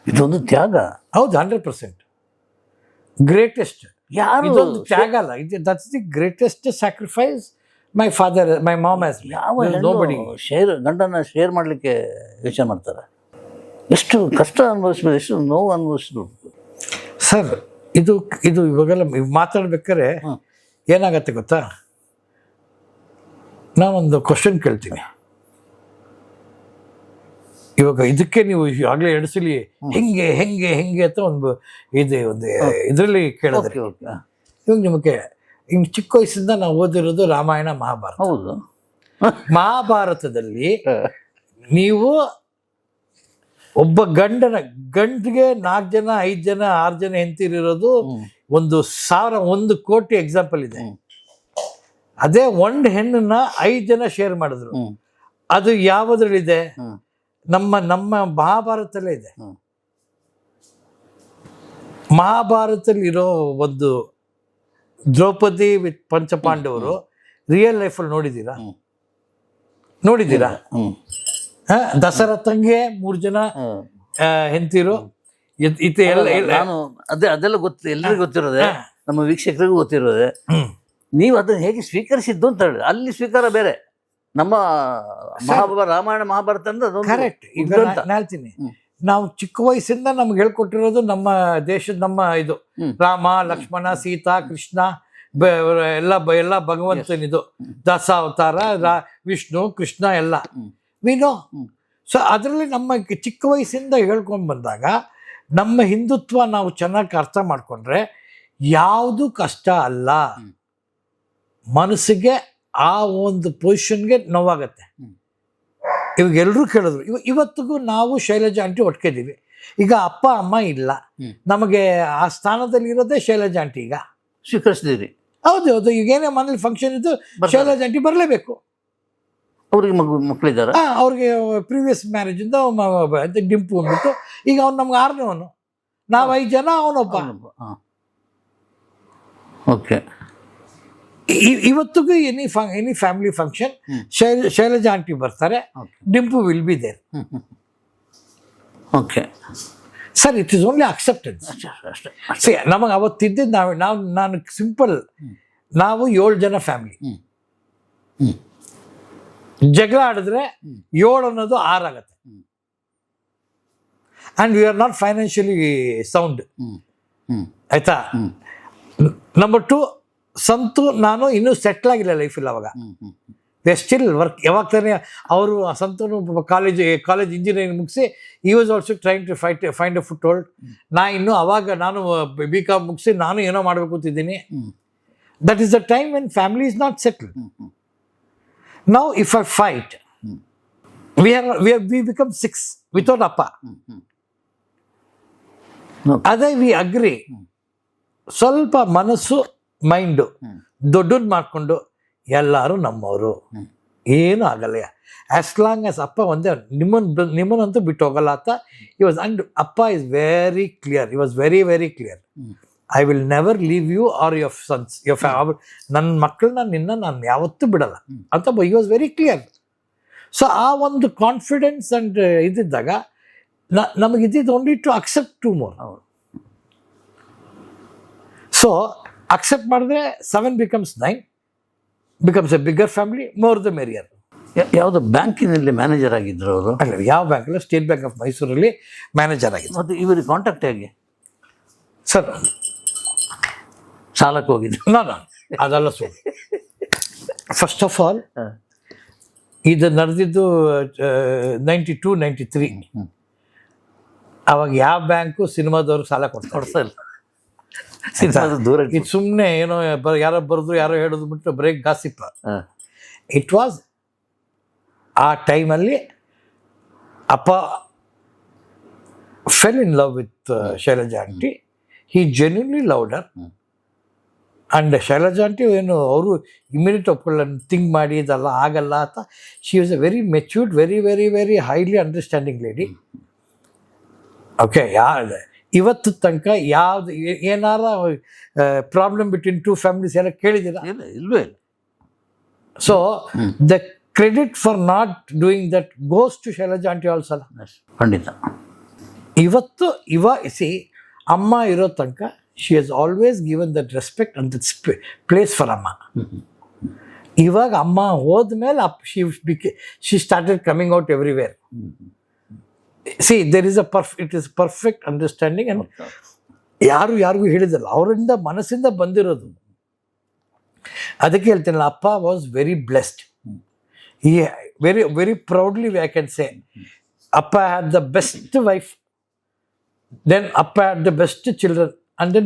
ಇದೊಂದು ತ್ಯಾಗ. ಹೌದು, 100% ಗ್ರೇಟೆಸ್ಟ್. ಯಾರು ಇದೊಂದು ತ್ಯಾಗ ಅಲ್ಲ, that's the greatest sacrifice my father my mom has. ಯಾವ ನೋಬಡಿ ಗಂಡನ ಶೇರ್ ಮಾಡಲಿಕ್ಕೆ ಯೋಚನೆ ಮಾಡ್ತಾರೆ? ಎಷ್ಟು ಕಷ್ಟ ಅನುಭವಿಸ್ಬೋದು, ಎಷ್ಟು ನೋವು ಅನುಭವಿಸ್ಬೋದು ಸರ್. ಇದು ಇವಾಗೆಲ್ಲ ಮಾತಾಡ್ಬೇಕಾದ್ರೆ ಏನಾಗತ್ತೆ ಗೊತ್ತಾ, ನಾನೊಂದು ಕ್ವಶನ್ ಕೇಳ್ತೀನಿ. ಇವಾಗ ಇದಕ್ಕೆ ನೀವು ಆಗಲೇ ಎಡಿಸಲಿ ಹೆಂಗೆ ಹೆಂಗೆ ಹೆಂಗೆ ಅಂತ ಒಂದು ಇದರಲ್ಲಿ ಕೇಳಿದ್ರೆ, ಇವಾಗ ನಿಮಗೆ ಹಿಂಗೆ ಚಿಕ್ಕ ವಯಸ್ಸಿಂದ ನಾವು ಓದಿರೋದು ರಾಮಾಯಣ ಮಹಾಭಾರತ. ಹೌದು. ಮಹಾಭಾರತದಲ್ಲಿ ನೀವು ಒಬ್ಬ ಗಂಡಿಗೆ 4 ಜನ 5 ಜನ 6 ಜನ ಹೆಂಡತಿರಿರೋದು 1,000 ಕೋಟಿ ಎಕ್ಸಾಂಪಲ್ ಇದೆ. ಅದೇ ಒಂದು ಹೆಣ್ಣನ್ನ 5 ಜನ ಶೇರ್ ಮಾಡಿದ್ರು. ಅದು ಯಾವುದ್ರಲ್ಲಿದೆ? ನಮ್ಮ ಮಹಾಭಾರತದಲ್ಲೇ ಇದೆ. ಮಹಾಭಾರತದಲ್ಲಿ ಇರೋ ಒಂದು ದ್ರೌಪದಿ ವಿತ್ ಪಂಚಪಾಂಡವರು ರಿಯಲ್ ಲೈಫಲ್ಲಿ ನೋಡಿದ್ದೀರಾ? ದಸರಥಂಗೆ 3 ಜನ ಹೆಂಡತಿರು. ನಾನು ಅದೆಲ್ಲ ಎಲ್ಲರಿಗೂ ಗೊತ್ತಿರೋದೆ, ನಮ್ಮ ವೀಕ್ಷಕರಿಗೂ ಗೊತ್ತಿರೋದೆ. ನೀವು ಅದನ್ನ ಹೇಗೆ ಸ್ವೀಕರಿಸಿದ್ದು ಅಂತ ಹೇಳಿ, ಅಲ್ಲಿ ಸ್ವೀಕಾರ ಬೇರೆ. ನಮ್ಮ ರಾಮಾಯಣ ಮಹಾಭಾರತ ಅಂದ್ರೆ ಕರೆಕ್ಟ್. ಈಗ ನಾನು ಹೇಳ್ತೀನಿ, ನಾವು ಚಿಕ್ಕ ವಯಸ್ಸಿಂದ ನಮ್ಗೆ ಹೇಳ್ಕೊಟ್ಟಿರೋದು ನಮ್ಮ ದೇಶದ ನಮ್ಮ ಇದು ರಾಮ ಲಕ್ಷ್ಮಣ ಸೀತಾ ಕೃಷ್ಣ ಎಲ್ಲ ಭಗವಂತನಿದು ದಶಾವತಾರ, ವಿಷ್ಣು ಕೃಷ್ಣ ಎಲ್ಲ ವಿನೋ. ಸೊ ಅದರಲ್ಲಿ ನಮ್ಮ ಚಿಕ್ಕ ವಯಸ್ಸಿಂದ ಹೇಳ್ಕೊಂಡು ಬಂದಾಗ ನಮ್ಮ ಹಿಂದುತ್ವ ನಾವು ಚೆನ್ನಾಗಿ ಅರ್ಥ ಮಾಡ್ಕೊಂಡ್ರೆ ಯಾವುದು ಕಷ್ಟ ಅಲ್ಲ. ಮನಸ್ಸಿಗೆ ಆ ಒಂದು ಪೊಸಿಷನ್ಗೆ ನೋವಾಗತ್ತೆ. ಇವಾಗ ಎಲ್ಲರೂ ಕೇಳಿದ್ರು, ಇವತ್ತಿಗೂ ನಾವು ಶೈಲಜಾ ಆಂಟಿ ಒಟ್ಕಿದ್ದೀವಿ. ಈಗ ಅಪ್ಪ ಅಮ್ಮ ಇಲ್ಲ, ನಮಗೆ ಆ ಸ್ಥಾನದಲ್ಲಿ ಇರೋದೇ ಶೈಲಜಾ ಆಂಟಿ. ಈಗ ಸ್ವೀಕರಿಸಿದ್ದೀರಿ? ಹೌದು. ಈಗ ಏನೇ ಮನೇಲಿ ಫಂಕ್ಷನ್ ಇದ್ದು ಶೈಲಜಾ ಆಂಟಿ ಬರಲೇಬೇಕು. ಅವ್ರಿಗೆ ಮಕ್ಕಳಿದ್ದಾರೆ? ಅವ್ರಿಗೆ ಪ್ರೀವಿಯಸ್ ಮ್ಯಾರೇಜಿಂದ ಡಿಂಪು ಅಂದ್ಬಿಟ್ಟು ಈಗ ಅವ್ನು ನಮ್ಗೆ 6ನೇವನು, ನಾವು 5 ಜನ, ಅವನೊಬ್ಬ. ಓಕೆ. ಇವತ್ತಿಗೂ any family function Shailaja aunty ಬರ್ತಾರೆ, Dimpu will be there. Okay sir, it is only acceptance ಅಷ್ಟೇ. ನಮಗೆ ಅವತ್ತಿದ್ದಿದ್ದು ನಾನು ಸಿಂಪಲ್, ನಾವು 7 ಜನ ಫ್ಯಾಮಿಲಿ. ಜಗಳ ಆಡಿದ್ರೆ 7 ಅನ್ನೋದು 6 ಆಗತ್ತೆ. And we are not financially sound, ಆಯ್ತಾ? ನಂಬರ್ 2, ಸಂತು ನಾನು ಇನ್ನೂ ಸೆಟ್ಲ್ ಆಗಿಲ್ಲ ಲೈಫಲ್ಲಿ. ಅವಾಗ ಸ್ಟಿಲ್ ವರ್ಕ್. ಯಾವಾಗ ತಾನೇ ಅವರು ಸಂತನು ಕಾಲೇಜ್ ಇಂಜಿನಿಯರಿಂಗ್ ಮುಗಿಸಿ, he was also trying to find a foothold. ಅವಾಗ ನಾನು BCom ಮುಗಿಸಿ ನಾನು ಏನೋ ಮಾಡಬೇಕು ಅಂತಿದ್ದೀನಿ. That is the time when family is not settle. Now if I fight, we become 6 without appa. ಅದೇ ವಿ ಅಗ್ರಿ. ಸ್ವಲ್ಪ ಮನಸ್ಸು ಮೈಂಡು ದೊಡ್ಡದು ಮಾಡಿಕೊಂಡು ಎಲ್ಲರೂ ನಮ್ಮವರು, ಏನೂ ಆಗಲ್ಲ. ಆಸ್ ಲಾಂಗ್ ಆಸ್ ಅಪ್ಪ ಒಂದೇ ನಿಮ್ಮನ್ನಂತೂ ಬಿಟ್ಟು ಹೋಗಲ್ಲ ಅಂತ. ಅಂಡ್ ಅಪ್ಪ is very clear. Was very very clear. I will never leave you or your sons ನನ್ನ ಮಕ್ಕಳನ್ನ ನಾನು ಯಾವತ್ತೂ ಬಿಡಲ್ಲ ಅಂತ he was very clear. So ಆ ಒಂದು ಕಾನ್ಫಿಡೆನ್ಸ್ ಅಂಡ್ ಇದ್ದಿದ್ದಾಗ ನಮಗೆ ಇದ್ದಿದ್ದು ಓನ್ಲಿ ಟು ಅಕ್ಸೆಪ್ಟ್ 2 more. ಸೊ ಅಕ್ಸೆಪ್ಟ್ ಮಾಡಿದ್ರೆ 7 becomes 9, becomes a bigger family, more the merrier. ಯಾವುದೋ ಬ್ಯಾಂಕಿನಲ್ಲಿ ಮ್ಯಾನೇಜರ್ ಆಗಿದ್ರು ಅವರು? ಅಲ್ಲ, ಯಾವ ಬ್ಯಾಂಕಲ್ಲ, ಸ್ಟೇಟ್ ಬ್ಯಾಂಕ್ ಆಫ್ ಮೈಸೂರಲ್ಲಿ ಮ್ಯಾನೇಜರ್ ಆಗಿದ್ರು. ಮತ್ತು ಇವರಿಗೆ ಕಾಂಟ್ಯಾಕ್ಟ್ ಹೇಗೆ ಸರ್? ಸಾಲಕ್ಕೆ ಹೋಗಿದ್ರು? ನಾನು ಅದೆಲ್ಲ ಸುಳ್ಳು. ಫಸ್ಟ್ ಆಫ್ ಆಲ್ ಇದು ನಡೆದಿದ್ದು 92, 93. ಅವಾಗ ಯಾವ ಬ್ಯಾಂಕು ಸಿನಿಮಾದವ್ರಿಗೆ ಸಾಲ ಕೊಡ್ತಾ ಇಲ್ಲ. ದೂರ ಇದು ಸುಮ್ಮನೆ ಏನೋ ಯಾರೋ ಬರೆದು ಯಾರೋ ಹೇಳೋದು ಬಿಟ್ಟು ಬ್ರೇಕ್ ಗಾಸಿಪ್. ಇಟ್ ವಾಸ್ ಆ ಟೈಮಲ್ಲಿ ಅಪ್ಪ fell in love with Shailaja aunty. He genuinely loved her. And Shailaja aunty ಏನು ಅವರು ಇಮಿಡಿಯೇಟ್ ಒಪ್ಕೊಳ್ಳ ಥಿಂಕ್ ಮಾಡಿ ಇದೆಲ್ಲ ಆಗಲ್ಲ ಅಂತ. She was a very matured, very very very highly understanding lady. Okay, ಇವತ್ತು ತನಕ ಯಾವ್ದು ಏನಾರ ಪ್ರಾಬ್ಲಮ್ ಬಿಟ್ವೀನ್ ಟೂ ಫ್ಯಾಮಿಲೀಸ್ ಎಲ್ಲ ಕೇಳಿದ್ದೀರಾ? ಇಲ್ಲ, ಇಲ್ವೇ ಇಲ್ಲ. So the credit for not doing that goes to Shailaja aunty also. ಖಂಡಿತ. ಇವತ್ತು ಸಿ ಅಮ್ಮ ಇರೋ ತನಕ she has always given that respect and that place for ಅಮ್ಮ. ಇವಾಗ ಅಮ್ಮ ಹೋದ್ಮೇಲೆ she started coming out everywhere. See there is it is perfect understanding. And ಯಾರಿಗೂ ಹೇಳಿದಲ್ಲ, ಅವರಿಂದ ಮನಸ್ಸಿಂದ ಬಂದಿರೋದು. ಅದಕ್ಕೆ ಹೇಳ್ತೀನಲ್ಲ, ಅಪ್ಪ ವಾಸ್ ವೆರಿ ಬ್ಲೆಸ್ಡ್. ಈ very very proudly I can say ಅಪ್ಪ had the best wife, then ಅಪ್ಪ had the best children, and then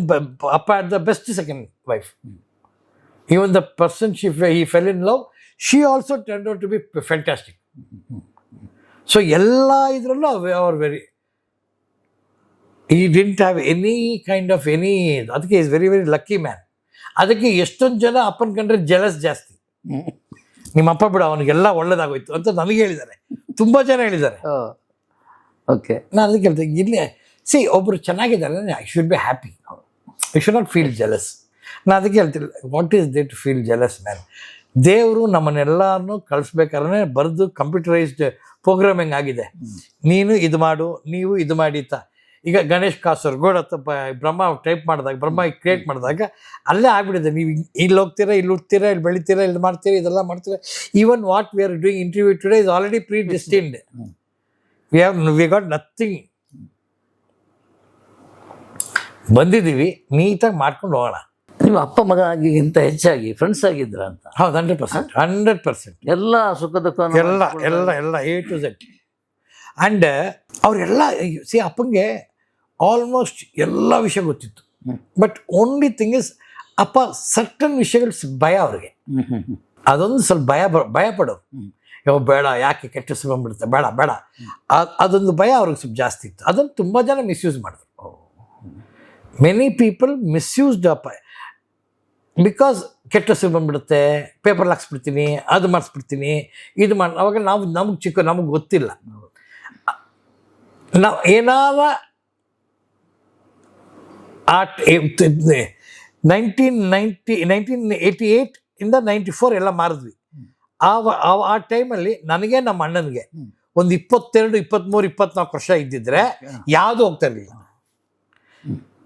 Appa had the best second wife. Even the person he fell in love, she also turned out to be fantastic. So ella idrallu are very, he didn't have any kind of any, adike he is very very lucky man. ಅದಕ್ಕೆ ಎಷ್ಟೊಂದು ಜನ ಅಪ್ಪನ ಕಂಡ್ರೆ jealous ಜಾಸ್ತಿ. ನಿಮ್ಮ ಅಪ್ಪ ಬಿಡ, ಅವನಿಗೆಲ್ಲ ಒಳ್ಳೇದಾಗೋಯ್ತು ಅಂತ ನನಗೆ ಹೇಳಿದ್ದಾರೆ, ತುಂಬ ಜನ ಹೇಳಿದ್ದಾರೆ. ಓಕೆ, ನಾನು ಅದಕ್ಕೆ ಹೇಳ್ತೇನೆ, ಇಲ್ಲಿ ಸಿ ಒಬ್ಬರು ಚೆನ್ನಾಗಿದ್ದಾರೆ, I should be happy, I should not feel jealous. ನಾನು ಅದಕ್ಕೆ ಹೇಳ್ತಿಲ್ಲ, what is there to feel jealous man? ದೇವರು ನಮ್ಮನ್ನೆಲ್ಲರೂ ಕಳಿಸ್ಬೇಕಾದ್ರೆ ಬರೆದು ಕಂಪ್ಯೂಟರೈಸ್ಡ್ ಪ್ರೋಗ್ರಾಮಿಂಗ್ ಆಗಿದೆ. ನೀನು ಇದು ಮಾಡು, ನೀವು ಇದು ಮಾಡಿ ಅಂತ. ಈಗ ಗಣೇಶ್ ಕಾಸರಗೋಡು ಬ್ರಹ್ಮ ಟೈಪ್ ಮಾಡಿದಾಗ, ಬ್ರಹ್ಮ ಕ್ರಿಯೇಟ್ ಮಾಡಿದಾಗ ಅಲ್ಲೇ ಆಗ್ಬಿಟ್ಟಿದೆ. ನೀವು ಇಲ್ಲಿ ಹೋಗ್ತೀರಾ, ಇಲ್ಲಿ ಹುಡ್ತೀರಾ, ಇಲ್ಲಿ ಬೆಳಿತೀರಾ, ಇಲ್ಲಿ ಮಾಡ್ತೀರಾ, ಇದೆಲ್ಲ ಮಾಡ್ತೀರಾ. Even what we are doing interview today is already predestined. We got nothing. ಬಂದಿದ್ದೀವಿ, ನೀಟಾಗಿ ಮಾಡ್ಕೊಂಡು ಹೋಗೋಣ. ನೀವು ಅಪ್ಪ ಮಗ ಆಗಿಗಿಂತ ಹೆಚ್ಚಾಗಿ ಫ್ರೆಂಡ್ಸ್ ಆಗಿದ್ರ ಅಂತ? ಹೌದು, 100%. ಎಲ್ಲ ಸುಖ ದುಃಖ ಎಲ್ಲ ಎಲ್ಲ ಎಲ್ಲ A to Z. ಆ್ಯಂಡ್ ಅವರೆಲ್ಲ ಸಿ ಅಪ್ಪಂಗೆ ಆಲ್ಮೋಸ್ಟ್ ಎಲ್ಲ ವಿಷಯ ಗೊತ್ತಿತ್ತು. ಬಟ್ ಓನ್ಲಿ ಥಿಂಗ್ ಇಸ್, ಅಪ್ಪ ಸರ್ಟನ್ ವಿಷಯಗಳು ಭಯ ಅವ್ರಿಗೆ. ಅದೊಂದು ಸ್ವಲ್ಪ ಭಯ ಪಡೋರು. ಯಾವ ಬೇಡ, ಯಾಕೆ ಕೆಟ್ಟ ಹೆಸರು ಬಂದ್ಬಿಡುತ್ತೆ, ಬೇಡ ಬೇಡ, ಅದೊಂದು ಭಯ ಅವ್ರಿಗೆ ಸ್ವಲ್ಪ ಜಾಸ್ತಿ ಇತ್ತು. ಅದನ್ನು ತುಂಬ ಜನ ಮಿಸ್ಯೂಸ್ ಮಾಡಿದ್ರು. ಮೆನಿ ಪೀಪಲ್ ಮಿಸ್ಯೂಸ್ಡ್ ಅಪ್ಪ, ಬಿಕಾಸ್ ಕೆಟ್ಟ ಹೆಸರು ಬಂದ್ಬಿಡುತ್ತೆ, ಪೇಪರ್ ಹಾಕ್ಸ್ಬಿಡ್ತೀನಿ, ಅದು ಮಾಡಿಸ್ಬಿಡ್ತೀನಿ, ಇದು ಮಾಡಿ. ಅವಾಗ ನಮಗೆ ಗೊತ್ತಿಲ್ಲ. ನಾವು ಏನಾರ 1988 ಇಂದ 94 ಎಲ್ಲ ಮಾರಿದ್ವಿ. ಆ ಟೈಮಲ್ಲಿ ನನಗೆ ನಮ್ಮ ಅಣ್ಣನಿಗೆ ಒಂದು 22, 23, 24 ವರ್ಷ ಇದ್ದಿದ್ರೆ ಯಾವುದು ಹೋಗ್ತಾ ಇರಲಿಲ್ಲ.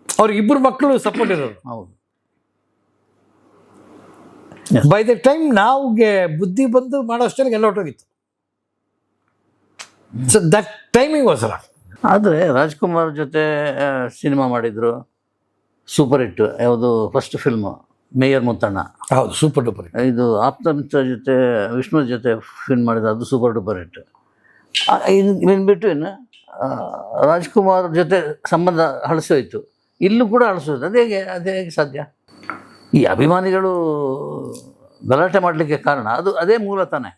ಅವ್ರಿಗಿಬ್ಬರು ಮಕ್ಕಳು ಸಪೋರ್ಟ್ ಇರೋರು. ಹೌದು. ಬೈ ದ ಟೈಮ್ ನಾವ್ಗೆ ಬುದ್ಧಿ ಬಂದು ಮಾಡೋ ಅಷ್ಟರಲ್ಲಿ ಎಲ್ಲ ಹೊಟ್ಟೋಗಿತ್ತು. So that timing was wrong. ಆದರೆ ರಾಜ್ಕುಮಾರ್ ಜೊತೆ ಸಿನಿಮಾ ಮಾಡಿದ್ರು, ಸೂಪರ್ ಹಿಟ್. ಯಾವುದು ಫಸ್ಟ್ ಫಿಲ್ಮು ಮೇಯರ್ ಮುತ್ತಣ್ಣ. ಹೌದು, ಸೂಪರ್ ಡೂಪರ್. ಇದು ಆಪ್ತಮಿತ್ರ ಜೊತೆ ವಿಷ್ಣು ಜೊತೆ ಫಿಲ್ಮ್ ಮಾಡಿದ, ಅದು ಸೂಪರ್ ಡೂಪರ್ ಹಿಟ್. ಇನ್ನು ಬಿಟ್ಟು ಇನ್ನು ರಾಜ್ಕುಮಾರ್ ಜೊತೆ ಸಂಬಂಧ ಹಳಸೋಯ್ತು, ಇಲ್ಲೂ ಕೂಡ ಹಳಸೋಯ್ತು. ಅದೇ ಹೇಗೆ ಸಾಧ್ಯ? ಈ ಅಭಿಮಾನಿಗಳು ಗಲಾಟೆ ಮಾಡಲಿಕ್ಕೆ ಕಾರಣ ಅದೇ ಮೂಲ ತಾನೆ.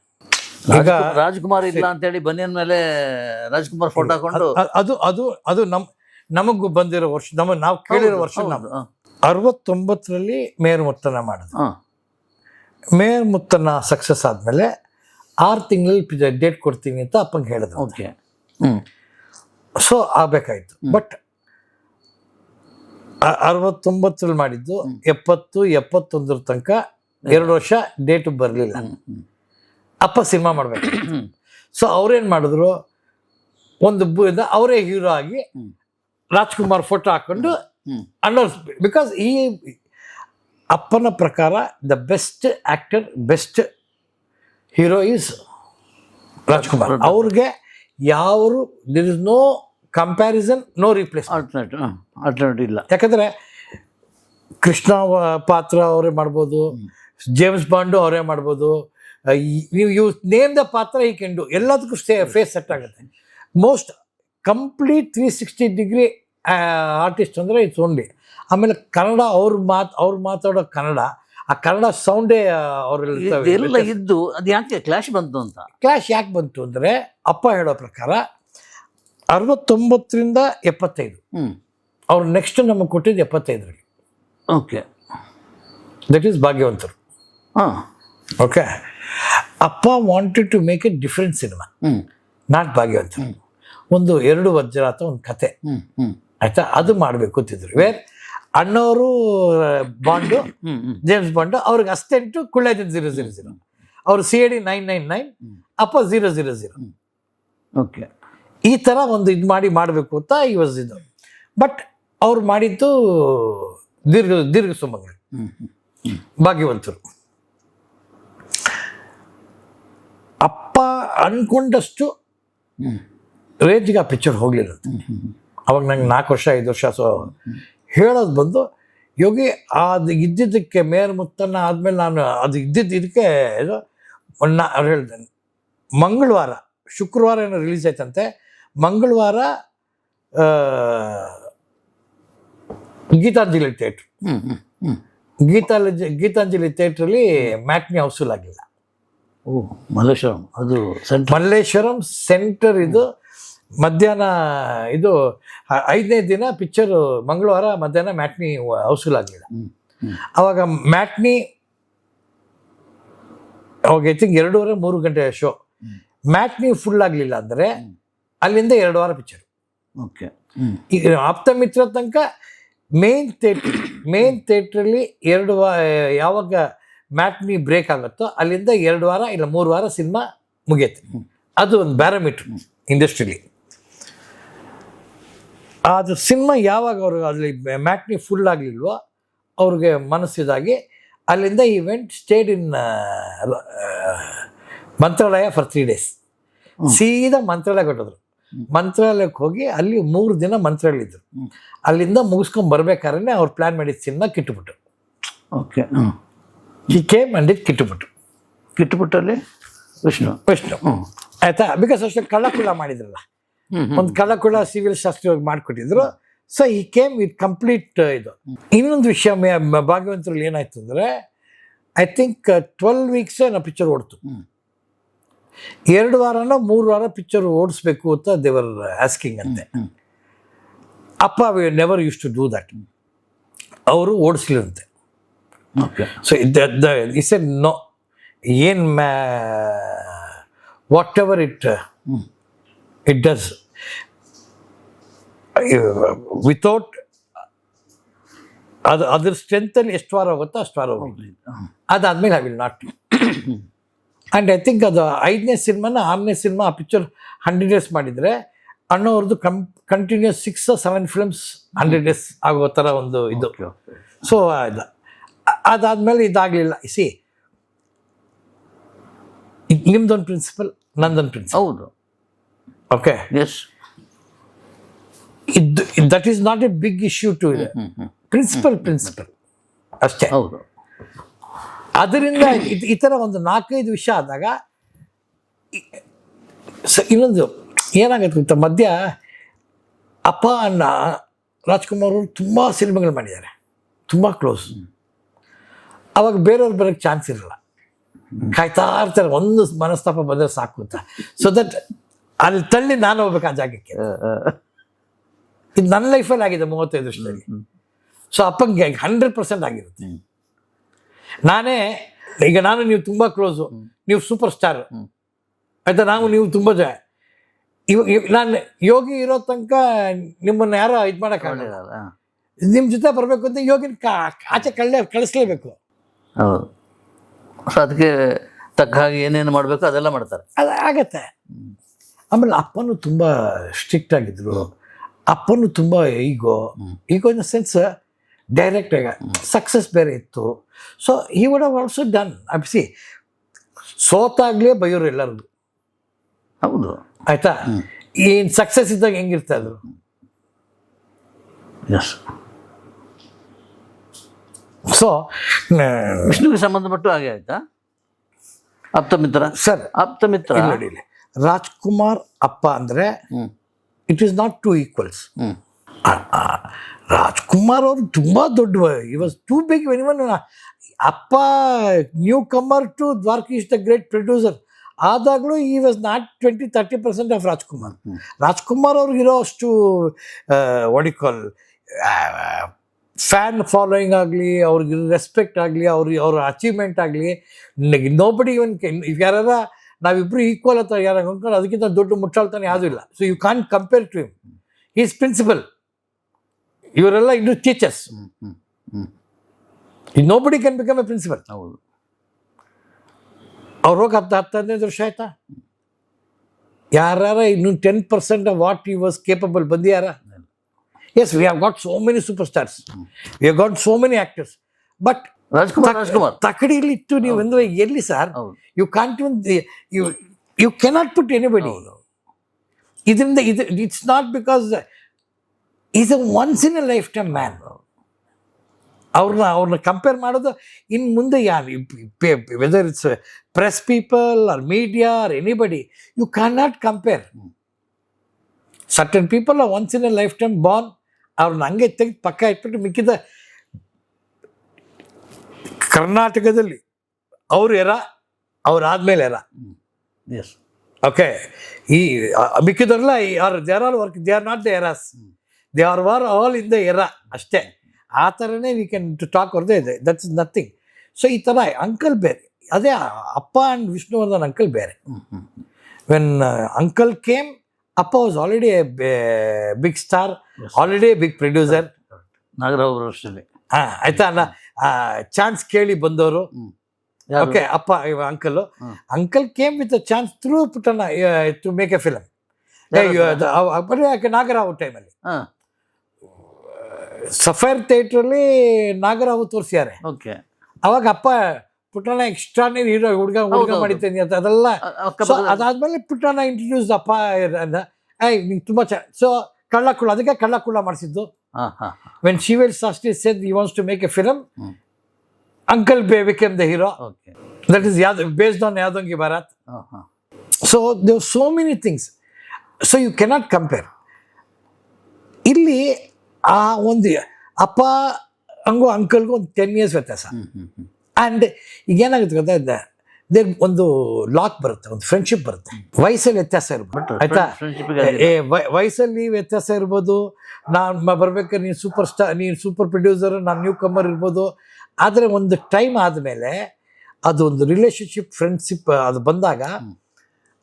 ಈಗ ರಾಜ್ಕುಮಾರ್ ಇಲ್ಲ ಅಂತೇಳಿ ಬನ್ನಿಯನ್ ಮೇಲೆ ರಾಜ್ಕುಮಾರ್ ಫೋಟೋ ಹಾಕೊಂಡು ಅದು ನಮಗೂ ಬಂದಿರೋ ವರ್ಷ, ನಾವು ಕೇಳಿರೋ ವರ್ಷ 69ರಲ್ಲಿ ಮೇಯರ್ ಮುತ್ತಣ್ಣ ಮಾಡಿದ್ರು. ಮೇಯರ್ ಮುತ್ತಣ್ಣ ಸಕ್ಸಸ್ ಆದಮೇಲೆ 6 ತಿಂಗಳಲ್ಲಿ ಡೇಟ್ ಕೊಡ್ತೀನಿ ಅಂತ ಅಪ್ಪಂಗೆ ಹೇಳಿದ್ರು. ಓಕೆ. ಸೊ ಆಗಬೇಕಾಯ್ತು. ಬಟ್ 69ರಲ್ಲಿ ಮಾಡಿದ್ದು 70, 71 ತನಕ 2 ವರ್ಷ ಡೇಟು ಬರಲಿಲ್ಲ. ಅಪ್ಪ ಸಿನಿಮಾ ಮಾಡಬೇಕು. ಸೊ ಅವ್ರೇನು ಮಾಡಿದ್ರು, ಒಂದು ಅವರೇ ಹೀರೋ ಆಗಿ ರಾಜ್ಕುಮಾರ್ ಫೋಟೋ ಹಾಕೊಂಡು ಅನ್ನೋಸ್. ಬಿಕಾಸ್ ಈ ಅಪ್ಪನ ಪ್ರಕಾರ the best actor, best hero is Rajkumar. ಅವ್ರಿಗೆ ಯಾರು there is no comparison, no replace, alternative ಇಲ್ಲ. ಯಾಕಂದರೆ ಕೃಷ್ಣ ಪಾತ್ರ ಅವರೇ ಮಾಡ್ಬೋದು, ಜೇಮ್ಸ್ ಬಾಂಡು ಅವರೇ ಮಾಡ್ಬೋದು. ನೀವು ನೇಮ್ ದ ಪಾತ್ರ ಈ ಕೆನ್ ಡು, ಎಲ್ಲದಕ್ಕೂ ಫೇಸ್ ಸೆಟ್ ಆಗುತ್ತೆ. ಮೋಸ್ಟ್ ಕಂಪ್ಲೀಟ್ 360 ಡಿಗ್ರಿ ಆರ್ಟಿಸ್ಟ್ ಅಂದರೆ ಇಟ್ಸ್ ಓನ್ಲಿ. ಆಮೇಲೆ ಕನ್ನಡ ಅವ್ರು ಮಾತಾಡೋ ಕನ್ನಡ, ಆ ಕನ್ನಡ ಸೌಂಡೇ ಅವರೆಲ್ಲ ಇದ್ದು ಅದು ಯಾಕೆ ಕ್ಲಾಶ್ ಬಂತು ಅಂತ. ಕ್ಲಾಶ್ ಯಾಕೆ ಬಂತು ಅಂದರೆ, ಅಪ್ಪ ಹೇಳೋ ಪ್ರಕಾರ 69ರಿಂದ 75 ಅವ್ರು ನೆಕ್ಸ್ಟ್ ನಮಗೆ ಕೊಟ್ಟಿದ್ದು 75ರಲ್ಲಿ. ಓಕೆ. That is Bhagyavantharu. ಹಾಂ. ಓಕೆ. ಅಪ್ಪ wanted to make a different cinema, not Bhagyavantharu. ಒಂದು 2 ವಜ್ರಾತ ಒಂದು ಕತೆ, ಆಯ್ತಾ, ಅದು ಮಾಡಬೇಕು ಅಂತಿದ್ರು. ವೇರ್ ಅಣ್ಣವರು ಬಾಂಡು, ಜೇಮ್ಸ್ ಬಾಂಡು, ಅವ್ರಿಗೆ ಅಸ್ಟೆಂಟು ಕುಳ್ಳಾಜನ್ 000, ಅವರು CID 999, ಅಪ್ಪ 000. ಓಕೆ. ಈ ಥರ ಒಂದು ಇದು ಮಾಡಬೇಕು ಅಂತ ಇದು. ಬಟ್ ಅವ್ರು ಮಾಡಿದ್ದು ದೀರ್ಘ ಸುಮಂಗಲಿ, ಭಾಗ್ಯವಂತರು. ಅಪ್ಪ ಅನ್ಕೊಂಡಷ್ಟು ರೇಂಜ್ಗೆ ಆ ಪಿಕ್ಚರ್ ಹೋಗ್ಲಿಲ್ಲ. ಅವಾಗ ನಂಗೆ 4 ವರ್ಷ 5 ವರ್ಷ. ಸೊ ಹೇಳೋದು ಬಂದು ಯೋಗಿ ಅದು ಇದ್ದಿದ್ದಕ್ಕೆ ಮೇಯರ್ ಮುತ್ತನ್ನ ಆದಮೇಲೆ ನಾನು ಅದು ಇದಕ್ಕೆ ಅವ್ರು ಹೇಳಿದೆ, ಮಂಗಳವಾರ ಶುಕ್ರವಾರ ಏನೋ ರಿಲೀಸ್ ಆಯ್ತಂತೆ, ಮಂಗಳವಾರ ಗೀತಾಂಜಲಿ ಥಿಯೇಟ್ರ್, ಗೀತಾಂಜಲಿ ಥಿಯೇಟ್ರಲ್ಲಿ ಮ್ಯಾಟ್ನಿ ಹೌಸ್ಫುಲ್ ಆಗಿಲ್ಲ. ಓ, ಮಲ್ಲೇಶ್ವರಂ, ಅದು ಮಲ್ಲೇಶ್ವರಂ ಸೆಂಟರ್. ಇದು ಮಧ್ಯಾಹ್ನ, ಇದು 5ನೇ ದಿನ ಪಿಕ್ಚರು, ಮಂಗಳವಾರ ಮಧ್ಯಾಹ್ನ ಮ್ಯಾಟ್ನಿ ಹೌಸ್ಫುಲ್ ಆಗಲಿಲ್ಲ. ಅವಾಗ ಮ್ಯಾಟ್ನಿ ಅವಾಗ ಐ ಥಿಂಕ್ 2.5-3 ಗಂಟೆ ಶೋ. ಮ್ಯಾಟ್ನಿ ಫುಲ್ ಆಗಲಿಲ್ಲ ಅಂದರೆ ಅಲ್ಲಿಂದ 2 ವಾರ ಪಿಕ್ಚರ್. ಓಕೆ. ಈಗ ಆಪ್ತಮಿತ್ರ ತನಕ ಮೇನ್ ಥಿಯೇಟ್ರಲ್ಲಿ 2 ವಾರ, ಯಾವಾಗ ಮ್ಯಾಟ್ನಿ ಬ್ರೇಕ್ ಆಗುತ್ತೋ ಅಲ್ಲಿಂದ 2 ವಾರ ಇಲ್ಲ 3 ವಾರ ಸಿನಿಮಾ ಮುಗಿಯುತ್ತೆ. ಅದು ಒಂದು ಬ್ಯಾರೋಮೀಟ್ರ್ ಇಂಡಸ್ಟ್ರಿಲಿ. ಅದು ಸಿನಿಮಾ ಯಾವಾಗ ಅವರು ಅಲ್ಲಿ ಮ್ಯಾಟ್ನಿ ಫುಲ್ ಆಗಲಿಲ್ವೋ ಅವ್ರಿಗೆ ಮನಸ್ಸಿದಾಗಿ ಅಲ್ಲಿಂದ event stayed in Mantralaya for 3 days. ಸೀದಾ ಮಂತ್ರಾಲಯ ಕೊಟ್ಟಿದ್ರು. ಮಂತ್ರಾಲಯಕ್ಕೆ ಹೋಗಿ ಅಲ್ಲಿ 3 ದಿನ ಮಂತ್ರಾಲಯ ಇದ್ರು. ಅಲ್ಲಿಂದ ಮುಗಿಸ್ಕೊಂಡು ಬರ್ಬೇಕಾದ್ರೆ ಅವ್ರು ಪ್ಲ್ಯಾನ್ ಮಾಡಿದ ಸಿನಿಮಾ ಕಿಟ್ಟುಬಿಟ್ರು. ಓಕೆ. ಈ ಕೇಮ್ ಅಂಡಿದ್ದು ಕಿಟ್ಟುಬಿಟ್ಟಲ್ಲಿ ವಿಷ್ಣು ಆಯ್ತಾ. ಬಿಕಾಸ್ ಅಷ್ಟು ಕಳ್ಳಕುಳ ಮಾಡಿದ್ರಲ್ಲ, ಒಂದು ಕಳ್ಳಕುಳ ಸಿವಿಲ್ ಶಾಸ್ತ್ರಿ ಮಾಡಿಕೊಟ್ಟಿದ್ರು. So he came with complete ಇದು. ಇನ್ನೊಂದು ವಿಷಯ ಭಾಗ್ಯವಂತರಲ್ಲಿ ಏನಾಯ್ತು ಅಂದರೆ, ಐ ಥಿಂಕ್ 12 weeks ನಾವು ಪಿಕ್ಚರ್ ಓಡ್ತು. 2 ವಾರನೋ 3 ವಾರ ಪಿಕ್ಚರ್ ಓಡಿಸ್ಬೇಕು ಅಂತ ದೇವರ್ ಆಸ್ಕಿಂಗ್ ಅಂತೆ. ಅಪ್ಪ never use to do that. ಅವರು ಓಡಿಸ್ಲಿರಂತೆ. Okay. So is a no, ಏನು whatever it does without ಅದ್ರ ಸ್ಟ್ರೆಂತಲ್ಲಿ ಎಷ್ಟು ವಾರ ಹೋಗುತ್ತೋ ಅಷ್ಟು ವಾರ ಹೋಗಲಿ. ಅದಾದ್ಮೇಲೆ I will not. And I think ಅದು 5ನೇ ಸಿನಿಮಾನ 6ನೇ ಸಿನಿಮಾ ಆ ಪಿಕ್ಚರ್ 100 days ಮಾಡಿದರೆ, ಅಣ್ಣವ್ರದ್ದು ಕಂಟಿನ್ಯೂಸ್ 6 or 7 films 100 days ಆಗೋ ಥರ ಒಂದು ಇದು. ಸೊ ಅದಾದ್ಮೇಲೆ ಇದಾಗಲಿಲ್ಲ. ಸಿ, ನಿಮ್ದೊಂದು ಪ್ರಿನ್ಸಿಪಲ್, ನಂದೊಂದು ಪ್ರಿನ್ಸಿಪಲ್. ಹೌದು. Okay. Yes. That is not a big issue to ಇದೆ. ಪ್ರಿನ್ಸಿಪಲ್ ಅಷ್ಟೇ. ಹೌದು. ಅದರಿಂದ ಈ ಥರ ಒಂದು 4-5 ವಿಷಯ ಆದಾಗ ಇನ್ನೊಂದು ಏನಾಗುತ್ತೆ ಗೊತ್ತಾ, ಮಧ್ಯ ಅಪ್ಪ ಅಣ್ಣ ರಾಜ್ಕುಮಾರ್ ಅವರು ತುಂಬ ಸಿನಿಮಾಗಳು ಮಾಡಿದ್ದಾರೆ, ತುಂಬ ಕ್ಲೋಸ್. ಅವಾಗ ಬೇರೆಯವ್ರು ಬರೋಕ್ಕೆ ಚಾನ್ಸ್ ಇರಲ್ಲ, ಕಾಯ್ತಾ ಇರ್ತಾರೆ ಒಂದು ಮನಸ್ತಾಪ ಬಂದರೆ ಸಾಕು ಅಂತ. ಸೊ ದಟ್ ಅಲ್ಲಿ ತಳ್ಳಿ ನಾನು ಹೋಗ್ಬೇಕು ಆ ಜಾಗಕ್ಕೆ. ಇದು ನನ್ನ ಲೈಫಲ್ಲಿ ಆಗಿದೆ 35 ವರ್ಷದಲ್ಲಿ. ಸೊ ಅಪ್ಪಂಗೆ 100% ಆಗಿರುತ್ತೆ. ನಾನೇ ಈಗ ನೀವು ತುಂಬ ಕ್ಲೋಸು, ನೀವು ಸೂಪರ್ ಸ್ಟಾರ್ ಆಯ್ತಾ, ನೀವು ತುಂಬ ಇವಾಗ ನಾನು ಯೋಗಿ ಇರೋ ತನಕ ನಿಮ್ಮನ್ನು ಯಾರೋ ಇದು ಮಾಡೋಕ್ಕಾಗಲ್ಲ. ನಿಮ್ಮ ಜೊತೆ ಬರಬೇಕು ಅಂತ ಯೋಗಿನ ಆಚೆ ಕಳಿಸ್ಲೇಬೇಕು. ಹೌದು. ಸೊ ಅದಕ್ಕೆ ತಕ್ಕ ಹಾಗೆ ಏನೇನು ಮಾಡಬೇಕು ಅದೆಲ್ಲ ಮಾಡ್ತಾರೆ. ಅದು ಆಗತ್ತೆ. ಆಮೇಲೆ ಅಪ್ಪನೂ ತುಂಬ ಸ್ಟ್ರಿಕ್ಟ್ ಆಗಿದ್ರು. ಅಪ್ಪನೂ ತುಂಬ ಈಗೋ ಇನ್ ದ ಸೆನ್ಸ್ ಡೈರೆಕ್ಟಾಗಿ ಸಕ್ಸಸ್ ಬೇರೆ ಇತ್ತು. So he would have also done. See, ಸೋತಾಗಲೇ ಬೈಯೋರು ಎಲ್ಲರಿಗೂ. ಹೌದು. ಆಯ್ತಾ. ಏನು ಸಕ್ಸಸ್ ಇದ್ದಾಗ ಹೆಂಗಿರ್ತಾ ಇದ್ರು. ಎಸ್. ಸೊ ವಿಷ್ಣುವಿಗೆ ಸಂಬಂಧಪಟ್ಟು ಹಾಗೆ ಆಯ್ತಾ? ಆಪ್ತಮಿತ್ರ ಸರ್, ಆಪ್ತಮಿತ್ರ ನೋಡಿ, ರಾಜ್ಕುಮಾರ್ ಅಪ್ಪ ಅಂದರೆ it is not 2 equals. Rajkumar ಅವರು ತುಂಬ ದೊಡ್ಡ, ಈ ವಾಸ್ ಟೂ ಬಿಗ್. ಅಪ್ಪ newcomer to Dwarakish the great producer ಆದಾಗಲೂ he was not 20-30% of Rajkumar. Rajkumar ಅವ್ರಿಗಿರೋ ಅಷ್ಟು ವಾಡಿಕಾಲ್ ಫ್ಯಾನ್ ಫಾಲೋಯಿಂಗ್ ಆಗಲಿ, ಅವ್ರಿಗೆ ರೆಸ್ಪೆಕ್ಟ್ ಆಗಲಿ, ಅವ್ರ ಅಚೀವ್ಮೆಂಟ್ ಆಗಲಿ, ನೋಬಡಿ ಇವನ್ ಯಾರ ನಾವಿಬ್ರು ಈಕ್ವಲ್ ಅಥವಾ ಯಾರು ಅಂದ್ಕೊಂಡು ಅದಕ್ಕಿಂತ ದೊಡ್ಡ ಮುಟ್ಟಾಳ್ತಾನೆ ಯಾವುದೂ ಇಲ್ಲ. So you can't compare to him. Is principal. ಇವರೆಲ್ಲ ಇನ್ನು teachers. Nobody can become a principal. ಹೌದು. ಅವ್ರು ಹೋಗಿ 10-15 ವರ್ಷ ಆಯ್ತಾ? ಯಾರ ಇನ್ನು 10% of what he was capable ಬಂದಿಯಾರ? Yes, we have got so many super stars, we have got so many actors. But Rajkumar ತಕಡಿಲಿತ್ತು ನೀವು ಅಂದ್ರೆ ಎಲ್ಲಿ sir? You can't you cannot put anybody. ಇದರಿಂದ it's not because is a once in a lifetime man. ಅವ್ರನ್ನ compare ಮಾಡೋದು ಇನ್ನು ಮುಂದೆ ಯಾರು, whether it's press people or media or anybody, you can not compare. Certain people are once in a lifetime born. ಅವ್ರನ್ನ ಹಂಗೆ ತೆಗೆದು ಪಕ್ಕ ಇಟ್ಬಿಟ್ಟು ಮಿಕ್ಕಿದ ಕರ್ನಾಟಕದಲ್ಲಿ ಅವ್ರ ಎರ, ಅವ್ರಾದ್ಮೇಲೆ ಎರ. ಎಸ್. ಓಕೆ. ಈ ಮಿಕ್ಕಿದವ್ರಲ್ಲ they are not the eras, they are all in the era ಅಷ್ಟೇ. ಆ ಥರನೇ ವಿ ಕ್ಯಾನ್ ಟು ಟಾಕ್ ಅವ್ರದ್ದೇ ಇದೆ. That's nothing. ಸೊ ಈ ಥರ ಅಂಕಲ್ ಬೇರೆ, ಅದೇ ಅಪ್ಪ ಆ್ಯಂಡ್ ವಿಷ್ಣುವರ್ಧನ್ ಅಂಕಲ್ ಬೇರೆ. ವೆನ್ ಅಂಕಲ್ ಕೇಮ್, ಅಪ್ಪ was already a big star, already a big producer. Nagarao ಅವರು ಅಷ್ಟೇ. ಆಯ್ತಾ ಅಲ್ಲ, ಚಾನ್ಸ್ ಕೇಳಿ ಬಂದವರು. ಓಕೆ. ಅಪ್ಪ uncle came with a chance through Puttanna to make a film. Nagarao ಟೈಮಲ್ಲಿ ಸಫೈರ್ ಥಿಯೇಟ್ರಲ್ಲಿ ನಾಗರಾವ್ ತೋರಿಸ್ಯಾರೆ. ಓಕೆ. ಅವಾಗ ಅಪ್ಪ ಪುಟ್ಟಣ್ಣ ಎಕ್ಸ್ಟ್ರಾರ್ಡಿನರಿ ಹೀರೋ, ಹುಡುಗ ಮಾಡಿದ್ದೀನಿ ಅಂತ ಅದೆಲ್ಲ. ಅದಾದ್ಮೇಲೆ ಪುಟ್ಟಣ್ಣ ಇಂಟ್ರೊಡ್ಯೂಸ್ ಅಪ್ಪ ನಿಂಗೆ ತುಂಬ ಸೊ ಕಳ್ಳಕುಳ್ಳ, ಅದಕ್ಕೆ ಕಳ್ಳಕುಳ್ಳ ಮಾಡಿಸಿದ್ದು. ವೆನ್ ಶಿವೇಲ್ Shastri said he wants to make a film, Uncle became the hero. Okay. That is based on Yadongi Bharat. So there were so many things. So you cannot compare. ಇಲ್ಲಿ ಆ ಒಂದು ಅಪ್ಪ ಹಂಗು ಅಂಕಲ್ಗೂ ಒಂದು 10 years ವ್ಯತ್ಯಾಸ. ಆ್ಯಂಡ್ ಈಗೇನಾಗುತ್ತೆ ಗೊತ್ತಾ, ಒಂದು ಲಾಕ್ ಬರುತ್ತೆ, ಒಂದು ಫ್ರೆಂಡ್ಶಿಪ್ ಬರುತ್ತೆ. ವಯಸ್ಸಲ್ಲಿ ವ್ಯತ್ಯಾಸ ಇರ್ಬೋದು, ಆಯ್ತಾ? ವಯಸ್ಸಲ್ಲಿ ವ್ಯತ್ಯಾಸ ಇರ್ಬೋದು. ನಾನು ಬರ್ಬೇಕಾದ್ರೆ ನೀನು ಸೂಪರ್ ಸ್ಟಾರ್, ನೀನು ಸೂಪರ್ ಪ್ರೊಡ್ಯೂಸರ್, ನಾನು ನ್ಯೂ ಕಮ್ಮರ್ ಇರ್ಬೋದು. ಆದರೆ ಒಂದು ಟೈಮ್ ಆದಮೇಲೆ ಅದು ಒಂದು ರಿಲೇಷನ್ಶಿಪ್, ಫ್ರೆಂಡ್ಶಿಪ್ ಅದು ಬಂದಾಗ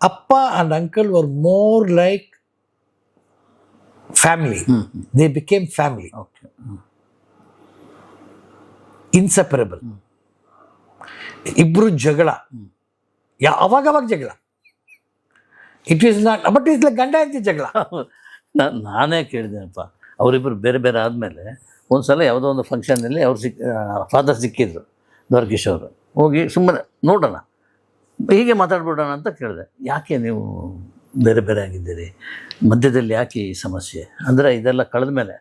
ಅಪ್ಪ and uncle var more like family. They became family, inseparable. ಇಬ್ರು ಜಗಳ, ಅವಾಗವಾಗ ಜಗಳ. It is not, but is like ಗಂಡ ಹೆಂಡತಿ ಜಗಳ. ನಾನೇ ಕೇಳಿದ್ದೇನಪ್ಪ, ಅವರಿಬ್ಬರು ಬೇರೆ ಬೇರೆ ಆದಮೇಲೆ ಒಂದು ಸಲ ಯಾವುದೋ ಒಂದು ಫಂಕ್ಷನ್ನಲ್ಲಿ ಅವ್ರು ಫಾದರ್ ಸಿಕ್ಕಿದ್ರು, ದ್ವಾರಕೀಶ್ ಅವರು. ಹೋಗಿ ಸುಮ್ಮನೆ ನೋಡೋಣ, ಹೀಗೆ ಮಾತಾಡ್ಬಿಡೋಣ ಅಂತ ಕೇಳಿದೆ. ಯಾಕೆ ನೀವು ಬೇರೆ ಬೇರೆ ಆಗಿದ್ದೀರಿ, ಮಧ್ಯದಲ್ಲಿ ಯಾಕೆ ಈ ಸಮಸ್ಯೆ ಅಂದರೆ ಇದೆಲ್ಲ ಕಳೆದ ಮೇಲೆ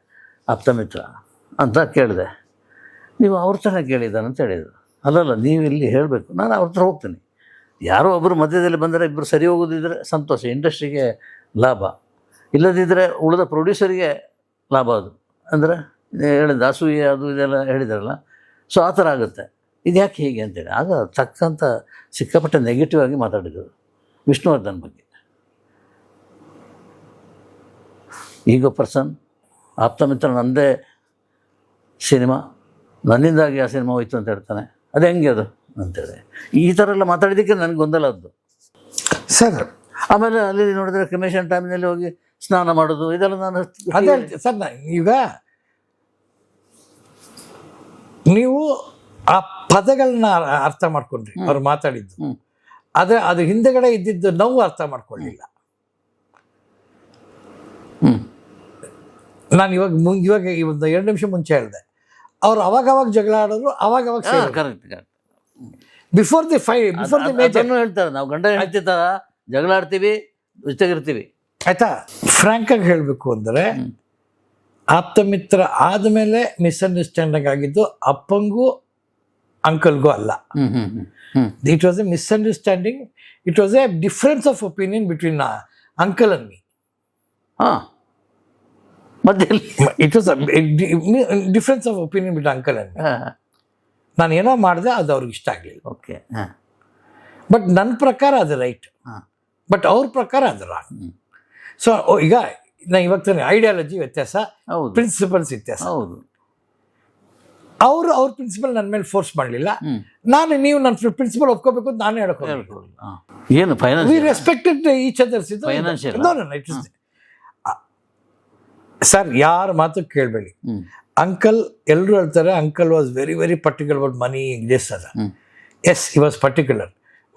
ಆಪ್ತ ಮಿತ್ರ ಅಂತ ಕೇಳಿದೆ. ನೀವು ಅವ್ರ ಥರ ಕೇಳಿದ್ದಾನೆ ಅಂತ ಹೇಳಿದರು. ಅಲ್ಲಲ್ಲ, ನೀವು ಇಲ್ಲಿ ಹೇಳಬೇಕು, ನಾನು ಅವ್ರ ಹತ್ರ ಹೋಗ್ತೀನಿ. ಯಾರೋ ಒಬ್ಬರು ಮಧ್ಯದಲ್ಲಿ ಬಂದರೆ ಇಬ್ಬರು ಸರಿ ಹೋಗೋದಿದ್ರೆ ಸಂತೋಷ, ಇಂಡಸ್ಟ್ರಿಗೆ ಲಾಭ. ಇಲ್ಲದಿದ್ದರೆ ಉಳಿದ ಪ್ರೊಡ್ಯೂಸರಿಗೆ ಲಾಭ. ಅದು ಅಂದರೆ ಹೇಳಿದ ಅಸೂಯೆ ಅದು ಇದೆಲ್ಲ ಹೇಳಿದಾರಲ್ಲ, ಸೊ ಆ ಥರ ಆಗುತ್ತೆ. ಇದು ಯಾಕೆ ಹೀಗೆ ಅಂತೇಳಿ ಆಗ ತಕ್ಕಂಥ ಸಿಕ್ಕಾಪಟ್ಟೆ ನೆಗೆಟಿವ್ ಆಗಿ ಮಾತಾಡಿದರು ವಿಷ್ಣುವರ್ಧನ್ ಬಗ್ಗೆ. ಈಗ ಪರ್ಸನ್ ಆಪ್ತ ಮಿತ್ರ, ನನ್ನದೇ ಸಿನಿಮಾ, ನನ್ನಿಂದಾಗಿ ಆ ಸಿನಿಮಾ ಹೋಯ್ತು ಅಂತ ಹೇಳ್ತಾನೆ. ಅದು ಹೆಂಗೆ ಅದು ಅಂತೇಳಿ ಈ ಥರ ಎಲ್ಲ ಮಾತಾಡಿದ್ದಕ್ಕೆ ನನಗೆ ಗೊಂದಲ ಅದು ಸರ್. ಆಮೇಲೆ ಅಲ್ಲಿ ನೋಡಿದ್ರೆ ಕ್ರಿಮೇಷನ್ ಟೈಮ್ನಲ್ಲಿ ಹೋಗಿ ಸ್ನಾನ ಮಾಡೋದು ಇದೆಲ್ಲ ನಾನು ಅದೇ ಸರ್. ಈಗ ನೀವು ಆ ಪದಗಳನ್ನ ಅರ್ಥ ಮಾಡ್ಕೊಂಡ್ರಿ, ಅವ್ರು ಮಾತಾಡಿದ್ದು. ಆದರೆ ಅದು ಹಿಂದೆಗಡೆ ಇದ್ದಿದ್ದು ನಾವು ಅರ್ಥ ಮಾಡ್ಕೊಳ್ಳಿಲ್ಲ. ನಾನು ಇವಾಗ ಈ ಒಂದು 2 ನಿಮಿಷ ಮುಂಚೆ ಹೇಳಿದೆ, ಅವ್ರು ಅವಾಗವಾಗ ಜಗಳ ಆಡೋರು, ಅವಾಗವಾಗ ಕರೆಕ್ಟ್ ಬಿಫೋರ್ ದಿ ಮೇಜರ್ ಹೇಳ್ತಾರೆ. ನಾವು ಗಂಡ ಹೆಂಡತಿ ಥರ ಜಗಳ ಆಡ್ತೀವಿ, ಜೊತೆಗಿರ್ತೀವಿ, ಆಯ್ತಾ? ಫ್ರ್ಯಾಂಕ್ ಆಗಿ ಹೇಳಬೇಕು ಅಂದರೆ ಆಪ್ತ ಮಿತ್ರ ಆದಮೇಲೆ ಮಿಸ್ಅಂಡರ್ಸ್ಟ್ಯಾಂಡಿಂಗ್ ಆಗಿದ್ದು ಅಪ್ಪಂಗೂ ಅಂಕಲ್ಗೂ ಅಲ್ಲ. It was A misunderstanding. It was A difference of opinion between uncle and me. It was difference of opinion between uncle and me. ನಾನು ಏನೋ ಮಾಡಿದೆ, ಅದು ಅವ್ರಿಗೆ ಇಷ್ಟ ಆಗಲಿಲ್ಲ. ಓಕೆ. ಬಟ್ ನನ್ನ ಪ್ರಕಾರ ಅದು ರೈಟ್, ಬಟ್ ಅವ್ರ ಪ್ರಕಾರ ಅದು ರಾಂಗ್. ಸೊ ಈಗ ನಾ ಇವಾಗ ತಾನೆ ಐಡಿಯಾಲಜಿ ವ್ಯತ್ಯಾಸ, ಹೌದು ಪ್ರಿನ್ಸಿಪಲ್ಸ್ ವ್ಯತ್ಯಾಸ. ಹೌದು. ಅವ್ರ ಪ್ರಿನ್ಸಿಪಲ್ ನನ್ನ ಮೇಲೆ ಫೋರ್ಸ್ ಮಾಡಲಿಲ್ಲ. ನೀವು ನನ್ನ ಪ್ರಿನ್ಸಿಪಲ್ ಒಪ್ಕೋಬೇಕು ಅಂತ ನಾನು ಹೇಳ್ಕೊಂಡು ಏನು we finance respected each others. Financial. Sir ಯಾರ ಮಾತು ಕೇಳಬೇಡಿ. ಅಂಕಲ್ ಎಲ್ಲರೂ ಹೇಳ್ತಾರೆ uncle was very very particular about money this ಅದ. Yes he was particular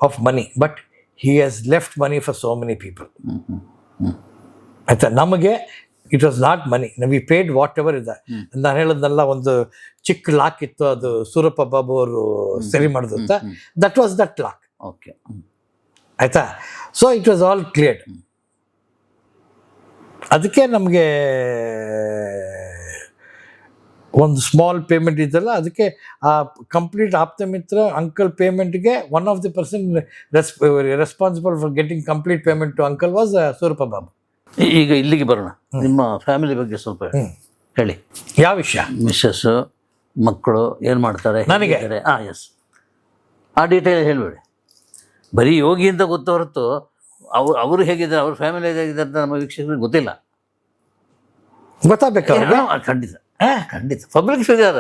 of money, but he has left money for so many people. ಆಯ್ತಾ, ನಮಗೆ it was not money, we paid whatever ಇದೆ. ನಾನು ಹೇಳೋದನ್ನೆಲ್ಲ ಒಂದು ಚಿಕ್ಕ lock ಇತ್ತು, ಅದು ಸೂರಪ್ಪ ಬಾಬು ಅವರು ಸರಿ ಮಾಡಿದ್ರು ಅಂತ. That was that lock. Okay. ಆಯ್ತಾ, so it was all cleared. ಅದಕ್ಕೆ ನಮಗೆ ಒಂದು ಸ್ಮಾಲ್ ಪೇಮೆಂಟ್ ಇದ್ದಲ್ಲ, ಅದಕ್ಕೆ ಆ ಕಂಪ್ಲೀಟ್ ಆಪ್ತ ಮಿತ್ರ ಅಂಕಲ್ ಪೇಮೆಂಟ್ಗೆ one of the person responsible for getting complete payment to uncle was Surappa Babu. ಈಗ ಇಲ್ಲಿಗೆ ಬರೋಣ. ನಿಮ್ಮ ಫ್ಯಾಮಿಲಿ ಬಗ್ಗೆ ಸ್ವಲ್ಪ ಹೇಳಿ. ಯಾವ ವಿಷಯ? ಮಿಸ್ಸಸ್, ಮಕ್ಕಳು ಏನು ಮಾಡ್ತಾರೆ? ನನಗೆ? ಎಸ್, ಆ ಡೀಟೇಲ್ ಹೇಳಬೇಡಿ. ಬರೀ ಯೋಗಿ ಅಂತ ಗೊತ್ತು ಹೊರತು ಅವರು ಹೇಗಿದ್ದಾರೆ, ಅವ್ರ ಫ್ಯಾಮಿಲಿ ಹೇಗಿದ್ದಾರೆ ಅಂತ ನಮ್ಮ ವೀಕ್ಷಕರಿಗೆ ಗೊತ್ತಿಲ್ಲ. ಗೊತ್ತಾಗಬೇಕು. ಖಂಡಿತ ಖಂಡಿತ. ಪಬ್ಲಿಕ್ ಫಿಗರ್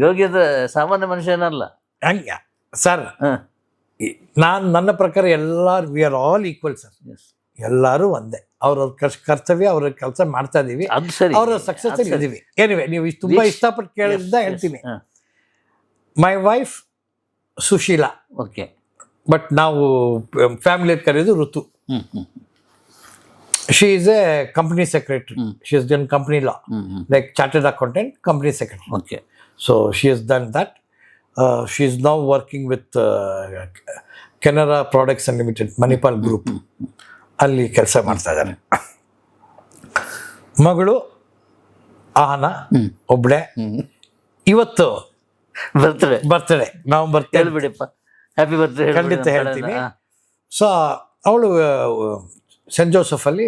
ಯೋಗಿ ಅಂದ್ರೆ ಸಾಮಾನ್ಯ ಮನುಷ್ಯ ಏನಲ್ಲ. ಹಂಗೆ ಸರ್, ಹಾಂ, ನನ್ನ ಪ್ರಕಾರ ಎಲ್ಲರೂ we are all equal sir. Yes, ಎಲ್ಲರೂ ಒಂದೇ. ಅವ್ರವ್ರ ಕರ್ತವ್ಯ, ಅವ್ರ ಕೆಲಸ ಮಾಡ್ತಾ ಇದೀವಿ, ಅದು ಸರಿ. ಅವ್ರ ಸಕ್ಸಸ್ ಇದೀವಿ. ಏನಿವೆ, ನೀವು ತುಂಬಾ ಇಷ್ಟಪಟ್ಟು ಕೇಳಿದ್ದ ಹೇಳ್ತೀನಿ. My wife Sushila, okay, but ನಾವು ಫ್ಯಾಮಿಲಿ ಕರೆಯೋದು Ruthu. She is a company secretary. She is done company law, like chartered accountant, company secretary. Okay. So she is done that. She is now working with Canara products unlimited, Manipal group, ಅಲ್ಲಿ ಕೆಲಸ ಮಾಡ್ತಾ ಇದ್ದಾರೆ. ಮಗಳು ಆಹನ ಒಬ್ಬಳೆ. ಇವತ್ತು birthday November ಹೇಳ್ಬಿಡಿಪ್ಪ, happy birthday. ಖಂಡಿತ ಹೇಳ್ತೀನಿ. ಸೊ ಅವಳು ಸೆಂಟ್ ಜೋಸೆಫಲ್ಲಿ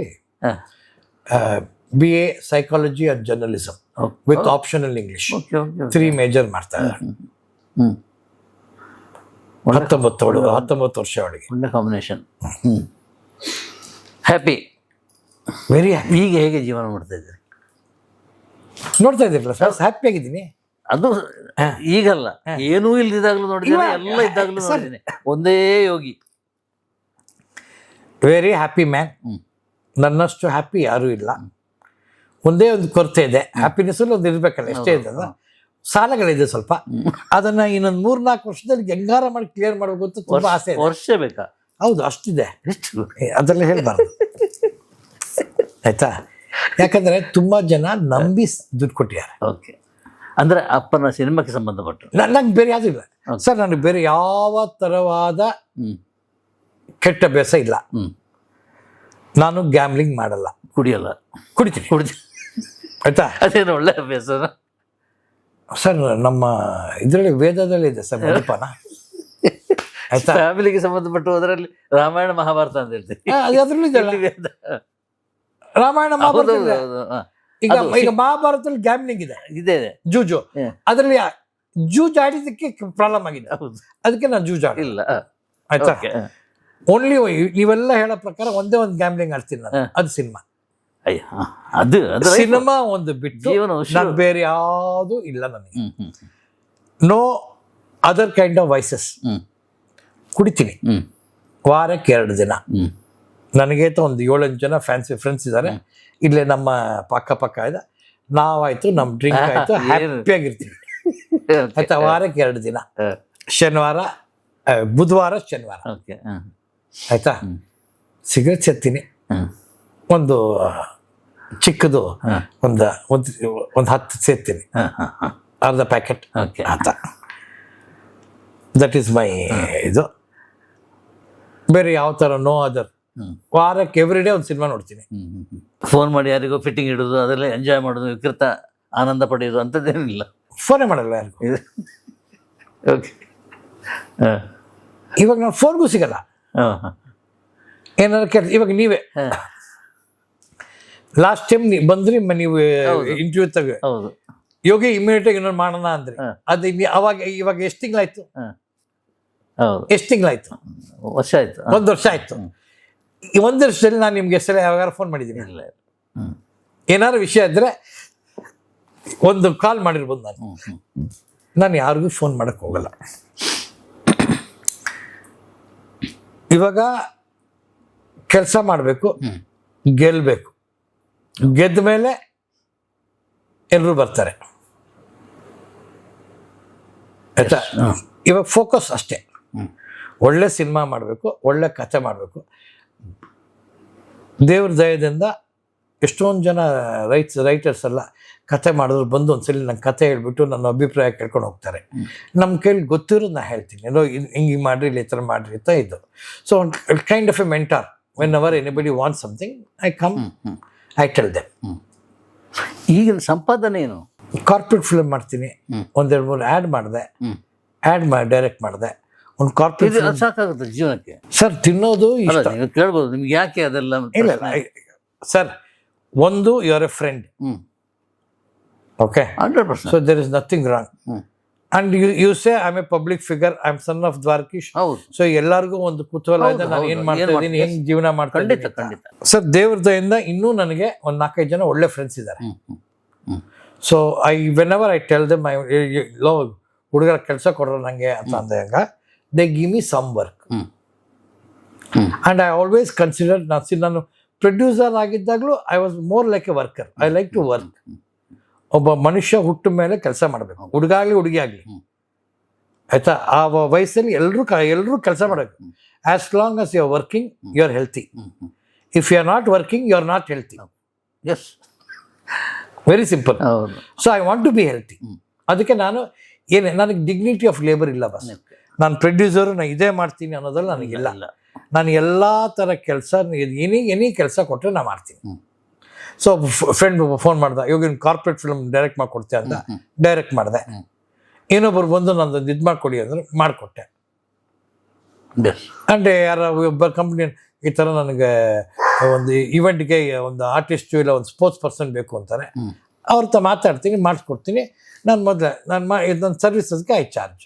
BA psychology and journalism with optional English 3 major ಮಾಡ್ತಾ ಇದ್ದಾರೆ. 19 ವರ್ಷ ಅವಳಿಗೆ. ಒಳ್ಳೆ ಕಾಂಬಿನೇಷನ್. Happy, very happy. ಈಗ ಹೇಗೆ ಜೀವನ ಮಾಡ್ತಾ ಇದ್ದೀರಿ? ನೋಡ್ತಾ ಇದ್ದೀರಲ್ಲ ಸರ್, ಹ್ಯಾಪಿ ಆಗಿದ್ದೀನಿ. ಅದು ಈಗಲ್ಲ, ಏನೂ ಇಲ್ದಿದ್ದಾಗಲೂ ನೋಡಿದ್ದೀನಿ, ಎಲ್ಲ ಇದ್ದಾಗಲೂ ನೋಡಿದ್ದೀನಿ. ಒಂದೇ ಯೋಗಿ. Very happy man. ನನ್ನಷ್ಟು ಹ್ಯಾಪಿ ಯಾರೂ ಇಲ್ಲ. ಒಂದೇ ಒಂದು ಕೊರತೆ ಇದೆ, ಹ್ಯಾಪಿನೆಸ್ಸಲ್ಲಿ ಒಂದು ಇರಬೇಕಲ್ಲ, ಎಷ್ಟೇ ಇದೆ ಅಲ್ಲ. ಸಾಲಗಳಿದೆ ಸ್ವಲ್ಪ, ಅದನ್ನ ಇನ್ನೊಂದು 3-4 ವರ್ಷದಲ್ಲಿ ಹೆಂಗಾರ ಮಾಡಿ ಕ್ಲಿಯರ್ ಮಾಡಬೇಕು ಅಂತ ತುಂಬಾ ಆಸೆ ಇದೆ. ವರ್ಷ ಬೇಕಾ? ಹೌದು, ಅಷ್ಟಿದೆ. ಅದೆಲ್ಲ ಹೇಳ್ಬಾರ್ದು ಆಯ್ತಾ, ಯಾಕಂದ್ರೆ ತುಂಬಾ ಜನ ನಂಬಿ ದುಡ್ಡು ಕೊಟ್ಟಿದ್ದಾರೆ. ಓಕೆ, ಅಂದ್ರೆ ಅಪ್ಪನ ಸಿನಿಮಾಕ್ಕೆ ಸಂಬಂಧಪಟ್ಟು ನಂಗೆ ಬೇರೆ ಯಾವುದೂ ಇಲ್ಲ ಸರ್. ನನಗೆ ಬೇರೆ ಯಾವ ಥರವಾದ ಕೆಟ್ಟ ಅಭ್ಯಾಸ ಇಲ್ಲ. ನಾನು ಗ್ಯಾಮ್ಲಿಂಗ್ ಮಾಡಲ್ಲ, ಕುಡಿಯಲ್ಲ. ಕುಡಿತೀನಿ ಆಯ್ತಾ. ಅದೇನು ಒಳ್ಳೆ ಅಭ್ಯಾಸ ಸರ್. ನಮ್ಮ ಇದರಲ್ಲಿ ವೇದದಲ್ಲಿ ಇದೆ ಸರ್ ಮದ್ಯಪಾನ. ಆಯ್ತಾ, ಫ್ಯಾಮಿಲಿಗೆ ಸಂಬಂಧಪಟ್ಟು ಅದರಲ್ಲಿ ರಾಮಾಯಣ ಮಹಾಭಾರತ ಅಂತ ಹೇಳ್ತೀವಿ. ಅದ್ರಲ್ಲೂ ಇದೆಯಲ್ಲ, ರಾಮಾಯಣ ಮಹಾಭಾರತ ಇದೆ. ಈಗ ಮಹಾಭಾರತದಲ್ಲಿ ಗ್ಯಾಮ್ಲಿಂಗ್ ಇದೆ, ಇದೆ ಜೂಜು. ಅದರಲ್ಲಿ ಜೂಜ್ ಆಡಿದ್ದಕ್ಕೆ ಪ್ರಾಬ್ಲಮ್ ಆಗಿದೆ, ಅದಕ್ಕೆ ನಾನು ಜೂಜ್ ಆಡಿಲ್ಲ. ಆಯ್ತಾ, ಓನ್ಲಿ ನೀವೆಲ್ಲ ಹೇಳೋ ಪ್ರಕಾರ ಒಂದೇ ಒಂದು ಗ್ಯಾಮ್ಲಿಂಗ್ ಆಡ್ತೀನಿ ನಾನು, ಅದು ಸಿನಿಮಾ. ಅದು ಸಿನಿಮಾ ಒಂದು ಬಿಟ್ಟು ನಾನು ಬೇರೆ ಯಾವುದು ಇಲ್ಲ ನನಗೆ. No other kind of vices. ಕುಡಿತೀನಿ ವಾರಕ್ಕೆ 2 ದಿನ. ನನಗೆ ಒಂದು 7-8 ಜನ ಫ್ಯಾನ್ಸಿ ಫ್ರೆಂಡ್ಸ್ ಇದ್ದಾರೆ ಇಲ್ಲೇ ನಮ್ಮ ಪಕ್ಕ ಇದೆ. ನಾವಾಯ್ತು, ನಮ್ಮ ಡ್ರಿಂಕ್ ಆಯ್ತು, ಹ್ಯಾಪಿಯಾಗಿರ್ತೀವಿ ಆಯ್ತಾ. ವಾರಕ್ಕೆ 2 ದಿನ, ಶನಿವಾರ, ಬುಧವಾರ, ಶನಿವಾರ. ಆಯ್ತಾ. ಸಿಗರೇಟ್ ಸೇರ್ತೀನಿ, ಒಂದು ಚಿಕ್ಕದು ಒಂದು 10 ಸೇರ್ತೀನಿ, ಅರ್ಧ ಪ್ಯಾಕೆಟ್ ಆತ. ದಟ್ ಈಸ್ ಮೈ ಇದು. ಬೇರೆ ಯಾವ ಥರ ನೋ ಅದರ್. ವಾರಕ್ಕೆ ಎವ್ರಿ ಡೇ ಒಂದು ಸಿನಿಮಾ ನೋಡ್ತೀನಿ. ಫೋನ್ ಮಾಡಿ ಯಾರಿಗೋ ಫಿಟ್ಟಿಂಗ್ ಇಡೋದು, ಅದೆಲ್ಲ ಎಂಜಾಯ್ ಮಾಡೋದು, ವಿಕೃತ ಆನಂದ ಪಡೆಯೋದು ಅಂಥದ್ದೇನಿಲ್ಲ. ಫೋನೇ ಮಾಡಲ್ಲ ಯಾರಿಗೂ. ಓಕೆ. ಇವಾಗ ನಾನು ಫೋನ್ಗೂ ಸಿಗಲ್ಲ. ಏನಾದ್ರು ಕೇಳಿ, ಇವಾಗ ನೀವೇ ಲಾಸ್ಟ್ ಟೈಮ್ ಬಂದ್ರಿ, ನೀವು ಇಂಟರ್ವ್ಯೂ ತೆಗೆ ಯೋಗಿ ಇಮಿಡಿಯೇಟ್ ಆಗಿ ಏನಾದ್ರು ಮಾಡೋಣ ಅಂದ್ರಿ. ಅದು ಅವಾಗ ಇವಾಗ ಎಷ್ಟು ತಿಂಗಳಾಯ್ತು? ಎಷ್ಟು ತಿಂಗಳಾಯ್ತು? ವರ್ಷ ಆಯ್ತು. 1 ವರ್ಷ ಆಯ್ತು. ಈ 1 ವರ್ಷದಲ್ಲಿ ನಾನು ನಿಮ್ಗೆ ಎಷ್ಟೆಲ್ಲ ಯಾವಾಗ ಫೋನ್ ಮಾಡಿದ್ದೀನಿ? ಇಲ್ಲ. ಏನಾದ್ರು ವಿಷಯ ಇದ್ದರೆ ಒಂದು ಕಾಲ್ ಮಾಡಿರ್ಬೋದು ನಾನು ಯಾರಿಗೂ ಫೋನ್ ಮಾಡೋಕ್ಕೆ ಹೋಗಲ್ಲ. ಇವಾಗ ಕೆಲಸ ಮಾಡಬೇಕು, ಗೆಲ್ಲಬೇಕು, ಗೆದ್ದ ಮೇಲೆ ಎಲ್ಲರೂ ಬರ್ತಾರೆ ಆಯ್ತಾ. ಇವಾಗ ಫೋಕಸ್ ಅಷ್ಟೇ, ಒಳ್ಳೆ ಸಿನಿಮಾ ಮಾಡಬೇಕು, ಒಳ್ಳೆ ಕಥೆ ಮಾಡಬೇಕು. ದೇವ್ರ ದಯದಿಂದ ಎಷ್ಟೊಂದು ಜನ ರೈಟರ್ಸ್ ಎಲ್ಲ ಕತೆ ಮಾಡಿದ್ರು ಬಂದು ಒಂದ್ಸಲಿ ನನ್ನ ಕತೆ ಹೇಳ್ಬಿಟ್ಟು ನನ್ನ ಅಭಿಪ್ರಾಯ ಕೇಳ್ಕೊಂಡು ಹೋಗ್ತಾರೆ. ನಮ್ಮ ಕೈಲಿ ಗೊತ್ತಿರೋದು ನಾ ಹೇಳ್ತೀನಿ, ಏನೋ ಹಿಂಗೆ ಮಾಡಿರಿ, ಇಲ್ಲ ಈ ಥರ ಮಾಡಿರಿ ಅಂತ ಇದು. So kind of A mentor. When ever anybody want something I come, I tell them. ಈಗಿನ ಸಂಪಾದನೆ ಏನು? ಕಾರ್ಪೊರೇಟ್ ಫಿಲ್ಮ್ ಮಾಡ್ತೀನಿ, ಒಂದೆರಡು ಮೂರು ಆ್ಯಡ್ ಮಾಡಿದೆ, ಡೈರೆಕ್ಟ್ ಮಾಡಿದೆ. ಒಂದು ಕಾರ್ಪೊರೇಟ್ ಇದು ಸಾಕಾಗುತ್ತೆ ಜೀವನಕ್ಕೆ ಸರ್. ತಿನ್ನೋದು ಅಲ್ಲ, ಇಷ್ಟ ನೀವು ಕೇಳ್ಬೋದು ನಿಮ್ಗೆ ಯಾಕೆ ಅದೆಲ್ಲ ಇಲ್ಲ ಸರ್. ಒಂದು you are a friend, okay, 100%. So there is nothing wrong. And you say I am a public figure, I am son of Dwarakish. ಹೌದು, ಸೊ ಎಲ್ಲರಿಗೂ ಒಂದು ಕುತೂಹಲ ಇದೆ, ನಾನು ಏನ್ ಮಾಡ್ತಾ ಇದ್ದೀನಿ, ಹೆಂಗ್ ಜೀವನ ಮಾಡ್ತಾ ಖಂಡಿತ ಇದ್ದೀನಿ. ಖಂಡಿತ. ಸರ್ ದೇವ್ರ ದಯಿಂದ ಇನ್ನೂ ನನಗೆ ಒಂದು 4-5 ಜನ ಒಳ್ಳೆ ಫ್ರೆಂಡ್ಸ್ ಇದ್ದಾರೆ. So whenever I tell them, ಲೋ ಹುಡುಗರ ಕೆಲಸ ಕೊಡ್ರು ನನಗೆ ಅಂತ ಅಂದಾಗ, they give me some work. And I always consider, ನಾನು ಪ್ರೊಡ್ಯೂಸರ್ ಆಗಿದ್ದಾಗಲೂ I was more like a worker. I like to work. ಒಬ್ಬ ಮನುಷ್ಯ ಹುಟ್ಟ ಮೇಲೆ ಕೆಲಸ ಮಾಡಬೇಕು, ಹುಡುಗ ಆಗಲಿ ಹುಡುಗಿ ಆಗಲಿ ಆಯ್ತಾ. ಆ ವಯಸ್ಸಲ್ಲಿ ಎಲ್ಲರೂ ಕೆಲಸ ಮಾಡಬೇಕು. As long as you are working, you are healthy. If you are not working, you are not healthy. Yes, very simple. ಹೌದು. So I want to be healthy. ಅದಕ್ಕೆ ನಾನು ನನಗೆ ಡಿಗ್ನಿಟಿ ಆಫ್ ಲೇಬರ್ ಇಲ್ಲ ಬಸ್. ನಾನು ಪ್ರೊಡ್ಯೂಸರು, ನಾನು ಇದೇ ಮಾಡ್ತೀನಿ ಅನ್ನೋದ್ರಲ್ಲಿ ನನಗಿಲ್ಲ. ನಾನು ಎಲ್ಲ ಥರ ಕೆಲಸ, ಎನಿ ಕೆಲಸ ಕೊಟ್ಟರೆ ನಾನು ಮಾಡ್ತೀನಿ. ಸೊ ಫ್ರೆಂಡ್ ಫೋನ್ ಮಾಡ್ದೆ, ಇವಾಗ ಕಾರ್ಪೊರೇಟ್ ಫಿಲ್ಮ್ ಡೈರೆಕ್ಟ್ ಮಾಡಿಕೊಡ್ತೆ ಅಂತ ಡೈರೆಕ್ಟ್ ಮಾಡಿದೆ. ಇನ್ನೊಬ್ಬರು ಬಂದು ನಂದೊಂದು ಇದು ಮಾಡಿಕೊಡಿ ಅಂದ್ರೆ ಮಾಡಿಕೊಟ್ಟೆ. ಆ್ಯಂಡ್ ಯಾರ ಒಬ್ಬ ಕಂಪ್ನಿ ಈ ಥರ ನನಗೆ ಒಂದು ಇವೆಂಟ್ಗೆ ಒಂದು ಆರ್ಟಿಸ್ಟು ಇಲ್ಲ ಒಂದು ಸ್ಪೋರ್ಟ್ಸ್ ಪರ್ಸನ್ ಬೇಕು ಅಂತಾರೆ, ಅವ್ರ ಹತ್ರ ಮಾತಾಡ್ತೀನಿ, ಮಾಡಿಸ್ಕೊಡ್ತೀನಿ. ನಾನು ಮೊದಲೇ ನನ್ನ ಸರ್ವಿಸಸ್ಗೆ ಐ ಚಾರ್ಜ್.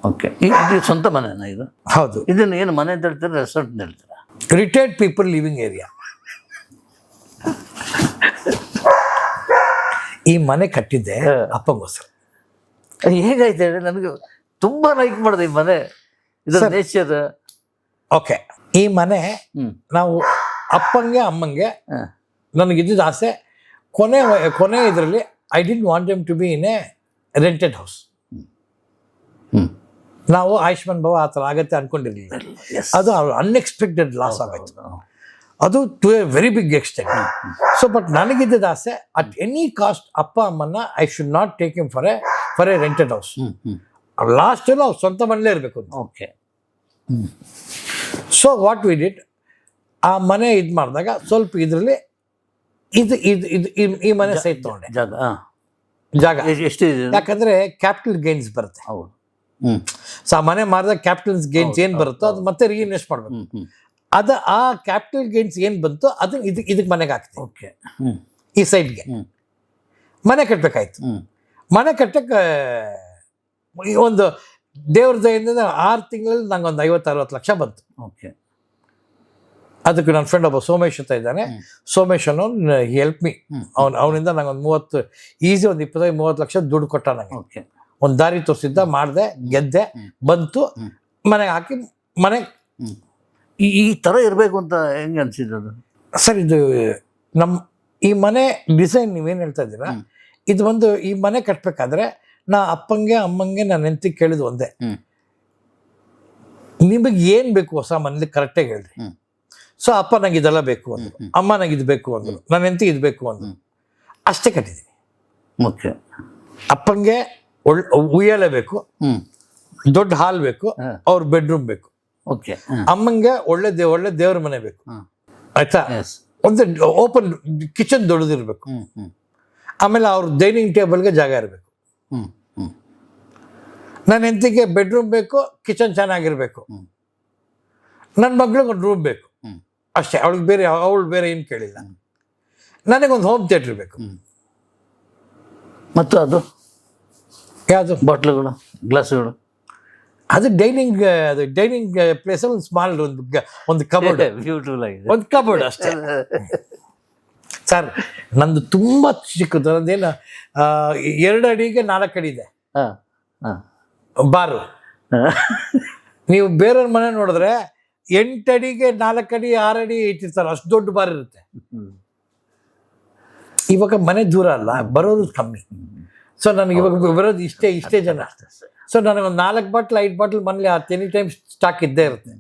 ಓಕೆ. ಇದು ಸ್ವಂತ ಮನೆನಾ ಇದು? ಹೌದು. ಇದನ್ನು ಏನು ಮನೆ ಅಂತ ಹೇಳ್ತಾರೆ, ರೆಸಾರ್ಟ್ ಅಂತ ಹೇಳ್ತಾರೆ? Retired people living area. ಈ ಮನೆ ಕಟ್ಟಿದ್ದೆ ಅಪ್ಪಗೋಸ್ಕರ. ಹೇಗಾಯ್ತು ಹೇಳಿ, ನನಗೆ ತುಂಬ ಲೈಕ್ ಮಾಡಿದೆ ಈ ಮನೆ, ಇದರ ನೇಚರ್. ಓಕೆ, ಈ ಮನೆ ನಾವು ಅಪ್ಪಂಗೆ ಅಮ್ಮಂಗೆ ನನಗಿದ್ದ ಆಸೆ. ಕೊನೆ ಇದರಲ್ಲಿ I didn't want them to be in a rented house. ನಾವು ಆಯುಷ್ಮಾನ್ ಭವ ಆ ಥರ ಆಗತ್ತೆ ಅನ್ಕೊಂಡಿರಲಿಲ್ಲ. ಅದು ಅನ್ಎಕ್ಸ್ಪೆಕ್ಟೆಡ್ ಲಾಸ್ ಆಗೋಯ್ತು. ಅದು to a very big extent. So but ನನಗಿದ್ದ ಆಸೆ, ಅಟ್ ಎನಿ ಕಾಸ್ಟ್ ಅಪ್ಪ ಅಮ್ಮನ್ನ I should not take him for a rented house. ಲಾಸ್ಟಲ್ಲೂ ಅವ್ರು ಸ್ವಂತ ಮನೇಲೇ ಇರಬೇಕು. Okay. So what we did, ಆ ಮನೆ ಇದು ಮಾಡಿದಾಗ ಸ್ವಲ್ಪ ಇದರಲ್ಲಿ ಈ ಮನೆ ಸೈಟ್ ತೊಗೊಂಡೆ. ಜಾಗ ಎಷ್ಟು ಇದೆ? ಯಾಕಂದರೆ ಕ್ಯಾಪಿಟಲ್ ಗೇನ್ಸ್ ಬರುತ್ತೆ. ಹೌದು. ಸೊ ಆ ಮನೆ ಮಾರಿದಾಗ ಕ್ಯಾಪಿಟಲ್ ಗೇನ್ಸ್ ಏನು ಬರುತ್ತೋ ಅದು ಮತ್ತೆ ರೀಇನ್ವೆಸ್ಟ್ ಮಾಡಬೇಕು. ಆ ಕ್ಯಾಪಿಟಲ್ ಗೇನ್ಸ್ ಏನು ಬಂತು ಅದನ್ನ ಇದಕ್ಕೆ ಮನೆಗೆ ಹಾಕ್ತೀವಿ. ಓಕೆ. ಈ ಸೈಡ್ಗೆ ಮನೆ ಕಟ್ಟಬೇಕಾಯ್ತು. ಮನೆ ಕಟ್ಟಕ್ಕೆ ಒಂದು ದೇವ್ರ ದಯಿಂದ 6 ತಿಂಗಳಲ್ಲಿ ನಂಗೆ ಒಂದು 50-60 ಲಕ್ಷ ಬಂತು. ಓಕೆ. ಅದಕ್ಕೆ ನನ್ನ ಫ್ರೆಂಡ್ ಒಬ್ಬ ಸೋಮೇಶ್ ಅಂತ ಇದ್ದಾನೆ. ಸೋಮೇಶ್ ಅನ್ನೋನು ಹೆಲ್ಪ್ ಮೀ. ಅವನಿಂದ ನಂಗೆ ಒಂದು 25-30 ಲಕ್ಷ ದುಡ್ಡು ಕೊಟ್ಟ ನನಗೆ. ಓಕೆ. ಒಂದು ದಾರಿ ತೋರಿಸಿದ್ದ, ಮಾಡಿದೆ, ಗೆದ್ದೆ, ಬಂತು, ಮನೆಗೆ ಹಾಕಿ ಮನೆ ಈ ಥರ ಇರಬೇಕು ಅಂತ ಹೆಂಗೆ ಅನಿಸಿದ್ದು? ಸರ್ ಇದು ಈ ಮನೆ ಡಿಸೈನ್ ನೀವೇನು ಹೇಳ್ತಾ ಇದ್ದೀರಾ, ಇದು ಒಂದು ಈ ಮನೆ ಕಟ್ಟಬೇಕಾದ್ರೆ ನಾ ಅಪ್ಪಂಗೆ ಅಮ್ಮಂಗೆ ನಾನು ಹೆಂಡತಿ ಕೇಳಿದ್ದು ಒಂದೇ, ನಿಮಗೆ ಏನು ಬೇಕು ಹೊಸ ಮನೇಲಿ ಕರೆಕ್ಟಾಗಿ ಹೇಳ್ರಿ. ಸೊ ಅಪ್ಪ ನಂಗೆ ಇದೆಲ್ಲ ಬೇಕು ಅಂದರು, ಅಮ್ಮ ನಂಗೆ ಇದು ಬೇಕು ಅಂದರು, ನನ್ನ ಹೆಂಡತಿ ಇದು ಬೇಕು ಅಂದರು. ಅಷ್ಟೇ ಕಟ್ಟಿದ್ದೀನಿ. ಓಕೆ. ಅಪ್ಪಂಗೆ ಉಯ್ಯಾಲೆ ಬೇಕು, ದೊಡ್ಡ ಹಾಲ್ ಬೇಕು, ಅವ್ರ ಬೆಡ್ರೂಮ್ ಬೇಕು. ಓಕೆ. ಅಮ್ಮಂಗೆ ಒಳ್ಳೆ ದೇವ್ರ ಮನೆ ಬೇಕು. ಆಯ್ತಾ? ಒಂದು ಓಪನ್ ಕಿಚನ್ ದೊಡ್ಡದಿರ್ಬೇಕು. ಆಮೇಲೆ ಅವ್ರ ಡೈನಿಂಗ್ ಟೇಬಲ್ಗೆ ಜಾಗ ಇರಬೇಕು. ನನ್ನ ಹೆಂಡತಿಗೆ ಬೆಡ್ರೂಮ್ ಬೇಕು, ಕಿಚನ್ ಚೆನ್ನಾಗಿರ್ಬೇಕು. ನನ್ನ ಮಗಳಿಗೆ ಒಂದು ರೂಮ್ ಬೇಕು ಅಷ್ಟೇ. ಅವಳು ಬೇರೆ ಏನು ಕೇಳಿಲ್ಲ. ನನಗೊಂದು ಹೋಮ್ ಥಿಯೇಟ್ರ್ ಬೇಕು. ಮತ್ತು ಅದು ಯಾವುದು? ಬಾಟ್ಲುಗಳು, ಗ್ಲಾಸುಗಳು. ಅದು ಡೈನಿಂಗ್ ಪ್ಲೇಸಲ್ಲಿ ಒಂದು ಸ್ಮಾಲ್ ಒಂದು ಕಬೋರ್ಡ್, ಬ್ಯೂಟಿಫುಲ್ ಆಗಿದೆ. ಒಂದು ಕಬೋರ್ಡ್ ಅಷ್ಟೇ. ಸರ್ ನಂದು ತುಂಬ ಚಿಕ್ಕದು, ನಂದೇನು 2 ಅಡಿಗೆ 4 ಅಡಿ ಇದೆ ಹಾಂ ಹಾಂ ಬಾರು. ನೀವು ಬೇರೆಯವ್ರ ಮನೆ ನೋಡಿದ್ರೆ 8 ಅಡಿಗೆ 4 ಅಡಿ 6 ಅಡಿ ಇಟ್ಟಿರ್ತಾರೆ, ಅಷ್ಟು ದೊಡ್ಡ ಬಾರ್ ಇರುತ್ತೆ. ಇವಾಗ ಮನೆ ದೂರ ಅಲ್ಲ, ಬರೋದು ಕಮ್ಮಿ. ಸೊ ನನಗೆ ಇವಾಗ ಬರೋದು ಇಷ್ಟೇ ಜನ. ಸೊ ನನಗೆ ಒಂದು 4 ಬಾಟ್ಲ್ 5 ಬಾಟ್ಲ್ ಮನೇಲಿ ಎನಿ ಟೈಮ್ ಸ್ಟಾಕ್ ಇದ್ದೇ ಇರುತ್ತೆ.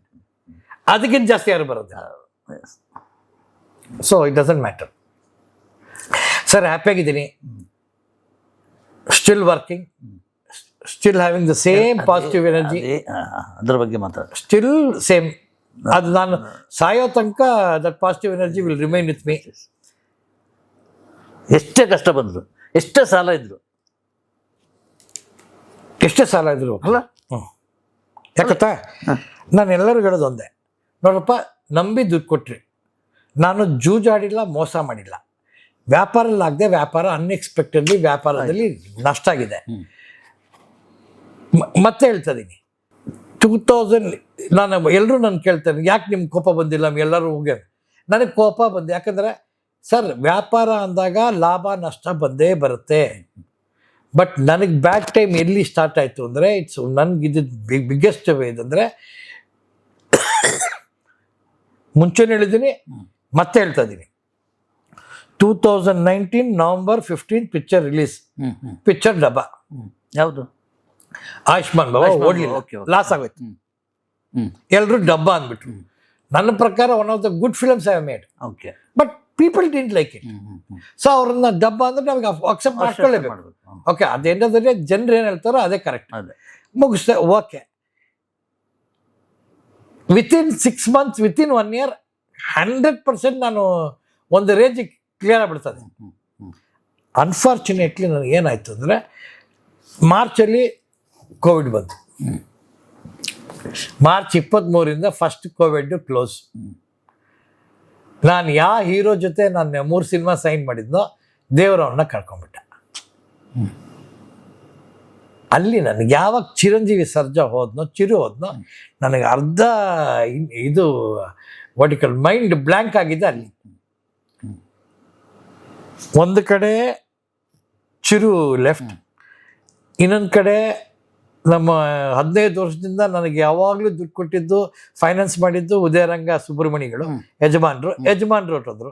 ಅದಕ್ಕಿಂತ ಜಾಸ್ತಿ ಯಾರು ಬರೋದು. So it doesn't matter. Sir ಹ್ಯಾಪಿಯಾಗಿದ್ದೀನಿ, still working, still having the same positive energy, ಅದ್ರ ಬಗ್ಗೆ ಮಾತಾಡ. Still same. ಅದು ನಾನು ಸಾಯೋ ತನಕ that positive energy will remain with me. ಎಷ್ಟೇ ಕಷ್ಟ ಬಂದರು, ಎಷ್ಟೇ ಸಾಲ ಇದ್ರು, ಎಷ್ಟೇ ಸಾಲ ಇದ್ರು ಅಲ್ಲ. ಯಾಕತ್ತಾ ನಾನು ಎಲ್ಲರಿಗೂ ಹೇಳೋದು ಒಂದೇ, ನೋಡಪ್ಪ ನಂಬಿ ದುಡ್ಡು ಕೊಟ್ರಿ, ನಾನು ಜೂಜಾಡಿಲ್ಲ, ಮೋಸ ಮಾಡಿಲ್ಲ. ವ್ಯಾಪಾರಲ್ಲಾಗದೆ ವ್ಯಾಪಾರ ಅನ್ಎಕ್ಸ್ಪೆಕ್ಟೆಡ್ಲಿ ವ್ಯಾಪಾರದಲ್ಲಿ ನಷ್ಟ ಆಗಿದೆ. ಮತ್ತೆ ಹೇಳ್ತಾ ಇದ್ದೀನಿ, 2000 ನಾನು ಎಲ್ಲರೂ ನಾನು ಕೇಳ್ತೇನೆ, ಯಾಕೆ ನಿಮ್ಗೆ ಕೋಪ ಬಂದಿಲ್ಲ? ಎಲ್ಲರೂ ಹೋಗ್ಯಾರ. ನನಗೆ ಕೋಪ ಬಂದು, ಯಾಕಂದರೆ ಸರ್ ವ್ಯಾಪಾರ ಅಂದಾಗ ಲಾಭ ನಷ್ಟ ಬಂದೇ ಬರುತ್ತೆ. ಬಟ್ ನನಗೆ ಬ್ಯಾಡ್ ಟೈಮ್ ಎಲ್ಲಿ ಸ್ಟಾರ್ಟ್ ಆಯಿತು ಅಂದರೆ, ಇಟ್ಸ್ ನನಗೆ ಇದು ಬಿಗ್ಗೆಸ್ಟ್ ಇದಂದರೆ, ಮುಂಚೆನೇ ಹೇಳಿದ್ದೀನಿ ಮತ್ತೆ ಹೇಳ್ತಾ ಇದ್ದೀನಿ, 2019 November 15 ಪಿಕ್ಚರ್ ರಿಲೀಸ್. ಪಿಕ್ಚರ್ ಡಬ್ಬ. ಯಾವುದು? ಆಯುಷ್ಮಾನ್ ಬಾಬಾ ಓಡ್ಲಿಲ್ಲ, ಲಾಸ್ ಆಗೋಯ್ತು. ಎಲ್ಲರೂ ಡಬ್ಬ ಅಂದ್ಬಿಟ್ರು. ನನ್ನ ಪ್ರಕಾರ one of the good films I have made. Okay. But people didn't like it. So ಅವ್ರನ್ನ ಡಬ್ಬ ಅಂದ್ರೆ ನಮಗೆ ಅಕ್ಸೆಪ್ಟ್ ಮಾಡ್ಕೊಳ್ಳೇಬೇಕು. ಓಕೆ, ಅದೇನಾದ್ರೆ ಜನರು ಏನು ಹೇಳ್ತಾರೋ ಅದೇ ಕರೆಕ್ಟ್. ಮುಗಿಸ್ದೆ, okay. Within 6 months, within 1 year 100% ನಾನು ಒಂದು ರೇಂಜಿಗೆ ಕ್ಲಿಯರ್ ಆಗಿಬಿಡ್ತದೆ. ಅನ್ಫಾರ್ಚುನೇಟ್ಲಿ ನನಗೆ ಏನಾಯಿತು ಅಂದರೆ, ಮಾರ್ಚಲ್ಲಿ ಕೋವಿಡ್ ಬಂತು. March 23 first Covid close. ನಾನು ಯಾವ ಹೀರೋ ಜೊತೆ ನಾನು 3 ಸಿನಿಮಾ ಸೈನ್ ಮಾಡಿದ್ನೋ ದೇವರವ್ರನ್ನ ಕಳ್ಕೊಂಡ್ಬಿಟ್ಟ. ಅಲ್ಲಿ ನನಗೆ ಯಾವಾಗ ಚಿರಂಜೀವಿ ಸರ್ಜಾ ಚಿರು ಹೋದ್ನೋ ನನಗೆ ಅರ್ಧ ಇದು ವರ್ಟಿಕಲ್ ಮೈಂಡ್ ಬ್ಲ್ಯಾಂಕ್ ಆಗಿದೆ. ಅಲ್ಲಿ ಒಂದು ಕಡೆ ಚಿರು ಲೆಫ್ಟ್, ಇನ್ನೊಂದು ಕಡೆ ನಮ್ಮ 15 ವರ್ಷದಿಂದ ನನಗೆ ಯಾವಾಗಲೂ ದುಡ್ಡು ಕೊಟ್ಟಿದ್ದು, ಫೈನಾನ್ಸ್ ಮಾಡಿದ್ದು ಉದಯರಂಗ ಸುಬ್ರಹ್ಮಣಿಗಳು ಯಜಮಾನ್ರು ಹೊಟ್ಟೋದ್ರು.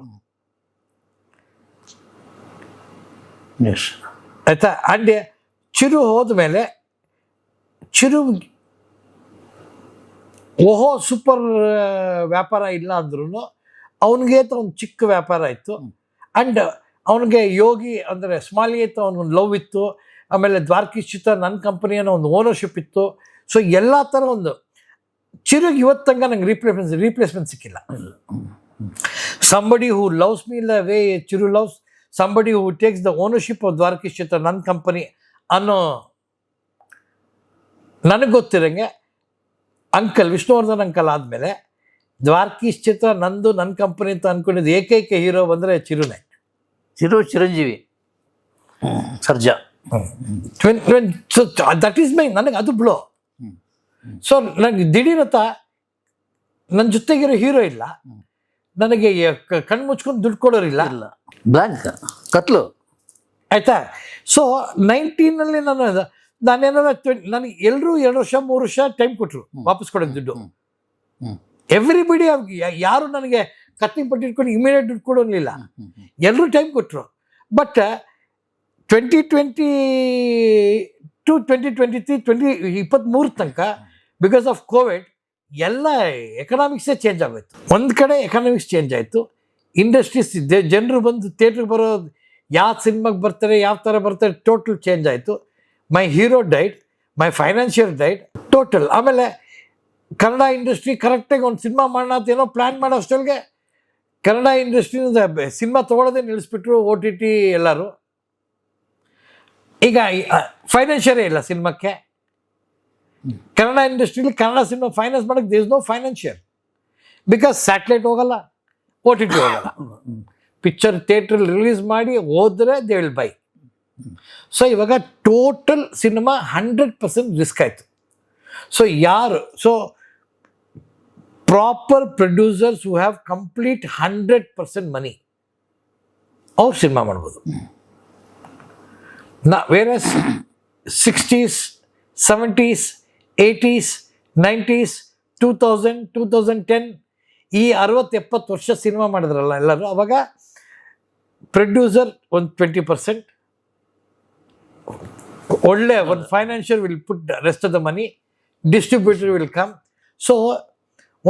ಆಯ್ತಾ? ಅಂಡ್ ಚಿರು ಹೋದ್ಮೇಲೆ ಚಿರು ಓಹೋ ಸೂಪರ್ ವ್ಯಾಪಾರ ಇಲ್ಲ ಅಂದ್ರೂ ಅವನಿಗೆ ಒಂದು ಚಿಕ್ಕ ವ್ಯಾಪಾರ ಇತ್ತು. ಅಂಡ್ ಅವನಿಗೆ ಯೋಗಿ ಅಂದರೆ ಸ್ಮಾಲಿಯತ್ ಅವನಿಗೊಂದು ಲವ್ ಇತ್ತು. ಆಮೇಲೆ ದ್ವಾರಕೀಶಿತ ನನ್ನ ಕಂಪನಿ ಅನ್ನೋ ಒಂದು ಓನರ್ಶಿಪ್ ಇತ್ತು. ಸೊ ಎಲ್ಲ ಥರ ಒಂದು ಚಿರುಗೆ ಇವತ್ತು ತನಕ ನಂಗೆ ರೀಪ್ಲೇಸ್ಮೆಂಟ್ ಸಿಕ್ಕಿಲ್ಲ. Somebody who loves me the way Chiru loves, somebody who takes the ownership of ದ್ವಾರಕೀಶಿತ ನನ್ನ ಕಂಪನಿ ಅನ್ನೋ ನನಗೆ ಗೊತ್ತಿರಂಗೆ ಅಂಕಲ್ ವಿಷ್ಣುವರ್ಧನ್ ಅಂಕಲ್ ಆದಮೇಲೆ ದ್ವಾರಕೀಶ್ ಚಿತ್ರ ನಂದು ನನ್ನ ಕಂಪನಿ ಅಂತ ಅಂದ್ಕೊಂಡಿದ್ದು ಏಕೈಕ ಹೀರೋ ಬಂದರೆ ಚಿರುನೇ. Chiranjeevi Sarja. So that is my, ನನಗೆ ಅದು ಬ್ಲೋ. ಸೊ ನನಗೆ ದಿಢೀರತ್ತ ನನ್ನ ಜೊತೆಗಿರೋ ಹೀರೋ ಇಲ್ಲ, ನನಗೆ ಕಣ್ಣು ಮುಚ್ಕೊಂಡು ದುಡ್ಡು ಕೊಡೋರಿಲ್ಲ, ಬ್ಲ್ಯಾಂಕ್ ಕತ್ಲು. ಆಯ್ತಾ? ಸೊ 19ನಲ್ಲಿ ನಾನೇನಾದ್ರು ನನಗೆ ಎಲ್ಲರೂ 2 ವರ್ಷ 3 ವರ್ಷ ಟೈಮ್ ಕೊಟ್ಟರು ವಾಪಸ್ ಕೊಡೋದು ದುಡ್ಡು. ಎವ್ರಿಬಡಿ, ಯಾರು ನನಗೆ ಕತ್ತಿ ಪಟ್ಟಿಟ್ಕೊಂಡು ಇಮಿಡಿಯೇಟ್ ದುಡ್ಡು ಕೊಡೋನಿಲ್ಲ, ಎಲ್ಲರೂ ಟೈಮ್ ಕೊಟ್ಟರು. ಬಟ್ 2020 to 2023 2023 ತನಕ ಬಿಕಾಸ್ ಆಫ್ ಕೋವಿಡ್ ಎಲ್ಲ ಎಕನಾಮಿಕ್ಸೇ ಚೇಂಜ್ ಆಗೋಯ್ತು. ಒಂದು ಕಡೆ ಎಕನಾಮಿಕ್ಸ್ ಚೇಂಜ್ ಆಯಿತು, ಇಂಡಸ್ಟ್ರೀಸ್ ಜನರು ಬಂದು ಥಿಯೇಟ್ರಿಗೆ ಬರೋದು, ಯಾವ ಸಿನಿಮಾಗೆ ಬರ್ತಾರೆ, ಯಾವ ಥರ ಬರ್ತಾರೆ, ಟೋಟಲ್ ಚೇಂಜ್ ಆಯಿತು. ಮೈ ಹೀರೋ ಡೈಡ್, ಮೈ ಫೈನಾನ್ಷಿಯಲ್ ಡೈಡ್ ಟೋಟಲ್. ಆಮೇಲೆ ಕನ್ನಡ ಇಂಡಸ್ಟ್ರಿ ಕರೆಕ್ಟಾಗಿ ಒಂದು ಸಿನಿಮಾ ಮಾಡೋಣ ಅಂತ ಏನೋ ಪ್ಲ್ಯಾನ್ ಮಾಡೋ ಅಷ್ಟೊಳಗೆ ಕನ್ನಡ ಇಂಡಸ್ಟ್ರಿಯಿಂದ ಸಿನಿಮಾ ತೊಗೊಳೋದೇ ನಿಲ್ಲಿಸ್ಬಿಟ್ರು OTT ಎಲ್ಲರೂ. ಈಗ ಫೈನಾನ್ಷಿಯರೇ ಇಲ್ಲ ಸಿನಿಮಾಕ್ಕೆ. ಕನ್ನಡ ಇಂಡಸ್ಟ್ರಿಲಿ ಕನ್ನಡ ಸಿನಿಮಾ ಫೈನಾನ್ಸ್ ಮಾಡೋಕ್ಕೆ there is no financier, because satellite ಹೋಗಲ್ಲ, OTT ಹೋಗಲ್ಲ. ಪಿಕ್ಚರ್ ಥಿಯೇಟ್ರಲ್ಲಿ ರಿಲೀಸ್ ಮಾಡಿ ಹೋದರೆ ದೇ ವಿಲ್ ಬೈ. ಸೊ ಇವಾಗ ಟೋಟಲ್ ಸಿನಿಮಾ 100% ರಿಸ್ಕ್ ಆಯಿತು. ಸೊ ಯಾರು, so proper producers who have complete 100% money, ಅವ್ರು ಸಿನಿಮಾ ಮಾಡ್ಬೋದು. ವೇರಸ್ 60s 70s 80s 90s 2000 2010 ಈ 60-70 ವರ್ಷ ಸಿನಿಮಾ ಮಾಡಿದ್ರಲ್ಲ ಎಲ್ಲರೂ, ಅವಾಗ ಪ್ರೊಡ್ಯೂಸರ್ ಒಂದು 20%, ಒಳ್ಳೆ ಒಂದು financial will put rest of the money, distributor will come. So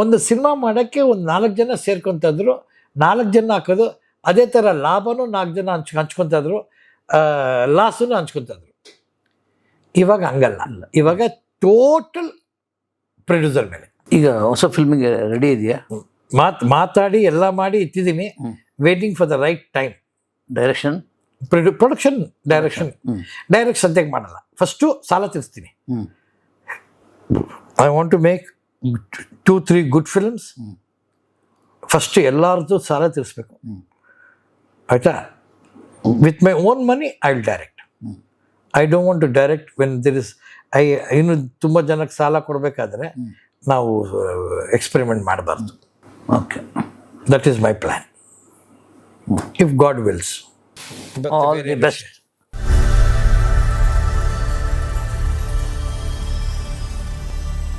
ಒಂದು ಸಿನಿಮಾ ಮಾಡೋಕ್ಕೆ ಒಂದು 4 ಜನ ಸೇರ್ಕೊತಿದ್ರು, 4 ಜನ ಹಾಕೋದು. ಅದೇ ಥರ ಲಾಭನೂ 4 ಜನ ಹಂಚ್ಕೊತಿದ್ರು, ಲಾಸನ್ನು ಹಂಚ್ಕೊತಿದ್ರು. ಇವಾಗ ಹಂಗಲ್ಲ, ಇವಾಗ ಟೋಟಲ್ ಪ್ರೊಡ್ಯೂಸರ್ ಮೇಲೆ. ಈಗ ಹೊಸ ಫಿಲ್ಮಿಗೆ ರೆಡಿ ಇದೆಯಾ? ಮಾತಾಡಿ ಎಲ್ಲ ಮಾಡಿ ಇಟ್ಟಿದ್ದೀನಿ, waiting for the right time. Direction, production, direct ಸದ್ಯಕ್ಕೆ ಮಾಡಲ್ಲ. ಫಸ್ಟು ಸಾಲ ತೀರಿಸ್ತೀನಿ. I want to make 2-3 good films. First ಎಲ್ಲರದ್ದು ಸಾಲ ತೀರಿಸ್ಬೇಕು, ಆಯ್ತಾ? With my own money I will direct. I don't want to direct when there is ಇನ್ನು ತುಂಬ ಜನಕ್ಕೆ ಸಾಲ ಕೊಡಬೇಕಾದ್ರೆ ನಾವು ಎಕ್ಸ್ಪೆರಿಮೆಂಟ್ ಮಾಡಬಾರ್ದು. Okay, that is my plan, if God wills. All the best.